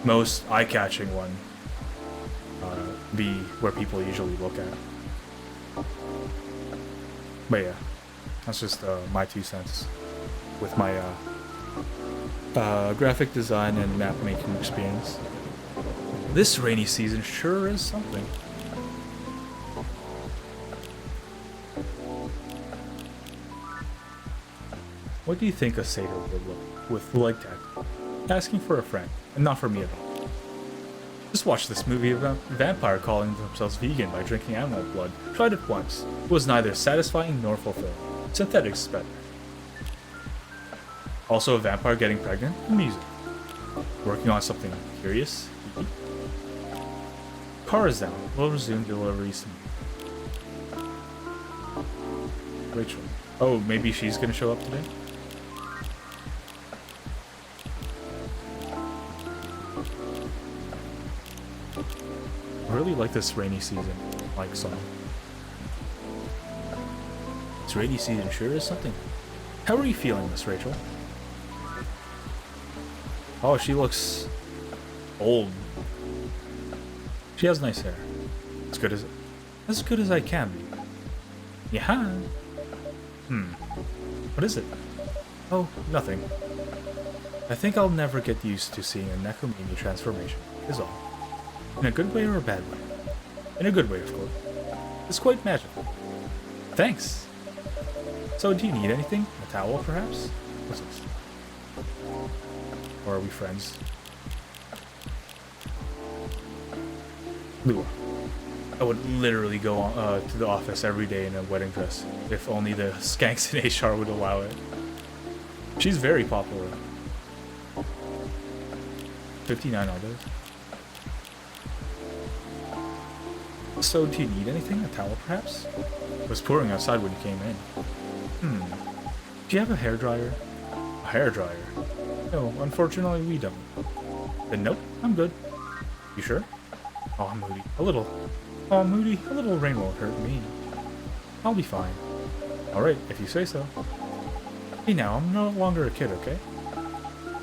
[SPEAKER 1] most eye-catching one be where people usually look at. But yeah, that's just my 2 cents with my graphic design and map making experience. This rainy season sure is something. What do you think a satyr would look with leg tattoo? Asking for a friend, and not for me at all. Just watched this movie about a vampire calling themselves vegan by drinking animal blood. Tried it once. It was neither satisfying nor fulfilling. Synthetic's better. Also a vampire getting pregnant? Amusing. Working on something curious? Car is down. We'll resume deliveries soon. Rachel. Oh, maybe she's gonna show up today? I really like this rainy season like song. This rainy season sure is something. How are you feeling, Miss Rachel? Oh, she looks old. She has nice hair. As good as I can be. Yeah. What is it? Oh, nothing. I think I'll never get used to seeing a Necromania transformation, is all. In a good way or a bad way? In a good way, of course. It's quite magical. Thanks. So, do you need anything? A towel, perhaps? What's this? Or are we friends? Lua. I would literally go to the office every day in a wedding dress, if only the skanks in HR would allow it. She's very popular. 59 others. So, do you need anything? A towel, perhaps? It was pouring outside when you came in. Do you have a hairdryer? A hairdryer? No, unfortunately we don't. Then nope, I'm good. You sure? Oh, Moody. A little. Oh, Moody, a little rain won't hurt me. I'll be fine. Alright, if you say so. Hey now, I'm no longer a kid, okay?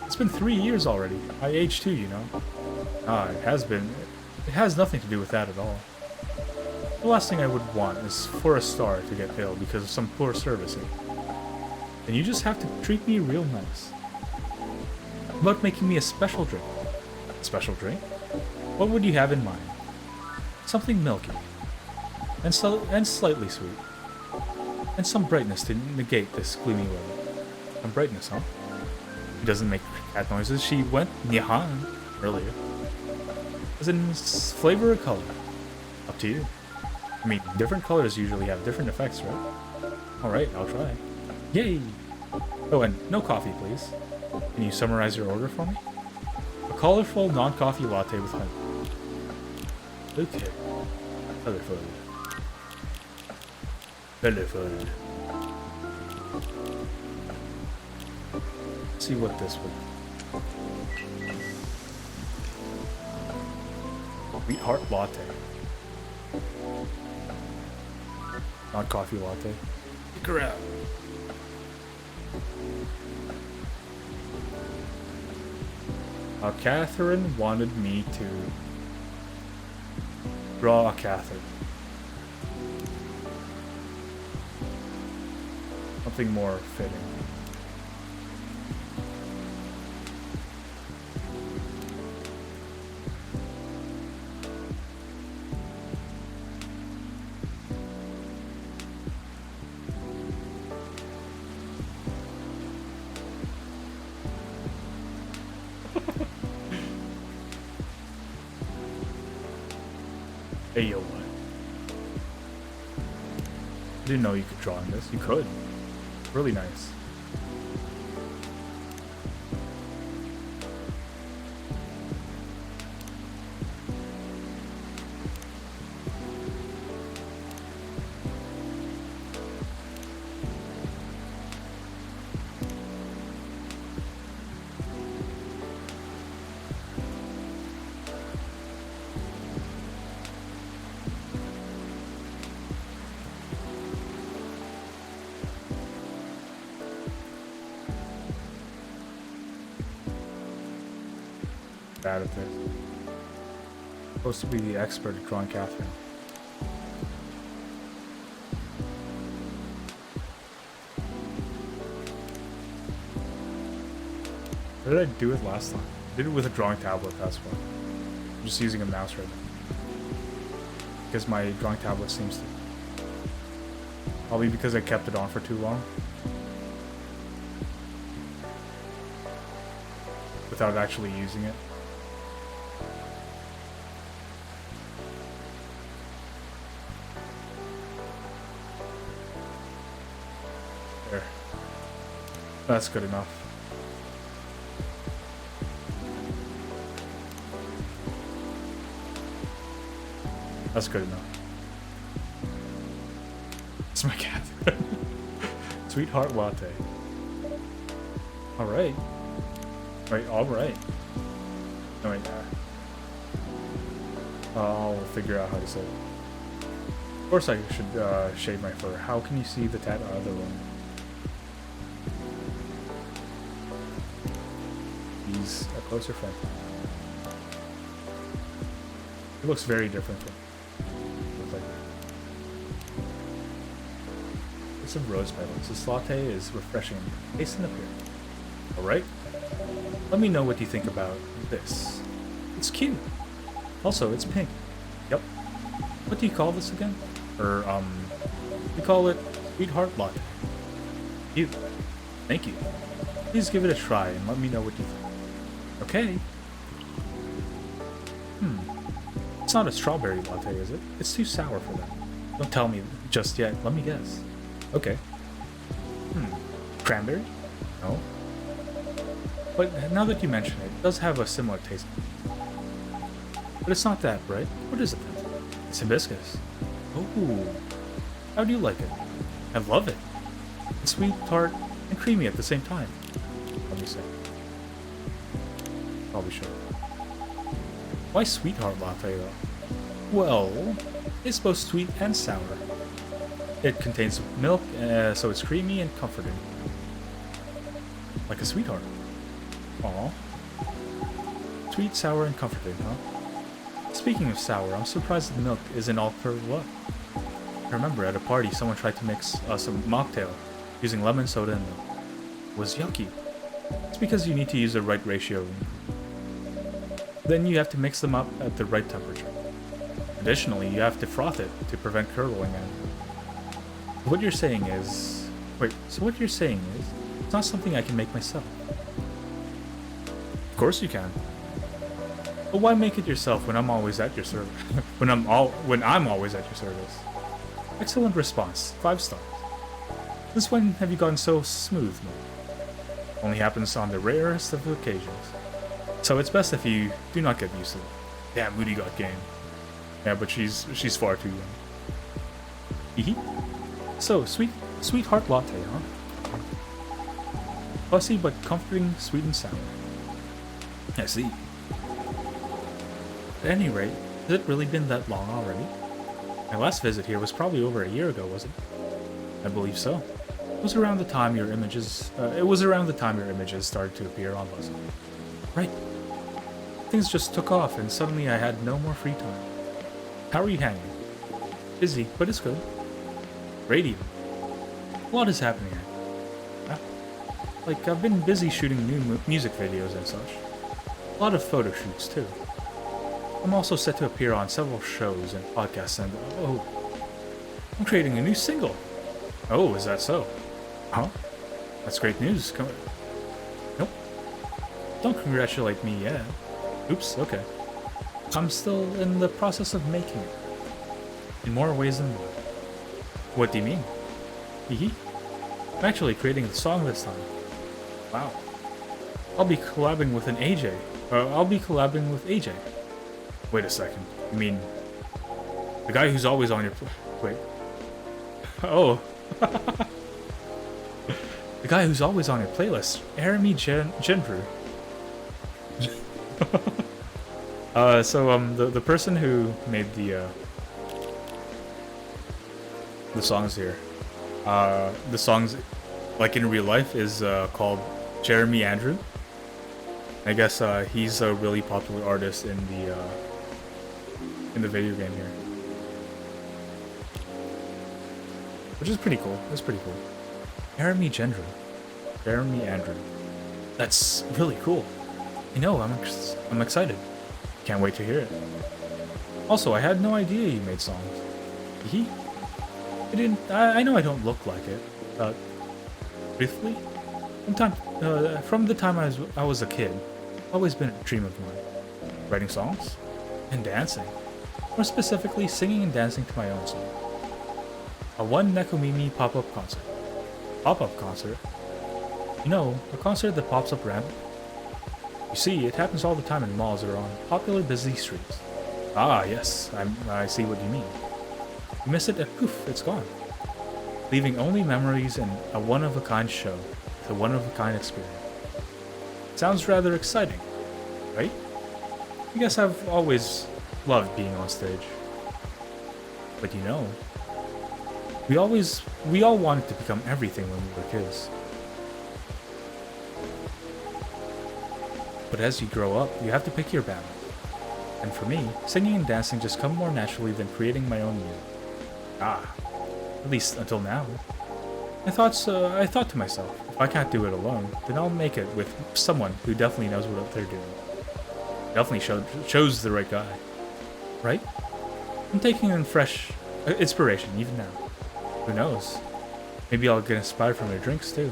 [SPEAKER 1] It's been 3 years already. I aged too, you know. It has been. It has nothing to do with that at all. The last thing I would want is for a star to get ill because of some poor servicing. And you just have to treat me real nice. How about making me a special drink? A special drink? What would you have in mind? Something milky. And slightly sweet. And some brightness to negate this gloomy weather. Some brightness, huh? She doesn't make cat noises. She went Nyahan earlier. As in flavor or color? Up to you. I mean, different colors usually have different effects, right? Alright, I'll try. Yay! Oh, and no coffee, please. Can you summarize your order for me? A colorful, non-coffee latte with honey. Okay. Colorful. Colorful. Let's see what this would... Sweetheart latte. Not coffee latte. Stick around. Catherine wanted me to draw a Catherine. Something more fitting. Hey, yo, what? I didn't know you could draw on this. You could. Really nice. Bad at this. Supposed to be the expert at drawing Catherine. What did I do it last time? I did it with a drawing tablet, that's why. I'm just using a mouse right now. Because my drawing tablet seems to... Probably because I kept it on for too long. Without actually using it. There. That's good enough. That's good enough. It's my cat. Sweetheart latte. Alright. Wait, alright. No, wait, I'll figure out how to say it. Of course I should shave my fur. How can you see the other one? He's a closer friend. It looks very different from some rose petals. This latte is refreshing. Taste and appear. Alright. Let me know what you think about this. It's cute. Also, it's pink. Yep. What do you call this again? We call it Sweetheart Latte. Cute. Thank you. Please give it a try and let me know what you think. Okay. It's not a strawberry latte, is it? It's too sour for that. Don't tell me just yet. Let me guess. Okay. Cranberry? No. But now that you mention it, it does have a similar taste. But it's not that, right? What is it then? It's hibiscus. Oh. How do you like it? I love it. It's sweet, tart, and creamy at the same time. Let me see. Probably sure. Why sweetheart latte though? Well, it's both sweet and sour. It contains milk, so it's creamy and comforting. Like a sweetheart. Aw. Sweet, sour, and comforting, huh? Speaking of sour, I'm surprised the milk isn't all curdled up. I remember at a party someone tried to mix some mocktail using lemon soda and milk. It was yucky. It's because you need to use the right ratio. Then you have to mix them up at the right temperature. Additionally, you have to froth it to prevent curdling in. What you're saying is... Wait, so what you're saying is, it's not something I can make myself. Of course you can. But why make it yourself when I'm always at your service? when I'm always at your service. Excellent response. 5 stars. Since when have you gotten so smooth, Mo? Only happens on the rarest of occasions. So it's best if you do not get used to it. Damn, Moody got game. Yeah, but she's far too young. So, sweetheart latte, huh? Fussy but comforting, sweet and sour. I see. At any rate, has it really been that long already? My last visit here was probably over a year ago, was it? I believe so. It was around the time your images started to appear on Buzzle. Right. Things just took off and suddenly I had no more free time. How are you hanging? Busy, but it's good. Radio. A lot is happening here. Yeah. Like, I've been busy shooting new music videos and such. A lot of photo shoots, too. I'm also set to appear on several shows and podcasts and, I'm creating a new single. Oh, is that so? Huh? That's great news. Nope. Don't congratulate me yet. Oops, okay. I'm still in the process of making it. In more ways than one. What do you mean? I'm actually creating the song this time. Wow. I'll be collabing with AJ. Wait a second. You mean... the guy who's always on your... Wait. Oh. The guy who's always on your playlist. Jeremy Gendrew. The person who made the songs here, the songs, like in real life, is called Jeremy Andrew. I guess he's a really popular artist in the video game here, which is pretty cool. That's pretty cool. Jeremy Andrew. That's really cool. You know, I'm excited. Can't wait to hear it. Also, I had no idea you made songs. I know I don't look like it. Truthfully, from the time I was a kid, always been a dream of mine. Writing songs and dancing. More specifically, singing and dancing to my own song. A one Nekomimi pop-up concert. Pop-up concert? You know, a concert that pops up random. You see, it happens all the time in malls or on popular busy streets. Ah, yes, I see what you mean. You miss it and poof, it's gone. Leaving only memories and a one-of-a-kind show with a one-of-a-kind experience. Sounds rather exciting, right? I guess I've always loved being on stage. But you know, we all wanted to become everything when we were kids. But as you grow up, you have to pick your battle. And for me, singing and dancing just come more naturally than creating my own music. At least until now. I thought to myself, if I can't do it alone, then I'll make it with someone who definitely knows what they're doing. Definitely chose the right guy. Right? I'm taking in fresh inspiration even now. Who knows? Maybe I'll get inspired from their drinks too.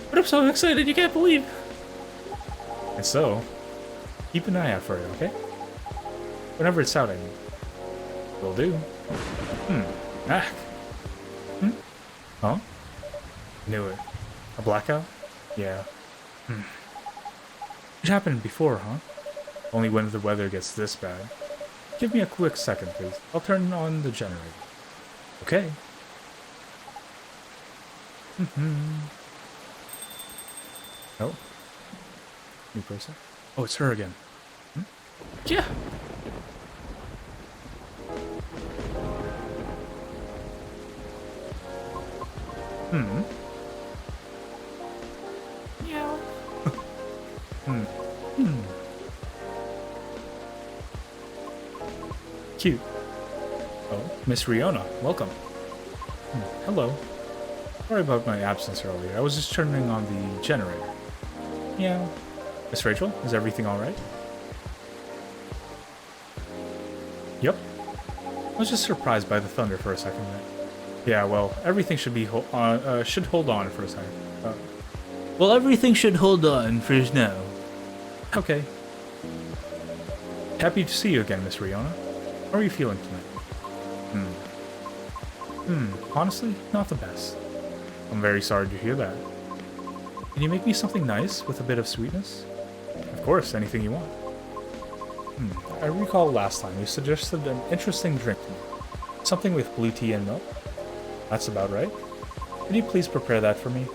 [SPEAKER 1] But I'm so excited, you can't believe. And so, keep an eye out for it, okay? Whenever it's out, I mean. Will do. Ah. Huh? Knew it. A blackout? Yeah. It happened before, huh? Only when the weather gets this bad. Give me a quick second, please. I'll turn on the generator. Okay. Oh. New person? Oh, it's her again. Yeah. Meow. Cute. Oh, Miss Riona, welcome. Hello. Sorry about my absence earlier. I was just turning on the generator. Yeah. Miss Rachel, is everything alright? Yep. I was just surprised by the thunder for a second there. Yeah, well, everything should be should hold on for a second.
[SPEAKER 2] Well, everything should hold on for now.
[SPEAKER 1] Okay. Happy to see you again, Miss Riona. How are you feeling tonight? Honestly, not the best. I'm very sorry to hear that. Can you make me something nice with a bit of sweetness? Of course, anything you want. I recall last time you suggested an interesting drink to me. Something with blue tea and milk? That's about right. Could you please prepare that for me?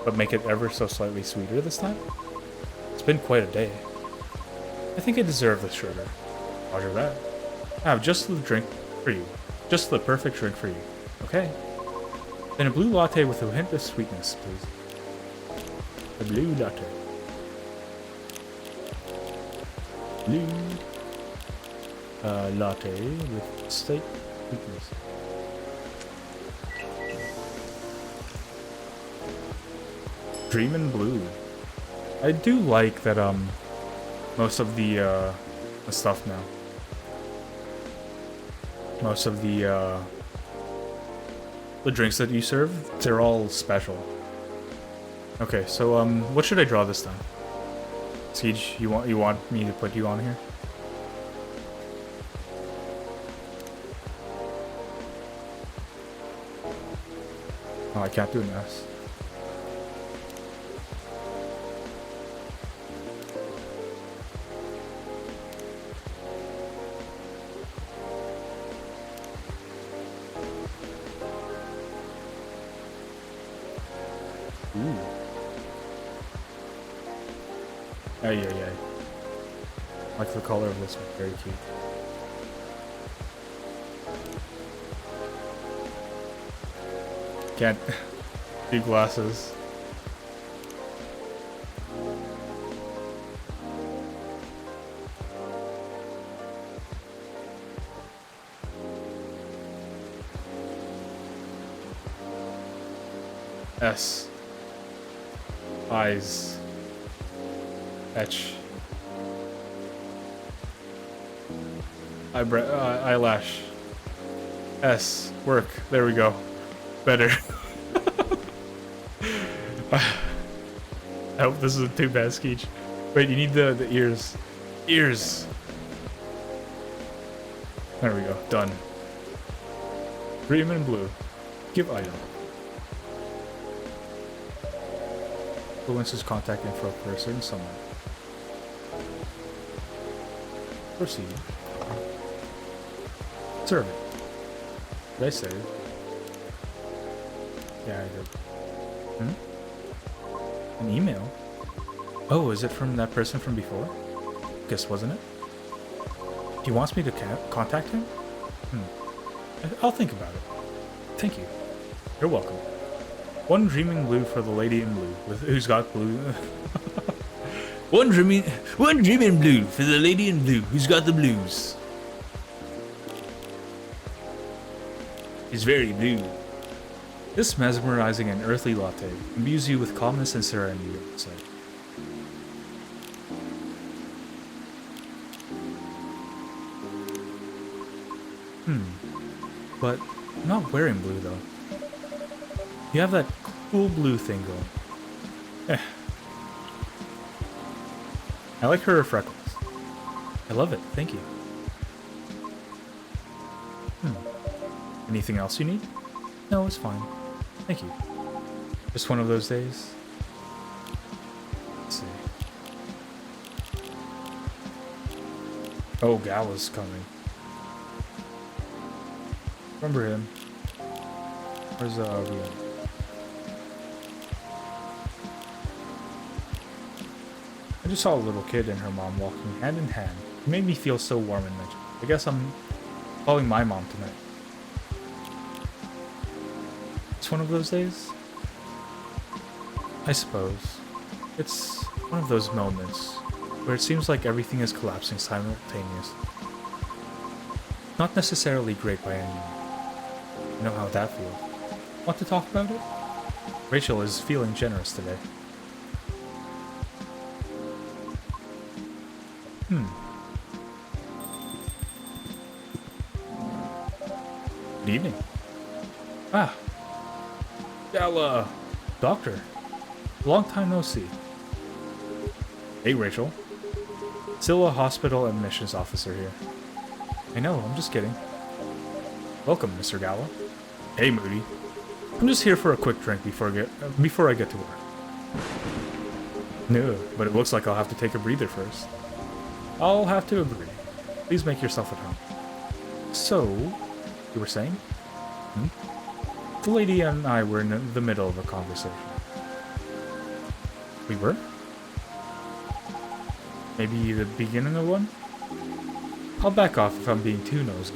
[SPEAKER 1] But make it ever so slightly sweeter this time? It's been quite a day. I think I deserve the sugar. Roger that. I have just the drink for you. Just the perfect drink for you. Okay. Then a blue latte with a hint of sweetness, please. A blue latte. Blue latte with slight sweetness. Dreamin' Blue. I do like that most of the stuff now. Most of the drinks that you serve, they're all special. Okay, so what should I draw this time? Siege, you want me to put you on here? Oh, I can't do an S. Ooh. Ay, ay, ay. I like the color of this one. Very cute. Can't do glasses. S. Eyes. Etch. Eyelash. S. Work. There we go. Better. I hope this isn't too bad, Skeech. Wait, you need the ears. Ears. There we go. Done. Green and blue. Give item. Influences contact info for a certain someone. Proceed. Serve it. Did I save? Yeah, I did. An email? Oh, is it from that person from before? Guess wasn't it? He wants me to contact him? I'll think about it. Thank you. You're welcome. One dreaming blue for the lady in blue, who's got blue.
[SPEAKER 2] One dreaming blue for the lady in blue who's got the blues. He's very blue.
[SPEAKER 1] This mesmerizing and earthly latte imbues you with calmness and serenity, I would say. But I'm not wearing blue though. You have that cool blue thing going. I like her freckles. I love it, thank you. Anything else you need? No, it's fine. Thank you. Just one of those days. Let's see. Oh, Gala's coming. Remember him. Where's Rio? I just saw a little kid and her mom walking hand in hand. It made me feel so warm and mental. I guess I'm calling my mom tonight. It's one of those days? I suppose. It's one of those moments where it seems like everything is collapsing simultaneously. Not necessarily great by any means. You know how that feels. Want to talk about it? Rachel is feeling generous today. Good evening. Ah. Gala. Doctor. Long time no see. Hey, Rachel. Still a hospital admissions officer here. I know, I'm just kidding. Welcome, Mr. Gala. Hey, Moody. I'm just here for a quick drink before I get to work. No, but it looks like I'll have to take a breather first. I'll have to agree. Please make yourself at home. So, you were saying? The lady and I were in the middle of a conversation. We were? Maybe the beginning of one? I'll back off if I'm being too nosy.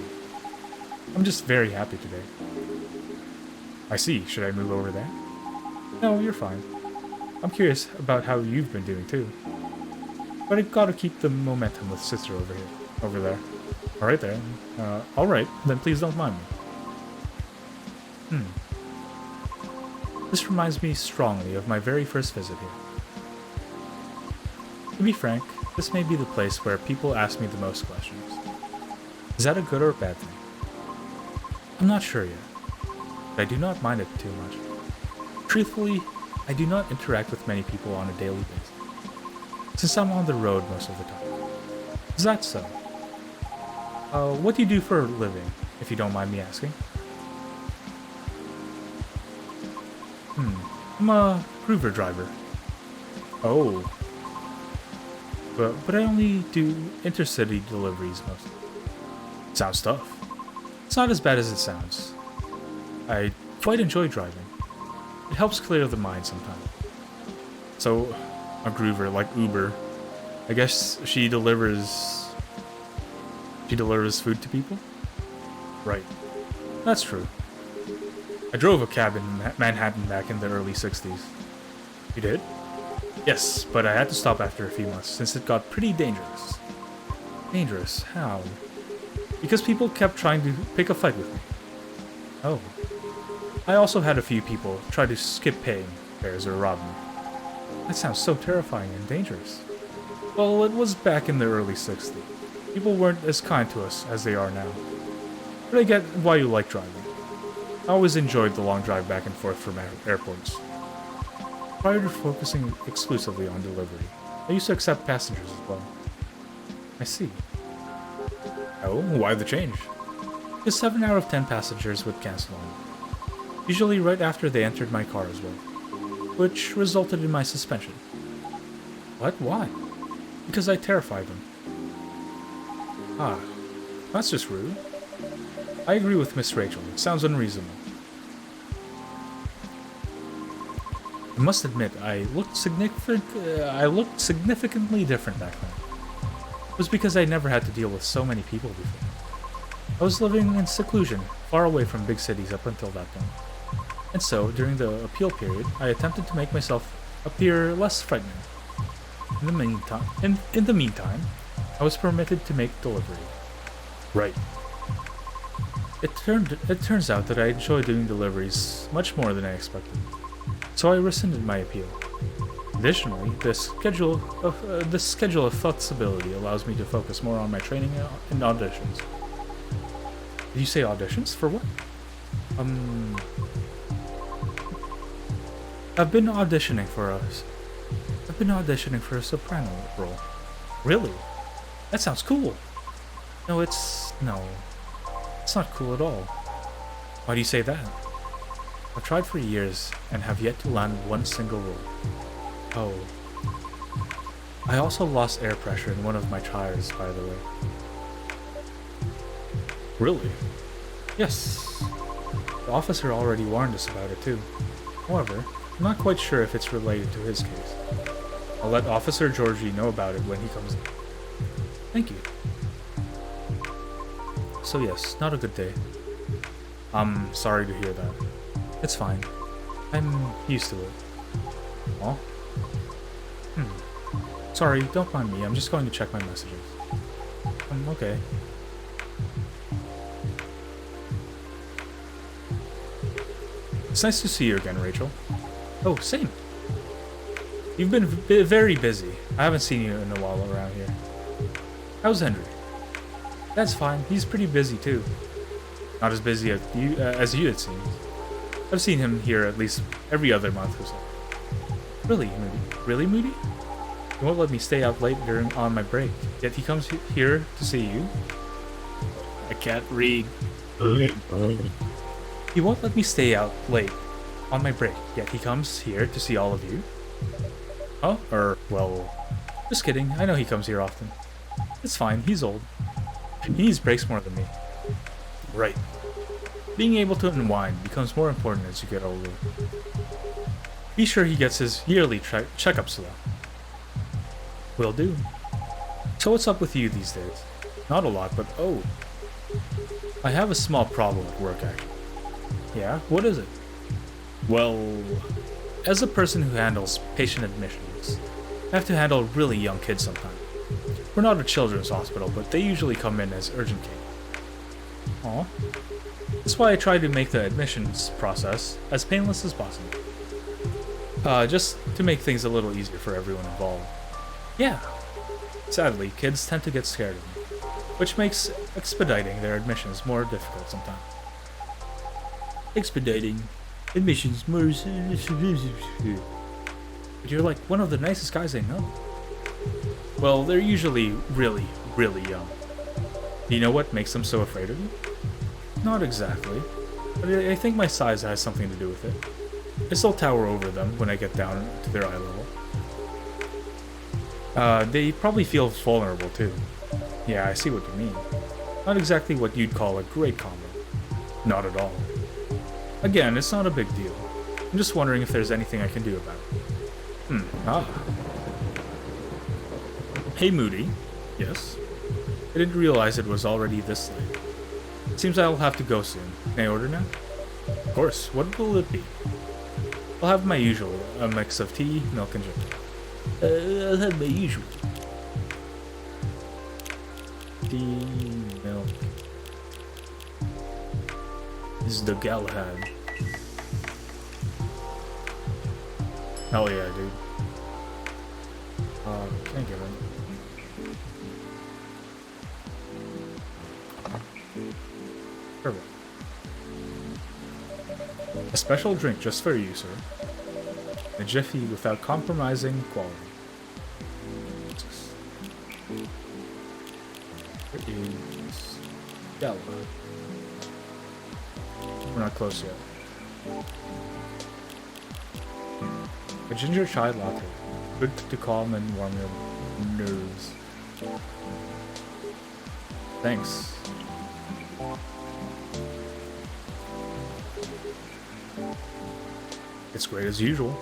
[SPEAKER 1] I'm just very happy today. I see. Should I move over there? No, you're fine. I'm curious about how you've been doing too. But I gotta keep the momentum with sister over there. Alright there. Alright, then please don't mind me. This reminds me strongly of my very first visit here. To be frank, this may be the place where people ask me the most questions. Is that a good or a bad thing? I'm not sure yet, but I do not mind it too much. Truthfully, I do not interact with many people on a daily basis, since I'm on the road most of the time. Is that so? What do you do for a living, if you don't mind me asking? I'm a Groover driver. Oh. But I only do intercity deliveries mostly. Sounds tough. It's not as bad as it sounds. I quite enjoy driving. It helps clear the mind sometimes. So, a Groover, like Uber, I guess she delivers food to people? Right. That's true. I drove a cab in Manhattan back in the early 60s. You did? Yes, but I had to stop after a few months since it got pretty dangerous. Dangerous? How? Because people kept trying to pick a fight with me. Oh. I also had a few people try to skip paying fares or rob me. That sounds so terrifying and dangerous. Well, it was back in the early 60s. People weren't as kind to us as they are now. But I get why you like driving. I always enjoyed the long drive back and forth from airports. Prior to focusing exclusively on delivery, I used to accept passengers as well. I see. Oh, why the change? Because 7 out of 10 passengers would cancel on me. Usually right after they entered my car as well. Which resulted in my suspension. What? Why? Because I terrified them. Ah, that's just rude. I agree with Miss Rachel. It sounds unreasonable. I must admit, I looked significantly different back then. It was because I never had to deal with so many people before. I was living in seclusion, far away from big cities up until that point. And so, during the appeal period, I attempted to make myself appear less frightening. In the meantime, I was permitted to make delivery. Right. It turns out that I enjoy doing deliveries much more than I expected. So I rescinded my appeal. Additionally, the schedule of flexibility allows me to focus more on my training and auditions. Did you say auditions? For what? I've been auditioning for a soprano role. Really? That sounds cool. No, no. It's not cool at all. Why do you say that? I've tried for years and have yet to land one single roll. Oh. I also lost air pressure in one of my tires, by the way. Really? Yes. The officer already warned us about it too. However, I'm not quite sure if it's related to his case. I'll let Officer Georgie know about it when he comes in. Thank you. So yes, not a good day. I'm sorry to hear that. It's fine. I'm used to it. Aw? Sorry, don't mind me. I'm just going to check my messages. Okay. It's nice to see you again, Rachel. Oh, same. You've been very busy. I haven't seen you in a while around here. How's Henry? That's fine. He's pretty busy too. Not as busy as you, it seems. I've seen him here at least every other month or so. Really, Moody? Really, Moody? He won't let me stay out late on my break. Yet he comes here to see you. I can't read. He won't let me stay out late on my break. Yet he comes here to see all of you. Oh, well, just kidding. I know he comes here often. It's fine. He's old. He needs breaks more than me. Right. Being able to unwind becomes more important as you get older. Be sure he gets his yearly checkups though. Will do. So what's up with you these days? Not a lot, but oh. I have a small problem at work actually. Yeah? What is it? Well, as a person who handles patient admissions, I have to handle really young kids sometimes. We're not a children's hospital, but they usually come in as urgent care. Aw. That's why I try to make the admissions process as painless as possible. Just to make things a little easier for everyone involved. Yeah. Sadly, kids tend to get scared of me, which makes expediting their admissions more difficult sometimes. Expediting admissions more... But you're like one of the nicest guys I know. Well, they're usually really, really young. Do you know what makes them so afraid of you? Not exactly, but I think my size has something to do with it. I still tower over them when I get down to their eye level. They probably feel vulnerable too. Yeah, I see what you mean. Not exactly what you'd call a great combo. Not at all. Again, it's not a big deal. I'm just wondering if there's anything I can do about it. Hey, Moody. Yes? I didn't realize it was already this late. Seems I'll have to go soon. May I order now? Of course. What will it be? I'll have my usual, a mix of tea, milk, and ginger. I'll have my usual. Tea, milk. This is the Galahad. Hell yeah, dude. Can't give it. Perfect. A special drink just for you, sir. A jiffy without compromising quality. Where is Galahad? We're not close yet. A ginger chai latte. Good to calm and warm your nerves. Thanks. It's great as usual.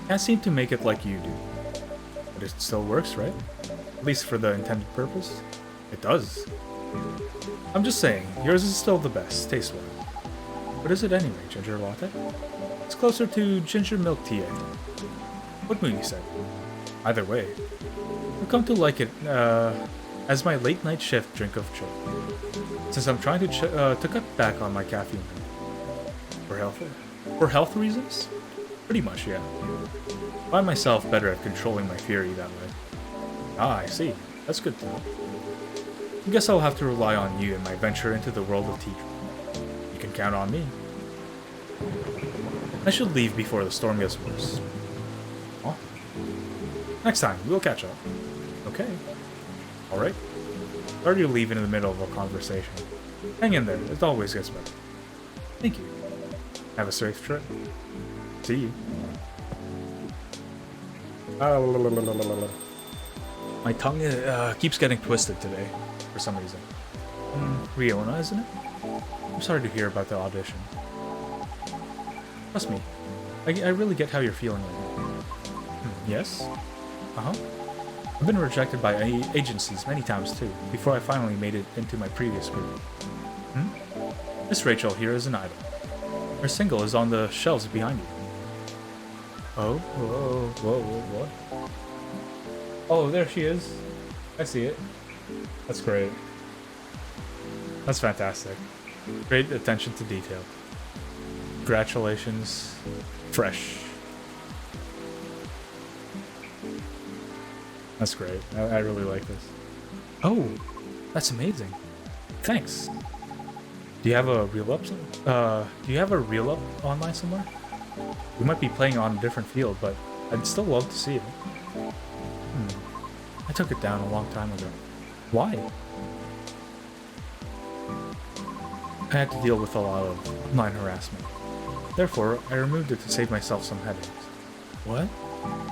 [SPEAKER 1] Can't seem to make it like you do. But it still works, right? At least for the intended purpose. It does. I'm just saying, yours is still the best, taste-wise. What is it anyway, ginger latte? It's closer to ginger milk tea, I think. What Moody said. Either way, I've come to like it as my late night shift drink of choice. Since I'm trying to cut back on my caffeine. For health reasons? Pretty much, yeah. I find myself better at controlling my fury that way. Ah, I see. That's good to know. I guess I'll have to rely on you in my venture into the world of tea. You can count on me. I should leave before the storm gets worse. Huh? Next time, we'll catch up. Okay. Alright? Sorry to leave in the middle of a conversation. Hang in there, it always gets better. Thank you. Have a safe trip. See you. My tongue keeps getting twisted today, for some reason. Riona, isn't it? I'm sorry to hear about the audition. Trust me, I really get how you're feeling right now. Yes? Uh-huh. I've been rejected by agencies many times too, before I finally made it into my previous group. Miss Rachel here is an idol. Her single is on the shelves behind you. Oh, whoa, what? Oh, there she is. I see it. That's great. That's fantastic. Great attention to detail. Congratulations. Fresh. That's great. I really like this. Oh, that's amazing. Thanks. Do you have a reel up? Do you have a reel up online somewhere? We might be playing on a different field, but I'd still love to see it. I took it down a long time ago. Why? I had to deal with a lot of online harassment. Therefore, I removed it to save myself some headaches. What?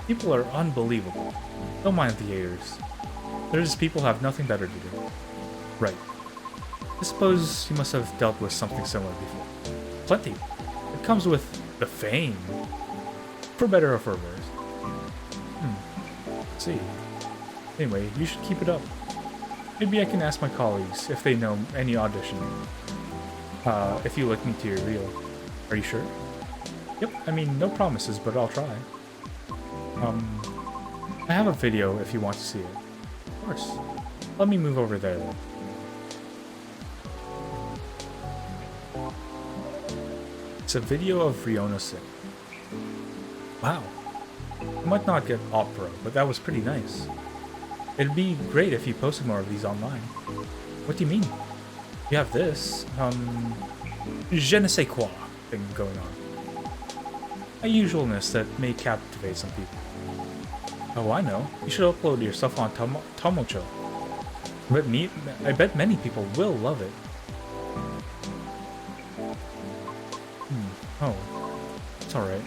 [SPEAKER 1] People are unbelievable. Don't mind the haters. They're just people who have nothing better to do. Right. I suppose you must have dealt with something similar before. Plenty. It comes with the fame. For better or for worse. Let's see. Anyway, you should keep it up. Maybe I can ask my colleagues if they know any audition. If you link me to your reel. Are you sure? Yep, I mean, no promises, but I'll try. I have a video if you want to see it. Of course. Let me move over there then. It's a video of Riona sing. Wow. I might not get opera, but that was pretty nice. It'd be great if you posted more of these online. What do you mean? You have this, je ne sais quoi thing going on. A usualness that may captivate some people. Oh, I know. You should upload your stuff on Tomocho. I bet many people will love it. Oh. It's alright.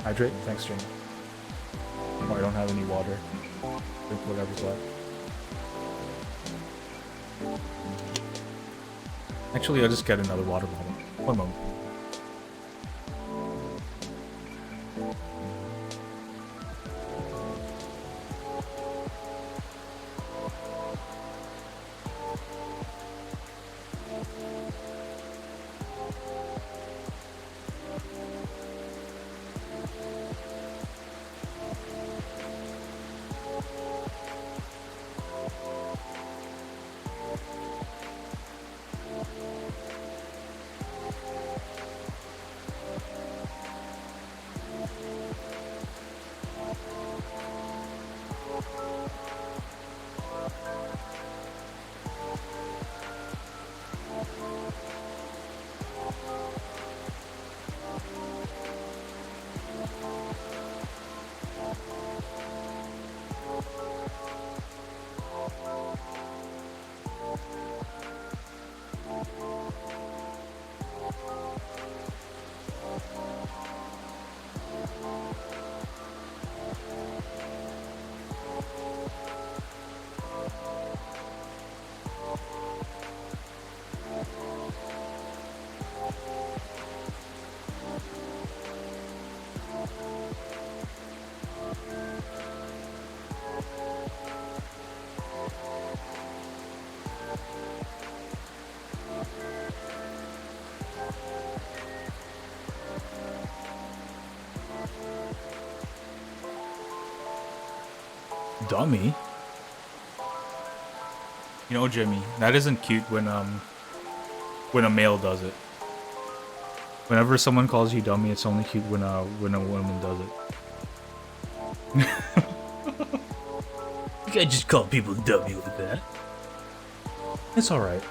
[SPEAKER 1] Hydrate? Thanks, Jane. Oh, I don't have any water. Drink whatever's left. Actually, I'll just get another water bottle. One moment. Dummy? You know, Jimmy, that isn't cute when a male does it. Whenever someone calls you dummy, it's only cute when a woman does it.
[SPEAKER 2] You can't just call people dummy like that.
[SPEAKER 1] It's alright.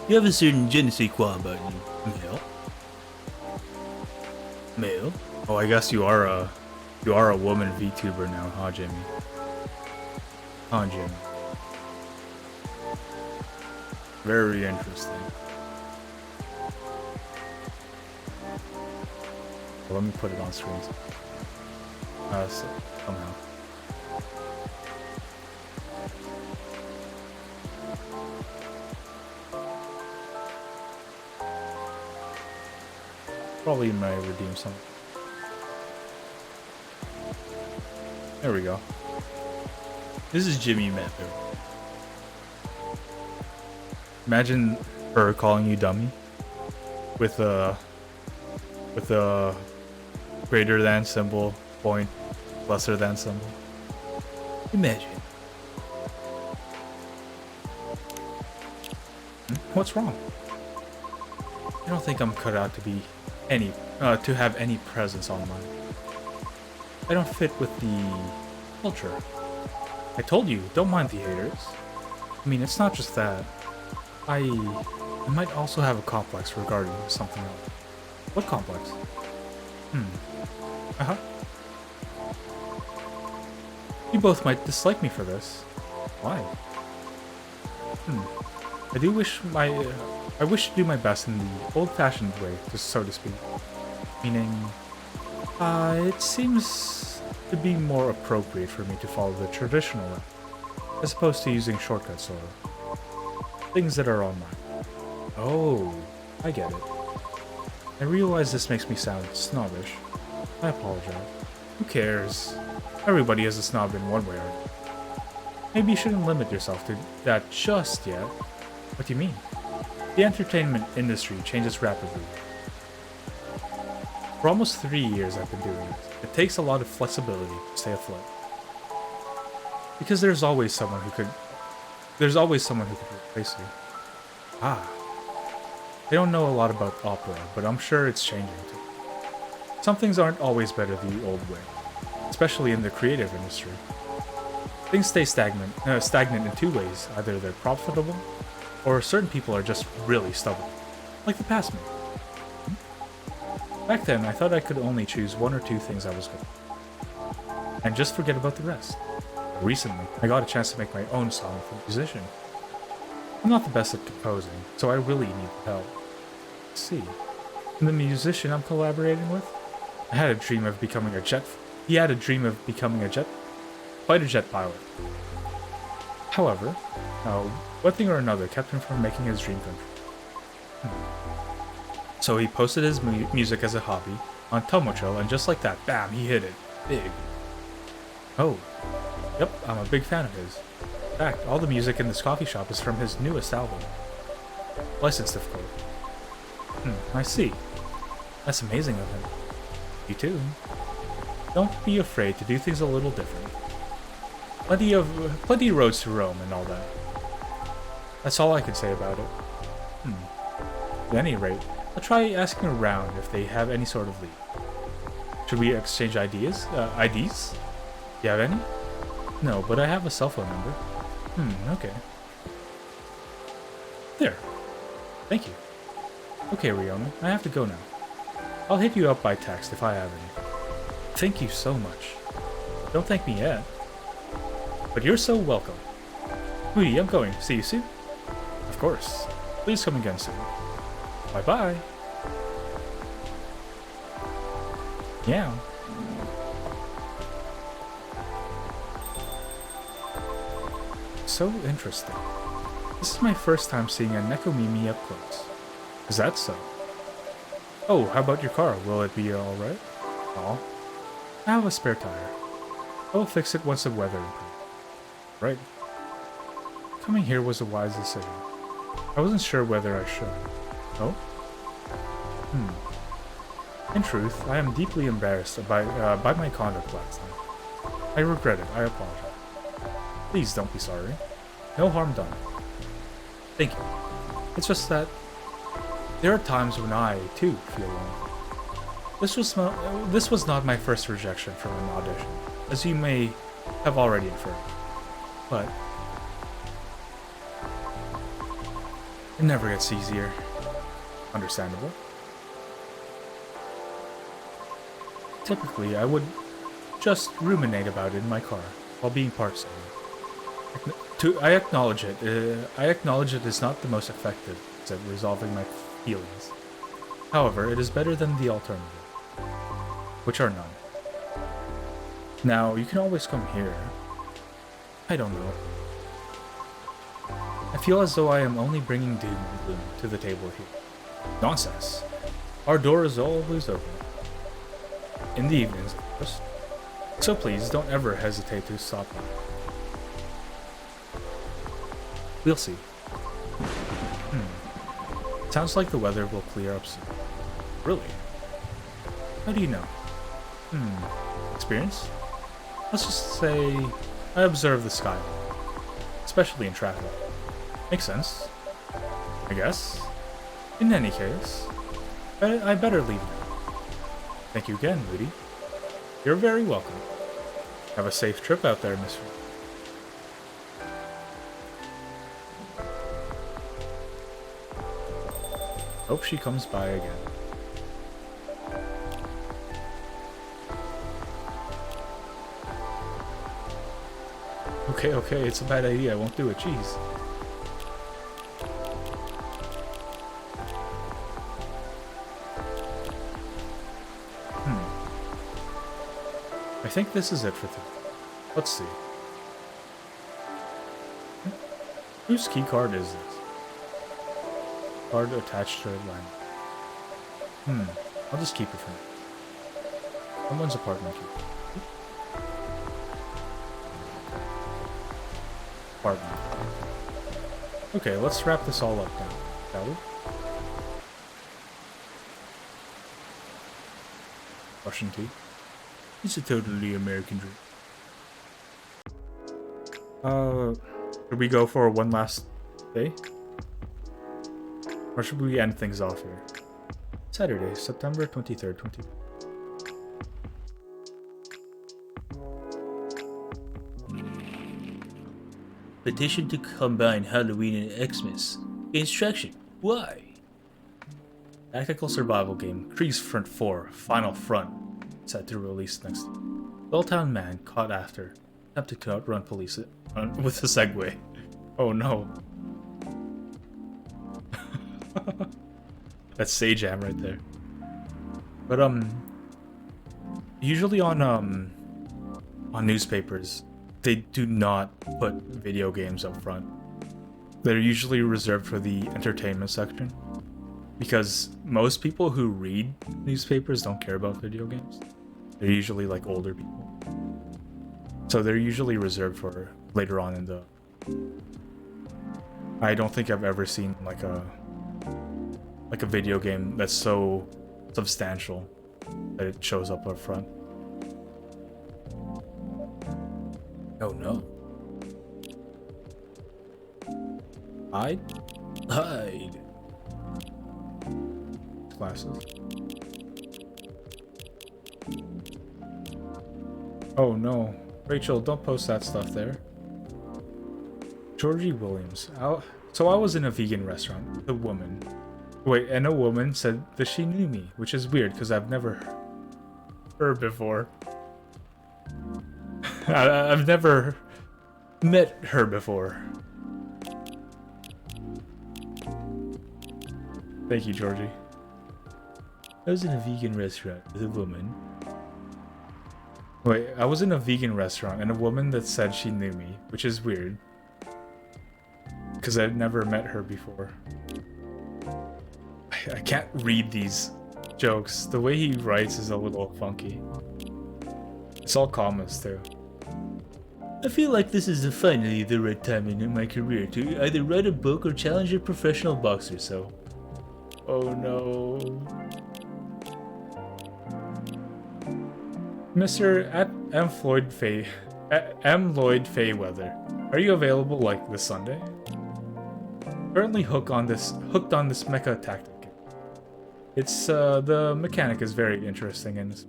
[SPEAKER 2] You have a certain je ne sais quoi about you, male. Male?
[SPEAKER 1] Oh, I guess you are a woman VTuber now, huh, Jimmy? Huh, Jimmy? Very interesting. Well, let me put it on screen. Somehow. Probably might redeem something. There we go. This is Jimmy Method. Imagine her calling you dummy with a greater than symbol, point, lesser than symbol. Imagine. What's wrong? I don't think I'm cut out to be to have any presence online. I don't fit with the culture. I told you, don't mind the haters. I mean, it's not just that. I might also have a complex regarding something else. What complex? Uh-huh. You both might dislike me for this. Why? I wish to do my best in the old-fashioned way, so to speak. Meaning, it seems to be more appropriate for me to follow the traditional way, as opposed to using shortcuts or things that are online. Oh, I get it. I realize this makes me sound snobbish. I apologize. Who cares? Everybody is a snob in one way or another. Maybe you shouldn't limit yourself to that just yet. What do you mean? The entertainment industry changes rapidly. For almost 3 years I've been doing this. It takes a lot of flexibility to stay afloat. Because there's always someone who could replace you. Ah. I don't know a lot about opera, but I'm sure it's changing too. Some things aren't always better the old way, especially in the creative industry. Things stay stagnant in two ways. Either they're profitable, or certain people are just really stubborn. Like the past me. Back then, I thought I could only choose one or two things I was good at, and just forget about the rest. Recently, I got a chance to make my own song with a musician. I'm not the best at composing, so I really need help. Let's see. And the musician I'm collaborating with? He had a dream of becoming a fighter jet pilot. However, one thing or another kept him from making his dream come true. So he posted his music as a hobby on Tomocho, and just like that, bam, he hit it. Big. Oh. Yep, I'm a big fan of his. In fact, all the music in this coffee shop is from his newest album. Licensed, of course. I see. That's amazing of him. You too. Don't be afraid to do things a little different. Plenty of roads to Rome and all that. That's all I can say about it. At any rate, I'll try asking around if they have any sort of lead. Should we exchange IDs? Do you have any? No, but I have a cell phone number. Okay. There. Thank you. Okay, Riona, I have to go now. I'll hit you up by text if I have any. Thank you so much. Don't thank me yet. But you're so welcome. Moody, I'm going. See you soon? Of course. Please come again soon. Bye-bye. Yeah. So interesting. This is my first time seeing a Nekomimi up close. Is that so? Oh, how about your car? Will it be alright? Aw. I have a spare tire. I will fix it once the weather improves. Right. Coming here was a wise decision. I wasn't sure whether I should. Oh? In truth, I am deeply embarrassed by my conduct last night. I regret it. I apologize. Please don't be sorry. No harm done. Thank you. It's just that there are times when I, too, feel lonely. This was not my first rejection from an audition, as you may have already inferred. But it never gets easier. Understandable. Typically, I would just ruminate about it in my car while being parked somewhere. I acknowledge it. I acknowledge it is not the most effective at resolving my feelings. However, it is better than the alternative, which are none. Now, you can always come here. I don't know. I feel as though I am only bringing doom and gloom to the table here. Nonsense. Our door is always open. In the evenings, of course. So please, don't ever hesitate to stop by. We'll see. Sounds like the weather will clear up soon. Really? How do you know? Experience? Let's just say I observe the sky, especially in traffic. Makes sense, I guess. In any case, I better leave now. Thank you again, Moody. You're very welcome. Have a safe trip out there, Mr. Hope she comes by again. Okay, it's a bad idea. I won't do it. Jeez. I think this is it for today. Let's see. Whose key card is this? Card attached to a line. I'll just keep it for now. Someone's apartment key. Apartment. Okay, let's wrap this all up now, shall we? Russian tea. It's a totally American drink. Should we go for one last day? Or should we end things off here? Saturday, September 23rd, 20.
[SPEAKER 2] Petition to combine Halloween and Xmas. Instruction. Why?
[SPEAKER 1] Tactical survival game, Krieg's Front 4, Final Front, set to release next week. Belltown man caught after attempting to outrun police with a Segway. Oh no. That's Sage Am right there. But usually on newspapers, they do not put video games up front. They're usually reserved for the entertainment section, because most people who read newspapers don't care about video games. They're usually like older people. So they're usually reserved for later on in the... I don't think I've ever seen like a video game that's so substantial that it shows up up front. Oh no. Hide?
[SPEAKER 2] Hide.
[SPEAKER 1] Glasses. Oh no. Rachel, don't post that stuff there. Georgie Williams. So I was in a vegan restaurant. A woman. Wait, and a woman said that she knew me, which is weird because I've never heard her before. I've never met her before. Thank you, Georgie.
[SPEAKER 2] I was in a vegan restaurant with a woman.
[SPEAKER 1] Wait, I was in a vegan restaurant and a woman that said she knew me, which is weird. Because I've never met her before. I can't read these jokes. The way he writes is a little funky. It's all commas too.
[SPEAKER 2] I feel like this is finally the right time in my career to either write a book or challenge a professional boxer, so...
[SPEAKER 1] Oh no. Mr. M. Lloyd Fayweather, are you available like this Sunday? Currently hooked on this mecha tactic. It's the mechanic is very interesting in this.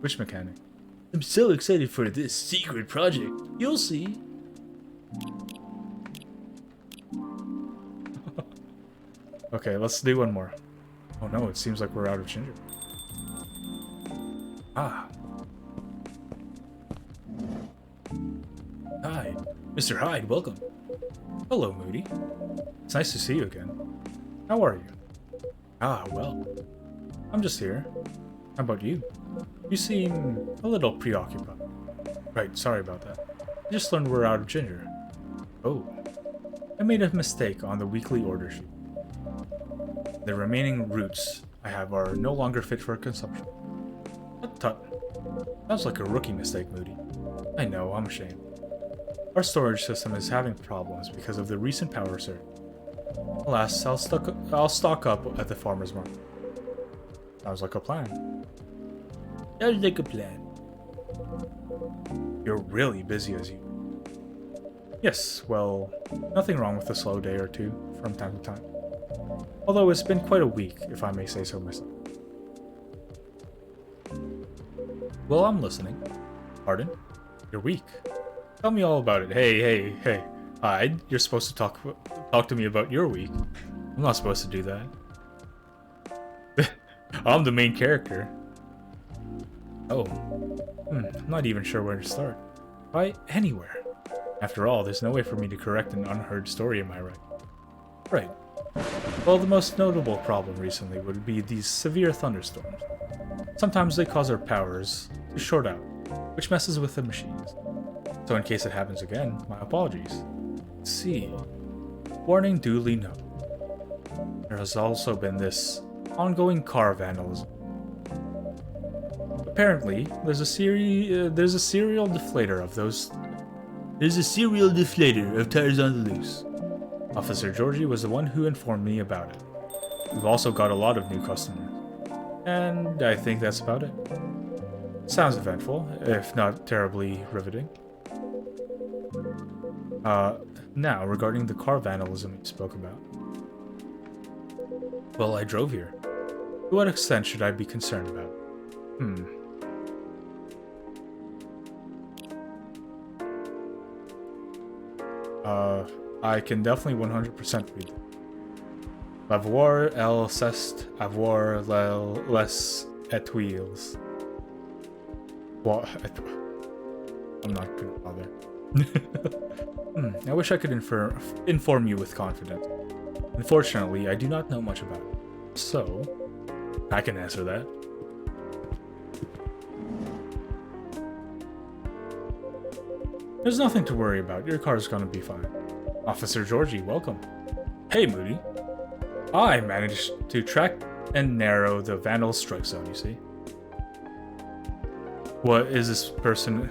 [SPEAKER 1] Which mechanic?
[SPEAKER 2] I'm so excited for this secret project. You'll see.
[SPEAKER 1] Okay, let's do one more. Oh no, it seems like we're out of ginger. Ah.
[SPEAKER 2] Mr. Hyde, welcome.
[SPEAKER 1] Hello, Moody. It's nice to see you again. How are you?
[SPEAKER 2] Ah, well.
[SPEAKER 1] I'm just here. How about you? You seem a little preoccupied.
[SPEAKER 2] Right, sorry about that.
[SPEAKER 1] I just learned we're out of ginger. Oh. I made a mistake on the weekly order sheet. The remaining roots I have are no longer fit for consumption.
[SPEAKER 2] Tut tut.
[SPEAKER 1] Sounds like a rookie mistake, Moody. I know, I'm ashamed. Our storage system is having problems because of the recent power surge. Alas, I'll stock up at the farmer's market. Sounds like a plan.
[SPEAKER 2] Sounds like a plan.
[SPEAKER 1] You're really busy as you. Yes, well, nothing wrong with a slow day or two from time to time. Although it's been quite a week, if I may say so myself.
[SPEAKER 2] Well, I'm listening.
[SPEAKER 1] Pardon? You're weak. Tell me all about it. Hey. Hyde, you're supposed to talk to me about your week. I'm not supposed to do that. I'm the main character.
[SPEAKER 2] Oh.
[SPEAKER 1] I'm not even sure where to start. Why, anywhere. After all, there's no way for me to correct an unheard story, am I right? Right. Well, the most notable problem recently would be these severe thunderstorms. Sometimes they cause our powers to short out, which messes with the machines. So in case it happens again, my apologies. Let's see. Warning duly noted. There has also been this ongoing car vandalism. Apparently, there's a serial deflator of those.
[SPEAKER 2] There's a serial deflator of tires on the loose.
[SPEAKER 1] Officer Georgie was the one who informed me about it. We've also got a lot of new customers. And I think that's about it. Sounds eventful, if not terribly riveting. Now, regarding the car vandalism you spoke about. Well, I drove here. To what extent should I be concerned about it? I can definitely 100% read it. L'avoir, elle cest avoir les étoiles. What? I'm not gonna bother. I wish I could inform you with confidence. Unfortunately, I do not know much about it. So, I can answer that. There's nothing to worry about. Your car's gonna be fine. Officer Georgie, welcome. Hey, Moody. I managed to track and narrow the vandal strike zone, you see. What is this person?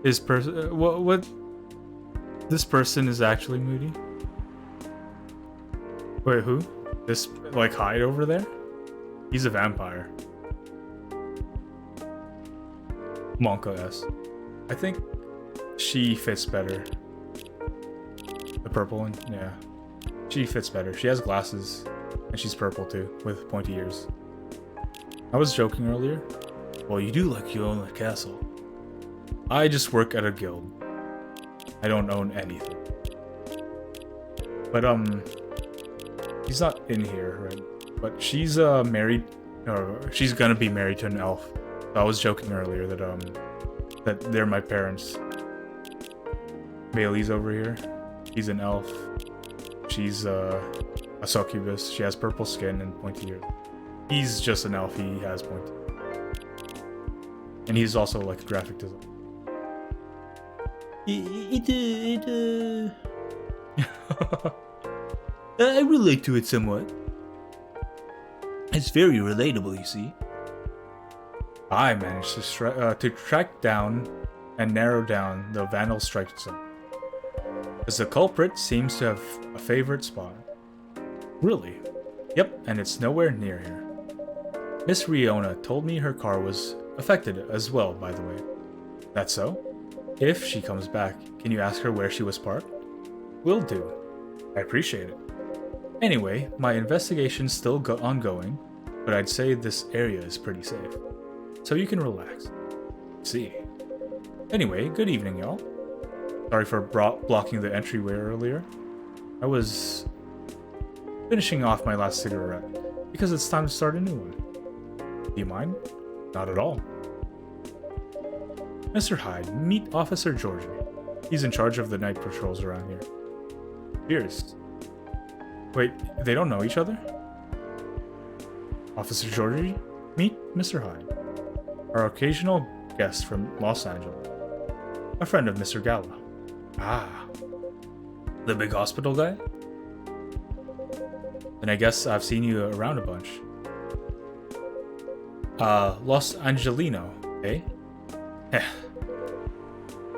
[SPEAKER 1] What? This person is actually Moody? Wait, who? This, like, Hyde over there? He's a vampire. Monka S. I think she fits better. The purple one? Yeah. She fits better. She has glasses, and she's purple too, with pointy ears. I was joking earlier.
[SPEAKER 2] Well, you do like you own a castle.
[SPEAKER 1] I just work at a guild. I don't own anything. But, she's not in here, right? But she's, married, or she's gonna be married to an elf. So I was joking earlier that they're my parents. Bailey's over here. He's an elf. She's, a succubus. She has purple skin and pointy ears. He's just an elf. He has pointy. And he's also, like, a graphic designer.
[SPEAKER 2] I relate to it somewhat. It's very relatable, you see.
[SPEAKER 1] I managed to track down and narrow down the vandal strike zone, as the culprit seems to have a favorite spot. Really? Yep, and it's nowhere near here. Miss Riona told me her car was affected as well, by the way. That's so? If she comes back, can you ask her where she was parked? Will do. I appreciate it. Anyway, my investigation's still ongoing, but I'd say this area is pretty safe. So you can relax. See. Anyway, good evening, y'all. Sorry for blocking the entryway earlier. I was finishing off my last cigarette, because it's time to start a new one. Do you mind? Not at all. Mr. Hyde, meet Officer Georgie. He's in charge of the night patrols around here. Cheers. Wait, they don't know each other? Officer Georgie, meet Mr. Hyde, our occasional guest from Los Angeles. A friend of Mr. Gala. Ah, the big hospital guy? Then I guess I've seen you around a bunch. Los Angelino, eh? Eh.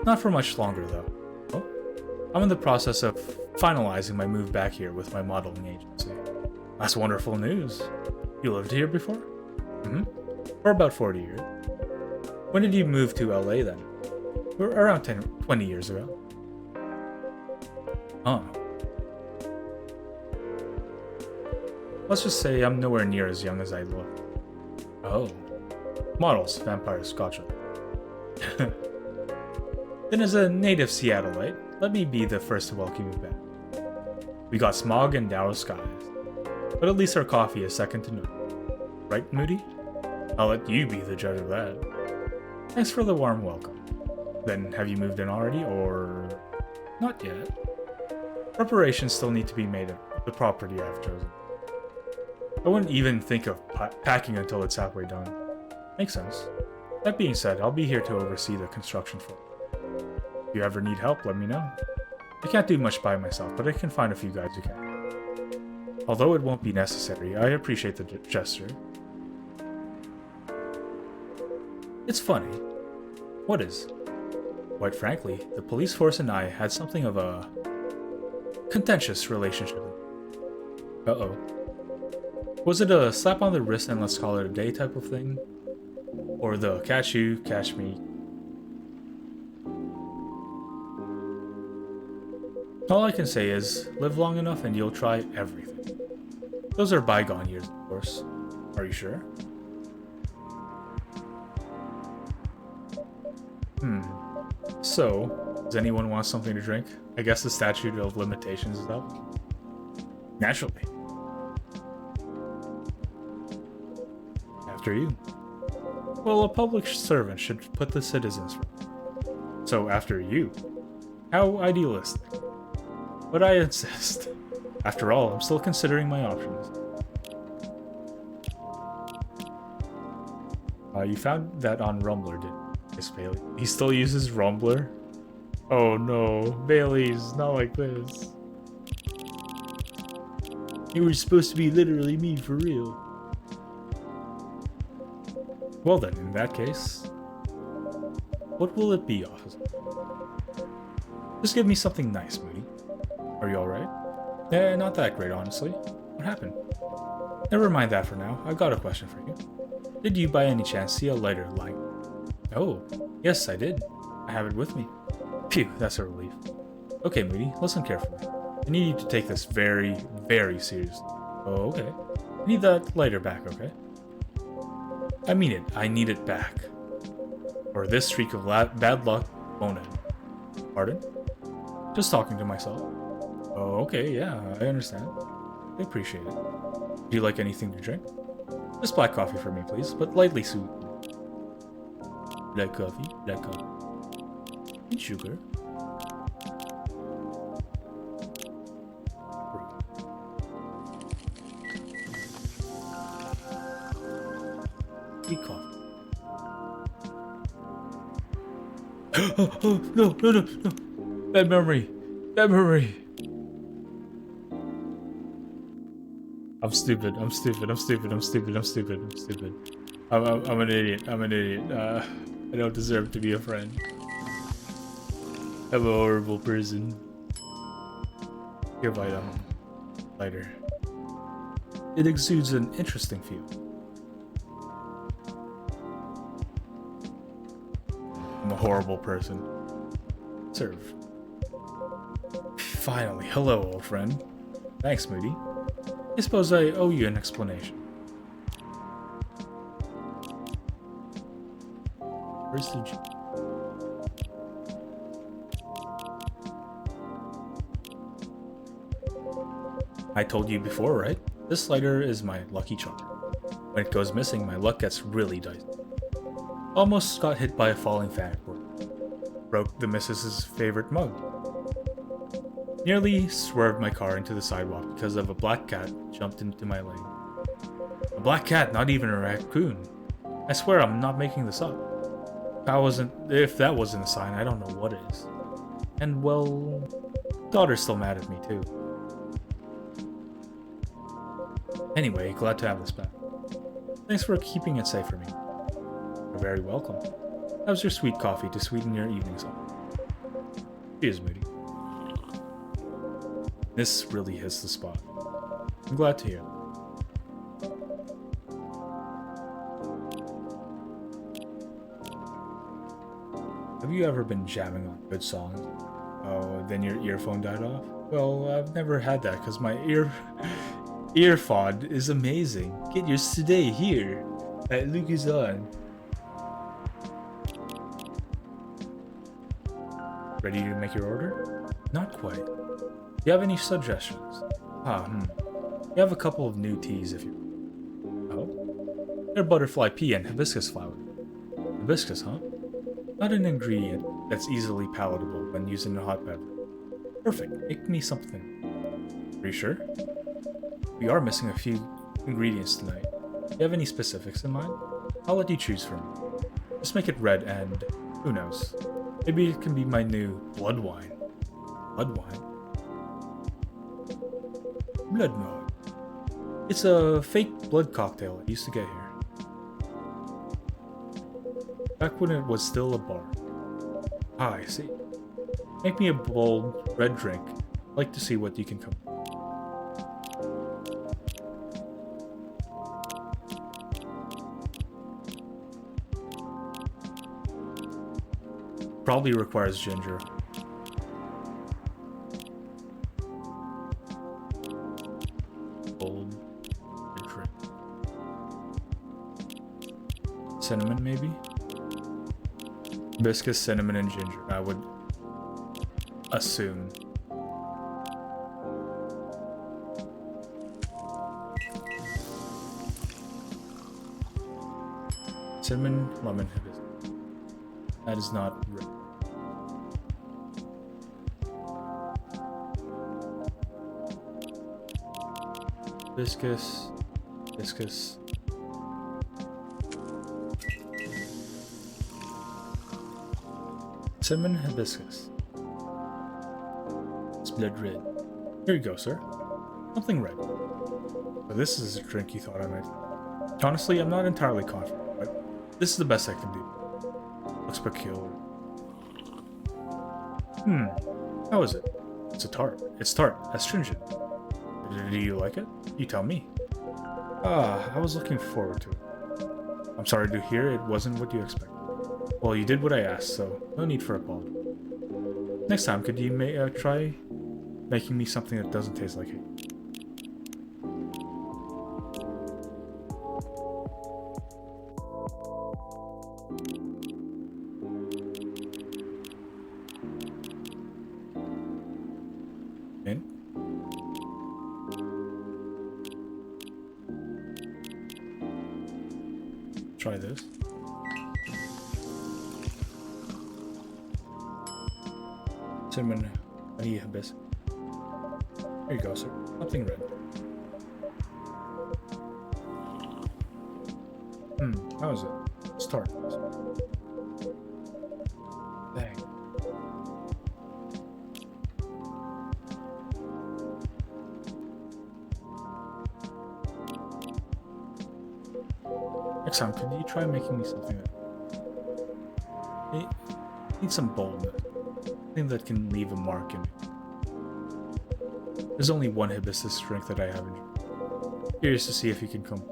[SPEAKER 1] Not for much longer, though. Oh, I'm in the process of finalizing my move back here with my modeling agency. That's wonderful news. You lived here before? Mm-hmm. For about 40 years. When did you move to LA then? Around 20 years ago. Huh. Let's just say I'm nowhere near as young as I look. Oh. Models, vampires, gotcha. Then as a native Seattleite, let me be the first to welcome you back. We got smog and dour skies, but at least our coffee is second to none. Right, Moody? I'll let you be the judge of that. Thanks for the warm welcome. Then have you moved in already, or... Not yet. Preparations still need to be made of the property I've chosen. I wouldn't even think of packing until it's halfway done. Makes sense. That being said, I'll be here to oversee the construction for you. If you ever need help, let me know. I can't do much by myself, but I can find a few guys who can. Although it won't be necessary, I appreciate the gesture. It's funny. What is? Quite frankly, the police force and I had something of a contentious relationship. Uh-oh. Was it a slap on the wrist and let's call it a day type of thing? Or the catch you, catch me? All I can say is, live long enough and you'll try everything. Those are bygone years, of course. Are you sure? So, does anyone want something to drink? I guess the statute of limitations is up. Naturally. After you. Well, a public servant should put the citizens first. So after you. How idealistic. But I insist. After all, I'm still considering my options. You found that on Rumbler, didn't you, Miss Bailey? He still uses Rumbler? Oh no, Bailey's not like this. You were supposed to be literally me for real. Well then, in that case, what will it be, officer? Just give me something nice, Moody. Are you alright? Eh, not that great, honestly. What happened? Never mind that for now. I've got a question for you. Did you by any chance see a lighter lying? Oh, yes, I did. I have it with me. Phew, that's a relief. Okay, Moody, listen carefully. I need you to take this very, very seriously. Oh, okay. I need that lighter back, okay? I mean it. I need it back. Or this streak of bad luck won't end. Pardon? Just talking to myself. Oh, okay, yeah, I understand. I appreciate it. Do you like anything to drink? Just black coffee for me, please, but lightly sweetened. Black coffee, black coffee. And sugar. Sweet coffee. Oh, no. Bad memory. I'm stupid. I'm an idiot. I don't deserve to be a friend. I'm a horrible person. Here, Vita. Lighter. It exudes an interesting feel. I'm a horrible person. Serve. Finally. Hello, old friend. Thanks, Moody. I suppose I owe you an explanation. Where's the G? I told you before, right? This lighter is my lucky charm. When it goes missing, my luck gets really dicey. Almost got hit by a falling fan. broke the missus's favorite mug. Nearly swerved my car into the sidewalk because of a black cat jumped into my lane. A black cat, not even a raccoon. I swear I'm not making this up. If that wasn't a sign, I don't know what is. And well, daughter's still mad at me too. Anyway, glad to have this back. Thanks for keeping it safe for me. You're very welcome. How's your sweet coffee to sweeten your evenings off? Cheers, Moody. This really hits the spot. I'm glad to hear. Have you ever been jamming on good songs? Oh, then your earphone died off? Well, I've never had that because my earphone is amazing. Get yours today here at Lucas On. Ready to make your order? Not quite. Do you have any suggestions? You have a couple of new teas if you... Oh? They're butterfly pea and hibiscus flower. Hibiscus, huh? Not an ingredient that's easily palatable when used in a hot beverage. Perfect. Make me something. Are you sure? We are missing a few ingredients tonight. Do you have any specifics in mind? I'll let you choose for me. Just make it red and... who knows? Maybe it can be my new blood wine. Blood wine? Blood wine. It's a fake blood cocktail I used to get here. Back when it was still a bar. Ah, I see. Make me a bold red drink. I'd like to see what you can come. Probably requires ginger. Bold red drink. Cinnamon, maybe? Hibiscus, cinnamon, and ginger, I would assume. Cinnamon, lemon, hibiscus. That is not red. Hibiscus, hibiscus. Cinnamon hibiscus. It's blood red. Here you go, sir. Something red. So this is a drink you thought I might. Honestly, I'm not entirely confident, but this is the best I can do. Looks peculiar. How is it? It's tart, astringent. Do you like it? You tell me. I was looking forward to it. I'm sorry to hear it wasn't what you expected. Well, you did what I asked, so no need for apology. Next time, could you try making me something that doesn't taste like hate? In? Try this. Cinnamon, honey, hibiscus. Here you go, sir. Something red. How is it? Start. Dang. Next time, could you try making me something that... need some boldness. Something that can leave a mark in me. There's only one hibiscus drink that I haven't. Curious to see if you can come.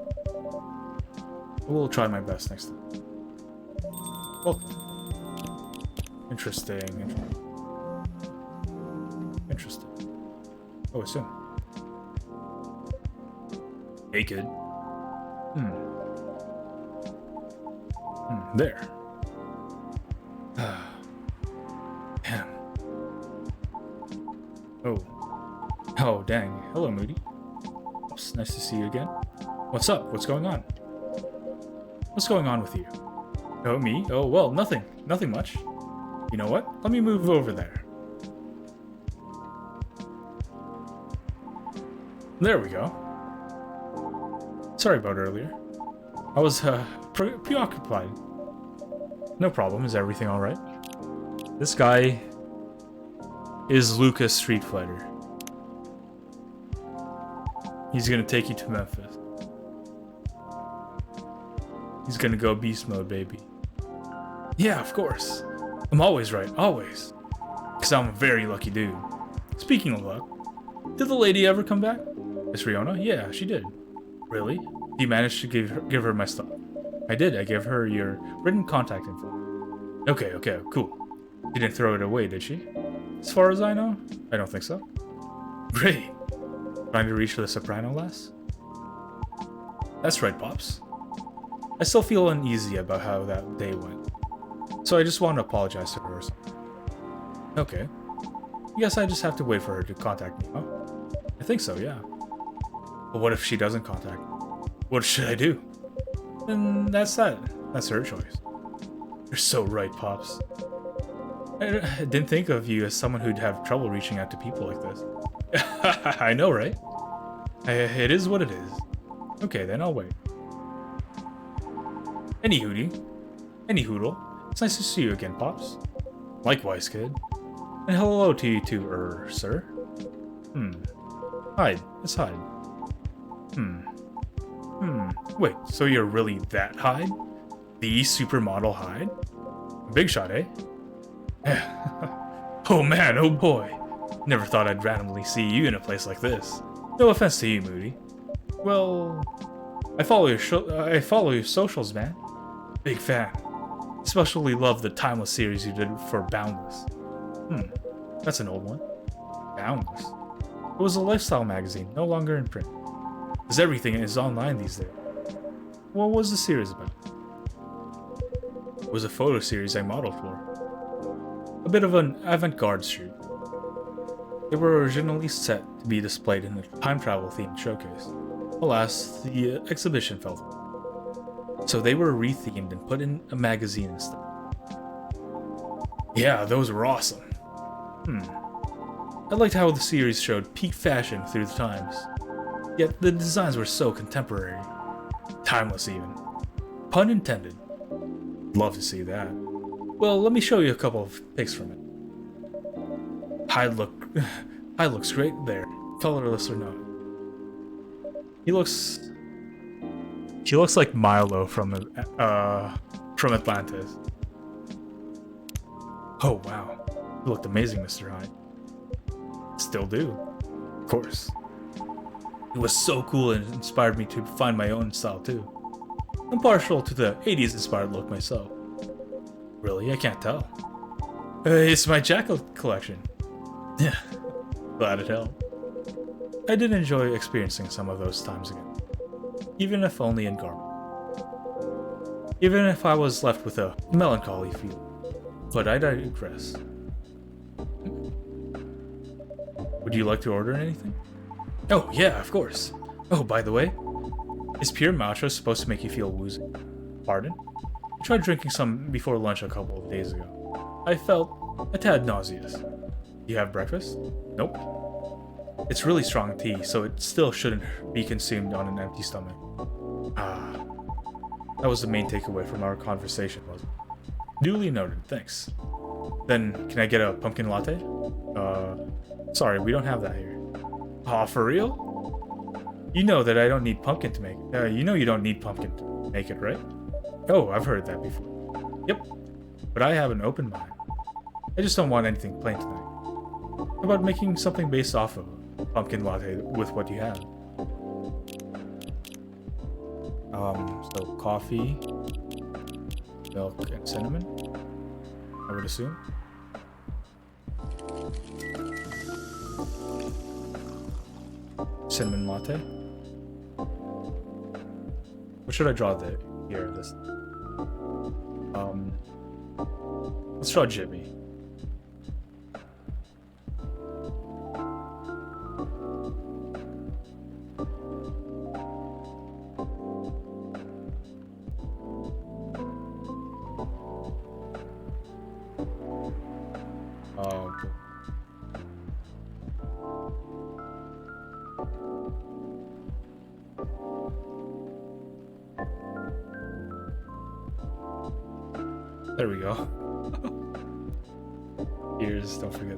[SPEAKER 1] I will try my best next time. Oh. Interesting. Oh, it's him. Hey, kid. There. Damn. Oh, dang. Hello, Moody. Oops, nice to see you again. What's up? What's going on? What's going on with you? Oh, me? Oh, well, nothing. Nothing much. You know what? Let me move over there. There we go. Sorry about earlier. I was preoccupied. No problem. Is everything all right? This guy is Lucas Street Fighter. He's gonna take you to Memphis. He's gonna go beast mode, baby. Yeah, of course. I'm always right, always. Because I'm a very lucky dude. Speaking of luck, did the lady ever come back? Miss Riona? Yeah, she did. Really? You managed to give her my stuff? I did. I gave her your written contact info. Okay, cool. She didn't throw it away, did she? As far as I know, I don't think so. Great. Trying to reach the Soprano lass? That's right, Pops. I still feel uneasy about how that day went. So I just want to apologize to her or something. Okay. I guess I just have to wait for her to contact me, huh? I think so, yeah. But what if she doesn't contact me? What should I do? Then that's that. That's her choice. You're so right, Pops. I didn't think of you as someone who'd have trouble reaching out to people like this. I know, right? It is what it is. Okay, then I'll wait. Any hoodle. It's nice to see you again, Pops. Likewise, kid. And hello to you too, sir. Hyde. It's Hyde. Wait, so you're really that Hyde? The supermodel Hyde? Big shot, eh? Oh man, oh boy. Never thought I'd randomly see you in a place like this. No offense to you, Moody. Well, I follow your socials, man. Big fan. Especially love the Timeless series you did for Boundless. That's an old one. Boundless. It was a lifestyle magazine, no longer in print. Because everything is online these days. What was the series about? It was a photo series I modeled for. A bit of an avant-garde shoot. They were originally set to be displayed in a time travel themed showcase. Alas, the exhibition fell through. So they were rethemed and put in a magazine instead. Yeah, those were awesome. I liked how the series showed peak fashion through the times. Yet the designs were so contemporary. Timeless even. Pun intended. Love to see that. Well, let me show you a couple of pics from it. Hyde looks great there, colorless or not. He looks like Milo from Atlantis. Oh wow, you looked amazing, Mr. Hyde. Still do, of course. It was so cool and inspired me to find my own style too. I'm partial to the 80s inspired look myself. Really? I can't tell. It's my jacket collection. Yeah, glad it helped. I did enjoy experiencing some of those times again. Even if only in garment. Even if I was left with a melancholy feeling. But I digress. Would you like to order anything? Oh, yeah, of course. Oh, by the way, is pure matcha supposed to make you feel woozy? Pardon? I tried drinking some before lunch a couple of days ago. I felt a tad nauseous. Do you have breakfast? Nope. It's really strong tea, so it still shouldn't be consumed on an empty stomach. Ah, that was the main takeaway from our conversation, wasn't it? Duly noted, thanks. Then, can I get a pumpkin latte? Sorry, we don't have that here. Aw, for real? You know that I don't need pumpkin to make it. You know you don't need pumpkin to make it, right? Oh, I've heard that before. Yep. But I have an open mind. I just don't want anything plain tonight. How about making something based off of pumpkin latte with what you have? So coffee, milk, and cinnamon, I would assume. Cinnamon latte. What should I draw here? This. Let's draw Jimmy. There we go. Ears, don't forget.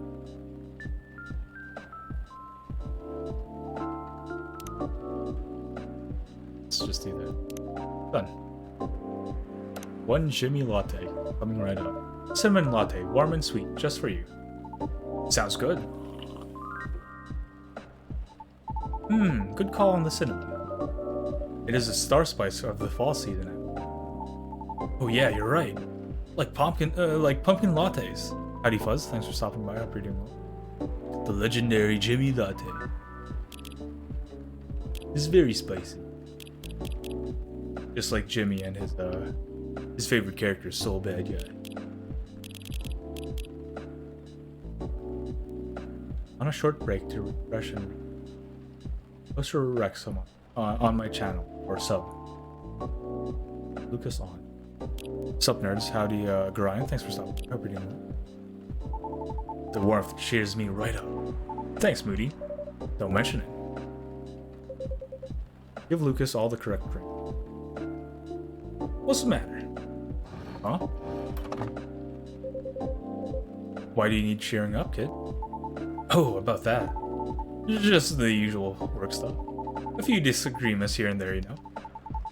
[SPEAKER 1] Let's just do that. Done. One Jimmy latte, coming right up. Cinnamon latte, warm and sweet, just for you. Sounds good. Good call on the cinnamon. It is a star spice of the fall season. Oh yeah, you're right. Like pumpkin lattes. Howdy Fuzz, thanks for stopping by. I hope you're doing well. The legendary Jimmy latte. It's very spicy. Just like Jimmy and his favorite character, Soul Bad Guy. On a short break to refresh and post or wreck someone on my channel or sub. Lucas on. What's up, nerds? Howdy, Grind. Thanks for stopping. Hope you're doing well. The warmth cheers me right up. Thanks, Moody. Don't mention it. Give Lucas all the correct drink. What's the matter? Huh? Why do you need cheering up, kid? Oh, about that. Just the usual work stuff. A few disagreements here and there, you know.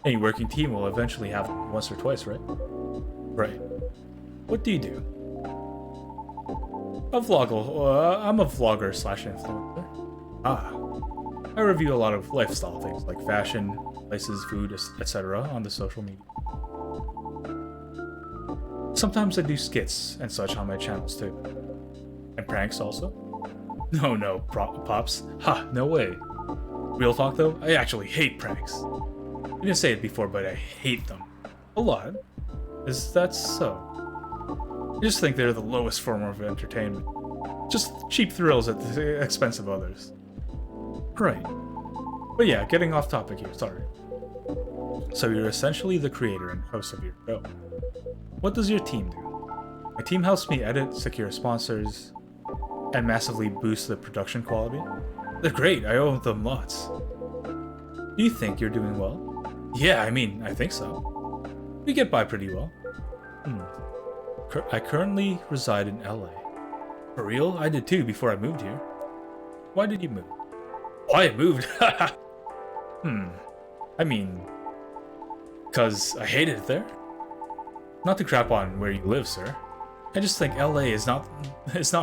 [SPEAKER 1] Any working team will eventually have them once or twice, right? Right. What do you do? I'm a vlogger slash influencer. Ah. I review a lot of lifestyle things like fashion, places, food, etc. on the social media. Sometimes I do skits and such on my channels too. And pranks also. No, Pops. Ha, no way. Real talk though, I actually hate pranks. I didn't say it before, but I hate them. A lot. Is that so? I just think they're the lowest form of entertainment. Just cheap thrills at the expense of others. Right. But yeah, getting off topic here, sorry. So you're essentially the creator and host of your show. What does your team do? My team helps me edit, secure sponsors, and massively boost the production quality. They're great, I owe them lots. Do you think you're doing well? Yeah, I think so. We get by pretty well. I currently reside in LA. For real? I did too before I moved here. Why did you move? Why I moved? Cause I hated it there. Not to crap on where you live, sir. I just think LA is not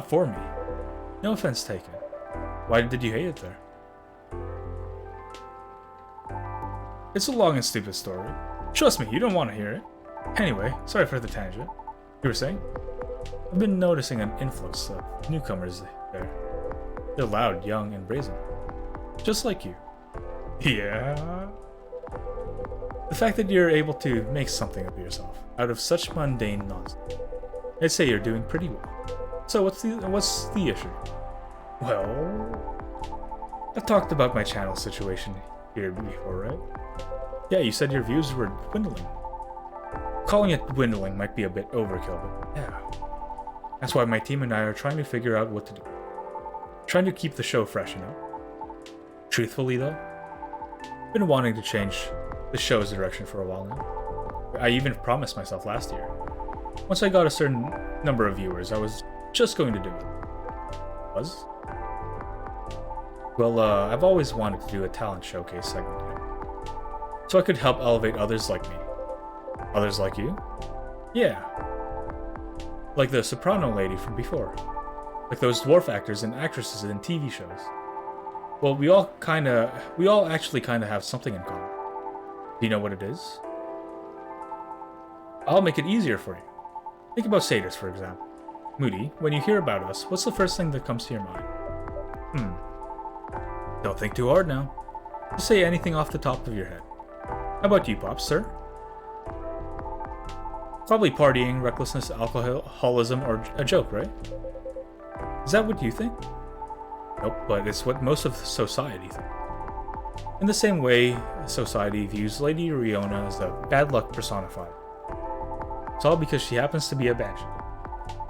[SPEAKER 1] for me. No offense taken. Why did you hate it there? It's a long and stupid story. Trust me, you don't want to hear it. Anyway, sorry for the tangent. You were saying? I've been noticing an influx of newcomers there. They're loud, young, and brazen. Just like you. Yeah? The fact that you're able to make something of yourself out of such mundane nonsense. I'd say you're doing pretty well. So what's the issue? Well, I've talked about my channel situation here before, right? Yeah, you said your views were dwindling. Calling it dwindling might be a bit overkill, but yeah. That's why my team and I are trying to figure out what to do. Trying to keep the show fresh, you know? Truthfully though, I've been wanting to change the show's direction for a while now. I even promised myself last year. Once I got a certain number of viewers, I was just going to do it. Was? Well, I've always wanted to do a talent showcase segment here. So I could help elevate others like me. Others like you? Yeah. Like the soprano lady from before. Like those dwarf actors and actresses in TV shows. Well, we all actually kinda have something in common. Do you know what it is? I'll make it easier for you. Think about satyrs, for example. Moody, when you hear about us, what's the first thing that comes to your mind? Don't think too hard now. Just say anything off the top of your head. How about you, Pops, sir? Probably partying, recklessness, alcoholism, or a joke, right? Is that what you think? Nope, but it's what most of society think. In the same way, society views Lady Riona as the bad luck personified. It's all because she happens to be a banshee.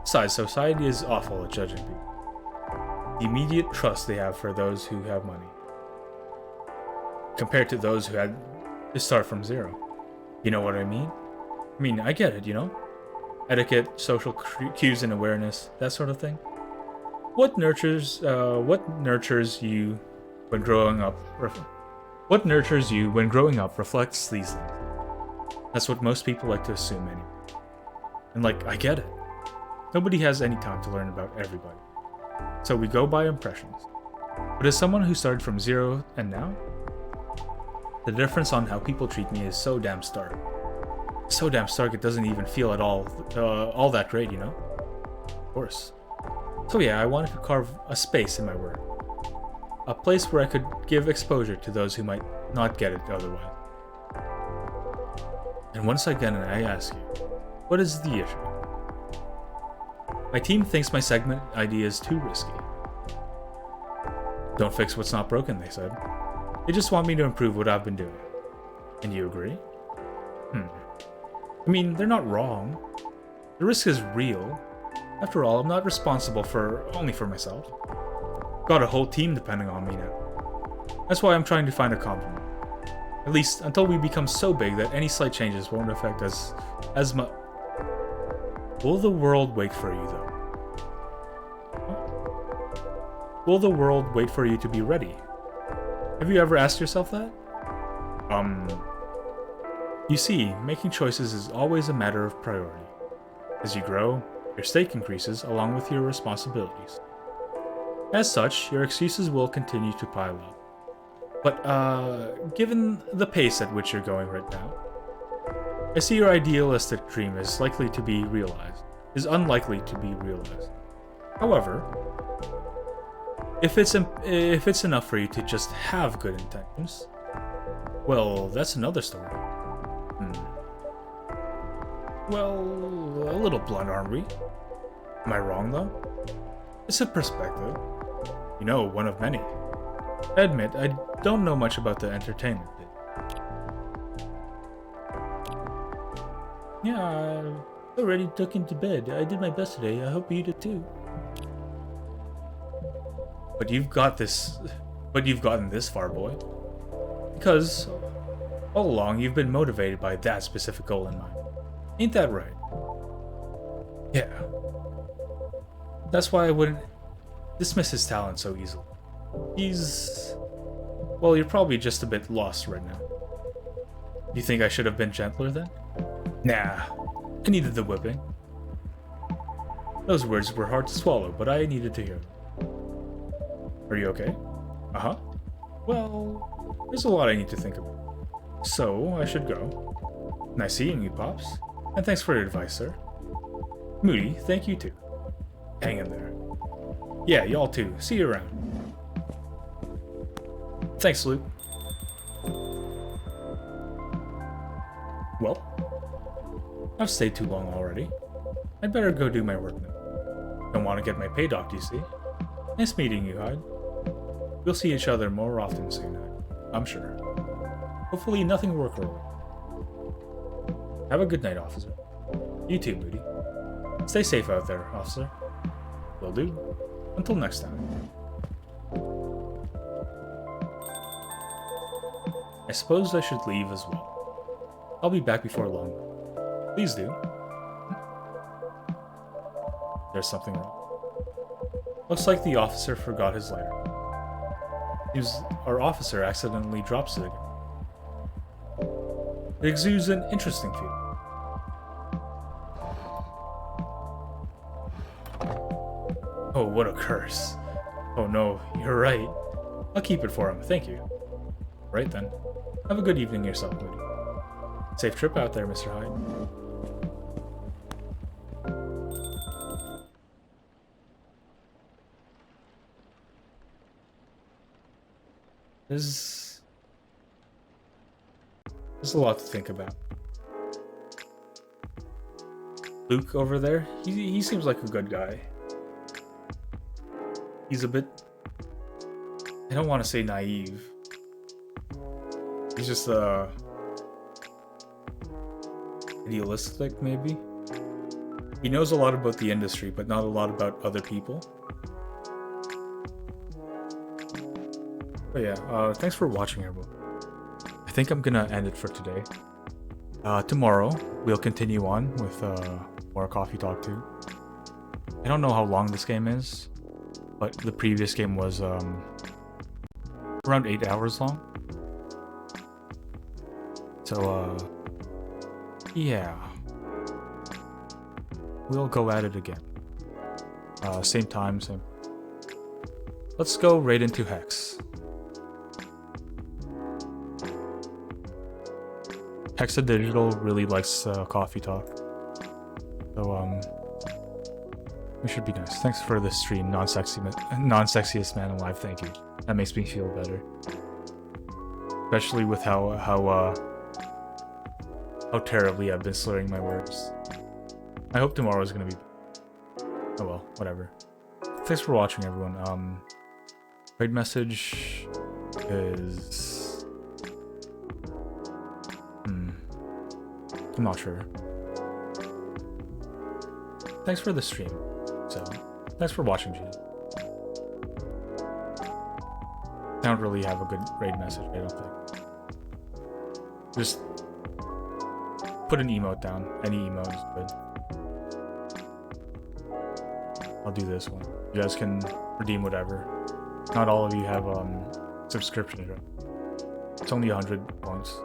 [SPEAKER 1] Besides, society is awful at judging people. The immediate trust they have for those who have money, compared to those who had to start from zero. You know what I mean? I get it, you know? etiquette, social cues and awareness, that sort of thing. What nurtures you when growing up? What nurtures you when growing up reflects these things. That's what most people like to assume anyway. And like, I get it. Nobody has any time to learn about everybody. So we go by impressions. But as someone who started from zero and now, the difference on how people treat me is so damn stark. So damn stark it doesn't even feel at all that great, you know? Of course. So yeah, I wanted to carve a space in my work. A place where I could give exposure to those who might not get it otherwise. And once again, I ask you, what is the issue? My team thinks my segment idea is too risky. Don't fix what's not broken, they said. They just want me to improve what I've been doing. And you agree? I mean, they're not wrong. The risk is real. After all, I'm not responsible only for myself. Got a whole team depending on me now. That's why I'm trying to find a compromise. At least until we become so big that any slight changes won't affect us as much. Will the world wait for you, though? Will the world wait for you to be ready? Have you ever asked yourself that? You see, making choices is always a matter of priority. As you grow, your stake increases along with your responsibilities. As such, your excuses will continue to pile up. But, given the pace at which you're going right now, I see your idealistic dream is unlikely to be realized. However, if it's enough for you to just have good intentions, well, that's another story. Well, a little blunt, aren't we? Am I wrong, though? It's a perspective. You know, one of many. I admit, I don't know much about the entertainment bit. Yeah, I already took into bed. I did my best today. I hope you did too. But you've gotten this far, boy. Because all along you've been motivated by that specific goal in mind. Ain't that right? Yeah. That's why I wouldn't dismiss his talent so easily. Well, you're probably just a bit lost right now. You think I should have been gentler then? Nah, I needed the whipping. Those words were hard to swallow, but I needed to hear them. Are you okay? Uh-huh. Well, there's a lot I need to think about. So, I should go. Nice seeing you, Pops. And thanks for your advice, sir. Moody, thank you too. Hang in there. Yeah, y'all too. See you around. Thanks, Luke. Well, I've stayed too long already. I'd better go do my work now. Don't want to get my pay docked, you see. Nice meeting you, Hyde. We'll see each other more often soon, I'm sure. Hopefully nothing work-related. Have a good night, officer. You too, Moody. Stay safe out there, officer. Will do. Until next time. I suppose I should leave as well. I'll be back before long. Please do. There's something wrong. Looks like the officer forgot his lighter. Our officer accidentally drops it again. It exudes an interesting feeling. Oh, what a curse. Oh no, you're right. I'll keep it for him, thank you. Right then. Have a good evening yourself, Moody. Safe trip out there, Mr. Hyde. There's a lot to think about. Luke over there, he seems like a good guy. He's a bit, I don't want to say naive. He's just idealistic, maybe. He knows a lot about the industry, but not a lot about other people. But yeah, thanks for watching, everyone. I think I'm gonna end it for today. Tomorrow, we'll continue on with More coffee talk too. I don't know how long this game is, but the previous game was around 8 hours long. So yeah, we'll go at it again. Same time, same. Let's go right into Hex. Hexa Digital really likes coffee talk, so we should be nice. Thanks for the stream, non-sexiest man alive. Thank you. That makes me feel better, especially with how terribly I've been slurring my words. I hope tomorrow is gonna be. Oh well, whatever. Thanks for watching, everyone. Raid message is. I'm not sure. Thanks for the stream. So, thanks for watching, G. I don't really have a good raid message, I don't think. Just put an emote down. Any emote is good. I'll do this one. You guys can redeem whatever. Not all of you have subscriptions. It's only 100 points.